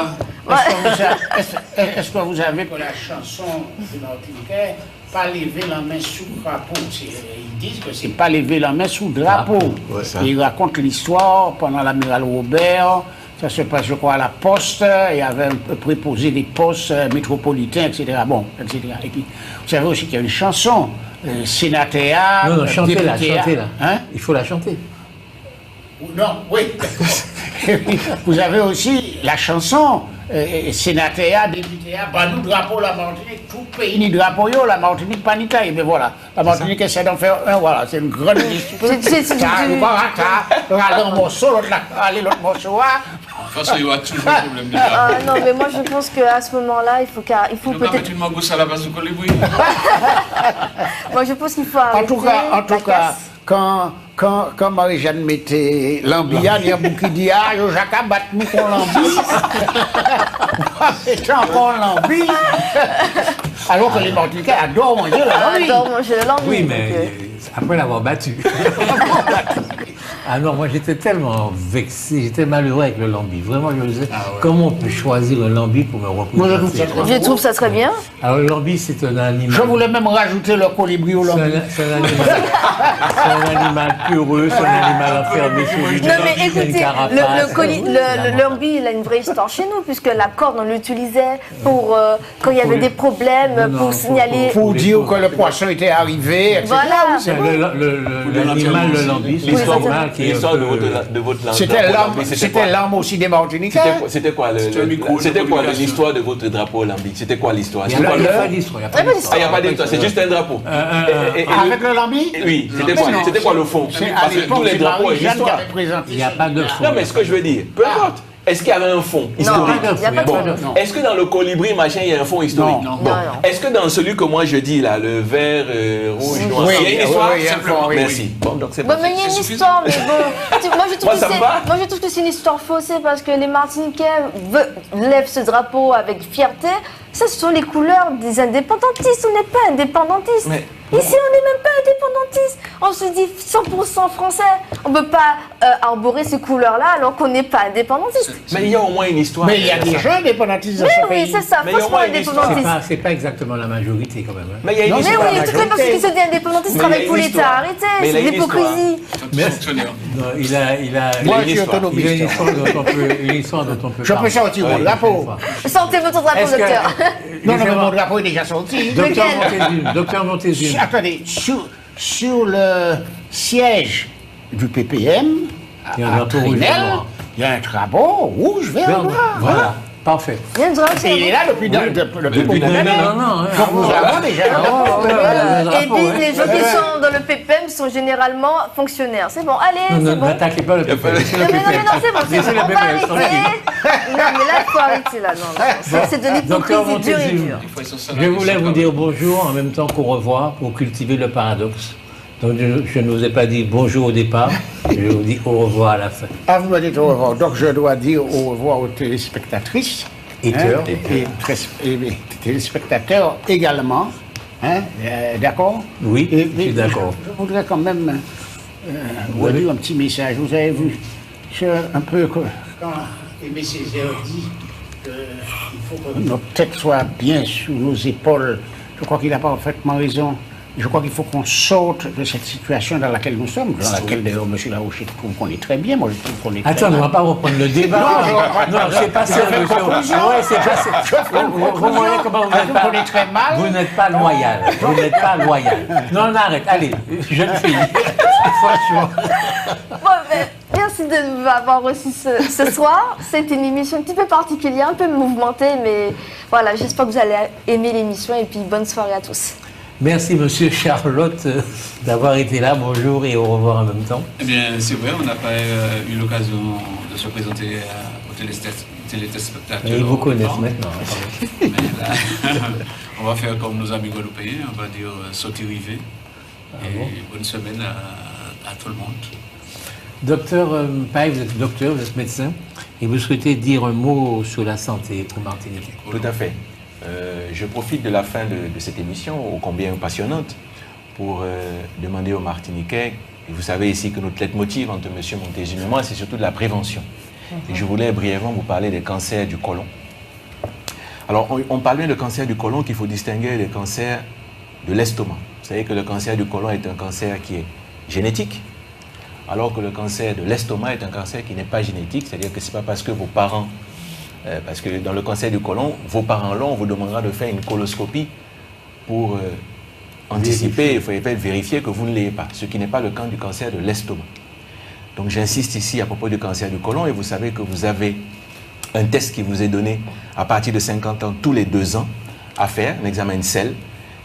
Speaker 4: Est-ce que vous savez que la chanson du Martiniquais, pas lever la main sous le drapeau, ils disent que c'est pas lever la main sous le drapeau. Ils racontent l'histoire pendant l'amiral Robert. Ça se passe, je crois, à la poste. Il y avait un préposé des postes métropolitains, etc. Bon, etc. Et puis, vous savez aussi qu'il y a une chanson, Sénatéa.
Speaker 3: Non, chantez-la, chantez-la. Hein? Il faut la chanter.
Speaker 4: Non, oui. Et puis, vous avez aussi la chanson, Sénatéa, députéa, Banou, drapeau, la Martinique, tout pays ni drapeau, la Martinique, panica. Et bien voilà, la Martinique essaie d'en faire un, voilà, c'est une grande histoire. Regardez un morceau, l'autre morceau.
Speaker 2: De toute façon, il y aura toujours un problème déjà.
Speaker 6: Ah non, mais moi je pense qu'à ce moment-là, il faut peut-être.
Speaker 2: Tu m'embosses à la base du colibri.
Speaker 6: Moi je pense qu'il faut arrêter.
Speaker 4: En tout cas, quand Marie-Jeanne mettait l'ambia, il y a beaucoup qui disent « Ah, Jacques, batte-nous qu'on l'ambie. » C'est encore l'ambie. Alors que les Martiniquais adorent manger la lambie.
Speaker 6: Adorent manger la lambie.
Speaker 3: Oui, mais après l'avoir battu. Ah non, moi j'étais tellement vexé, j'étais malheureux avec le lambi. Vraiment, je me disais, comment on peut choisir un lambi pour me représenter?
Speaker 6: Je trouve ça très bien.
Speaker 3: Alors le lambi, c'est un animal.
Speaker 4: Je voulais même rajouter le colibri au lambi.
Speaker 3: C'est un animal peureux, c'est un animal enfermé sur lui.
Speaker 6: Non mais écoutez, le lambi, il a une vraie histoire chez nous, puisque la corde, on l'utilisait pour quand il y avait des problèmes, pour signaler.
Speaker 4: Pour dire que le poisson était arrivé, etc.
Speaker 6: Voilà.
Speaker 3: L'animal, le lambi, c'est un animal.
Speaker 5: L'histoire de votre langue.
Speaker 4: C'était l'arme aussi des Martiniquais.
Speaker 5: C'était quoi l'histoire de votre drapeau lambi? C'était quoi l'histoire?
Speaker 3: Il n'y a pas d'histoire.
Speaker 5: Il n'y a pas d'histoire, c'est juste un drapeau.
Speaker 4: Avec le lambi?
Speaker 5: Oui, c'était quoi le fond? Parce que tous les drapeaux ont une histoire.
Speaker 3: Il n'y a pas de fond.
Speaker 5: Non, mais ce que je veux dire, peu importe. Est-ce qu'il y avait un fond historique?
Speaker 6: Non,
Speaker 5: est-ce que dans le colibri, machin, il y a un fond historique?
Speaker 6: Non.
Speaker 5: Est-ce que dans celui que moi je dis, là, le vert, rouge, noir, il y a une histoire? Merci. Bon, donc c'est bon.
Speaker 6: Mais il y a une histoire, mais bon. Moi, je trouve que c'est une histoire faussée parce que les Martiniquais lèvent ce drapeau avec fierté. Ça, ce sont les couleurs des indépendantistes. On n'est pas indépendantistes. Ici, on n'est même pas indépendantistes. On se dit 100% français. On ne peut pas arborer ces couleurs-là alors qu'on n'est pas indépendantistes.
Speaker 5: Mais il y a au moins une histoire.
Speaker 4: Mais il y a des gens indépendantistes dans ce pays.
Speaker 6: Oui, c'est ça, faussement indépendantistes.
Speaker 3: C'est pas exactement la majorité quand même.
Speaker 5: Mais il y a une histoire.
Speaker 6: Mais oui, toutes les personnes qui se disent indépendantistes travaillent pour l'État. Arrêtez, c'est de l'hypocrisie.
Speaker 4: Moi, je suis autonomiste.
Speaker 3: Il y a une histoire dont on peut
Speaker 4: Je peux sortir mon drapeau.
Speaker 6: Sortez votre drapeau, docteur.
Speaker 4: Non, mais mon drapeau est déjà sorti.
Speaker 3: Docteur Montezuma.
Speaker 4: Attendez, sur le siège du PPM, à Trinel, il y a un drapeau rouge, vert, noir.
Speaker 3: Voilà, parfait.
Speaker 6: Il y a une drapeau.
Speaker 4: Il est là depuis combien d'années?
Speaker 3: Non.
Speaker 4: Donc nous avons déjà
Speaker 6: Et puis les gens qui sont dans le PPM sont généralement fonctionnaires. C'est bon, allez, c'est bon.
Speaker 3: N'attaquez pas le PPM.
Speaker 6: Non, c'est bon, on va arrêter. Non, mais là, il faut arrêter, là. Non. C'est de l'hypocrisie dure et dure.
Speaker 3: Je voulais vous dire bonjour en même temps qu'au revoir pour cultiver le paradoxe. Donc je ne vous ai pas dit bonjour au départ, je vous dis au revoir à la fin.
Speaker 4: Ah, vous me dites au revoir. Donc je dois dire au revoir aux téléspectatrices. Et téléspectateurs également. D'accord?
Speaker 3: Oui, je suis d'accord.
Speaker 4: Je voudrais quand même vous dire un petit message. Vous avez vu, un peu quand Aimé Césaire dit qu'il faut que notre tête soit bien sous nos épaules, je crois qu'il a parfaitement raison. je crois qu'il faut qu'on sorte de cette situation dans laquelle nous sommes, dans laquelle d'ailleurs M. Larouche trouve qu'on est très bien, moi je trouve qu'on est très
Speaker 3: Attends,
Speaker 4: mal.
Speaker 3: on ne va pas reprendre le débat. Non, c'est pas ça, monsieur. Ouais, c'est pas ça. Vous voyez comment vous n'êtes
Speaker 4: très mal.
Speaker 3: Vous n'êtes pas loyal. Vous n'êtes pas loyal. Non, on arrête. Allez, jeune fille. Franchement.
Speaker 6: Bon, ben, merci de m'avoir reçu ce soir. C'est une émission un petit peu particulière, un peu mouvementée, mais voilà, j'espère que vous allez aimer l'émission et puis bonne soirée à tous.
Speaker 3: Merci, monsieur Charlotte, d'avoir été là. Bonjour et au revoir en même temps.
Speaker 2: Eh bien, c'est vrai, on n'a pas eu l'occasion de se présenter aux téléspectateurs.
Speaker 3: Ils vous connaissent maintenant.
Speaker 2: Mais là, on va faire comme nos amis guadeloupéens, on va dire sauter rivé. Bonne semaine à tout le monde.
Speaker 3: Docteur Paye, vous êtes docteur, vous êtes médecin, et vous souhaitez dire un mot sur la santé au Martinique.
Speaker 5: Tout à fait. Je profite de la fin de cette émission, ô combien passionnante, pour demander aux Martiniquais, et vous savez ici que notre leitmotiv entre M. Montésim et moi, c'est surtout de la prévention. Et je voulais brièvement vous parler des cancers du côlon. Alors, on parle bien de cancer du côlon qu'il faut distinguer des cancers de l'estomac. Vous savez que le cancer du côlon est un cancer qui est génétique, alors que le cancer de l'estomac est un cancer qui n'est pas génétique, c'est-à-dire que ce n'est pas parce que vos parents, parce que dans le cancer du côlon, vos parents l'ont, on vous demandera de faire une coloscopie pour anticiper, il faut vérifier que vous ne l'ayez pas, ce qui n'est pas le cas du cancer de l'estomac. Donc j'insiste ici à propos du cancer du côlon, et vous savez que vous avez un test qui vous est donné à partir de 50 ans tous les 2 ans à faire, un examen de sel,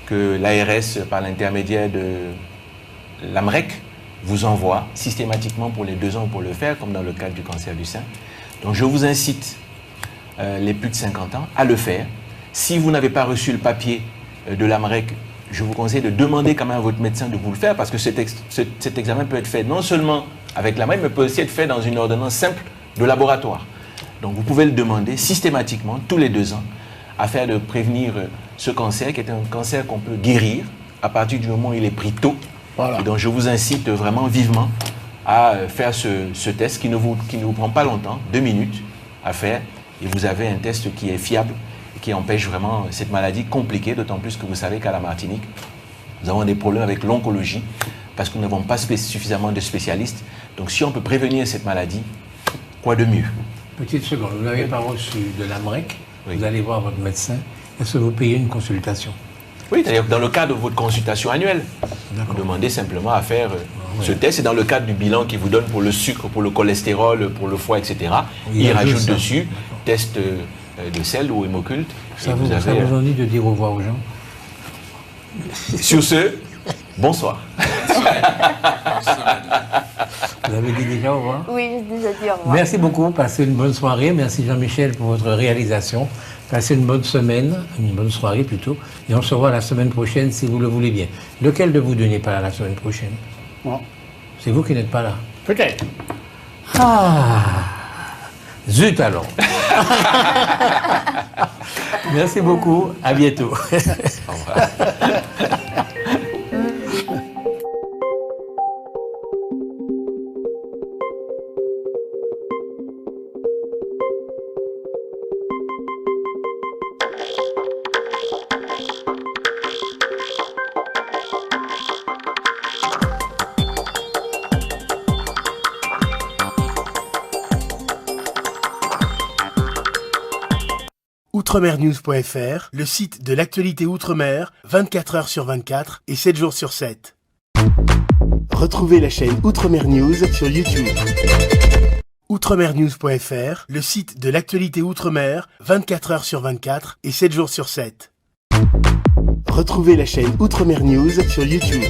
Speaker 5: que l'ARS, par l'intermédiaire de l'AMREC, vous envoie systématiquement pour les 2 ans pour le faire, comme dans le cadre du cancer du sein. Donc je vous incite, les plus de 50 ans, à le faire. Si vous n'avez pas reçu le papier de l'AMREC, je vous conseille de demander quand même à votre médecin de vous le faire, parce que cet examen peut être fait non seulement avec l'AMREC, mais peut aussi être fait dans une ordonnance simple de laboratoire. Donc vous pouvez le demander systématiquement, tous les 2 ans, afin de prévenir ce cancer, qui est un cancer qu'on peut guérir à partir du moment où il est pris tôt. Voilà. Et donc je vous incite vraiment vivement à faire ce test qui ne vous prend pas longtemps, 2 minutes à faire, et vous avez un test qui est fiable et qui empêche vraiment cette maladie compliquée, d'autant plus que vous savez qu'à la Martinique, nous avons des problèmes avec l'oncologie parce que nous n'avons pas suffisamment de spécialistes. Donc si on peut prévenir cette maladie, quoi de mieux?
Speaker 3: Petite seconde, vous n'avez pas reçu de l'AMREC,
Speaker 5: oui.
Speaker 3: Vous allez voir votre médecin, est-ce que vous payez une consultation?
Speaker 5: Oui, c'est-à-dire dans le cadre de votre consultation annuelle, vous demandez simplement à faire ce test. Et dans le cadre du bilan qu'il vous donne pour le sucre, pour le cholestérol, pour le foie, etc., oui, il rajoute dessus test de sel ou hémoculte.
Speaker 3: Ça vous en dit de dire au revoir aux gens?
Speaker 5: Sur ce, bonsoir.
Speaker 3: Vous avez dit déjà au revoir?
Speaker 6: Oui, j'ai déjà dit au revoir.
Speaker 3: Merci beaucoup, passez une bonne soirée. Merci Jean-Michel pour votre réalisation. Passez une bonne semaine, une bonne soirée plutôt. Et on se revoit la semaine prochaine si vous le voulez bien. Lequel de vous deux n'est pas là la semaine prochaine?
Speaker 4: Moi.
Speaker 3: C'est vous qui n'êtes pas là?
Speaker 4: Peut-être.
Speaker 3: Ah, zut alors. Merci beaucoup, à bientôt. Au revoir.
Speaker 7: Outremernews.fr, le site de l'actualité Outre-mer, 24 heures sur 24 et 7 jours sur 7. Retrouvez la chaîne Outremer News sur YouTube. Outremernews.fr, le site de l'actualité Outre-mer, 24 heures sur 24 et 7 jours sur 7. Retrouvez la chaîne Outremer News sur YouTube.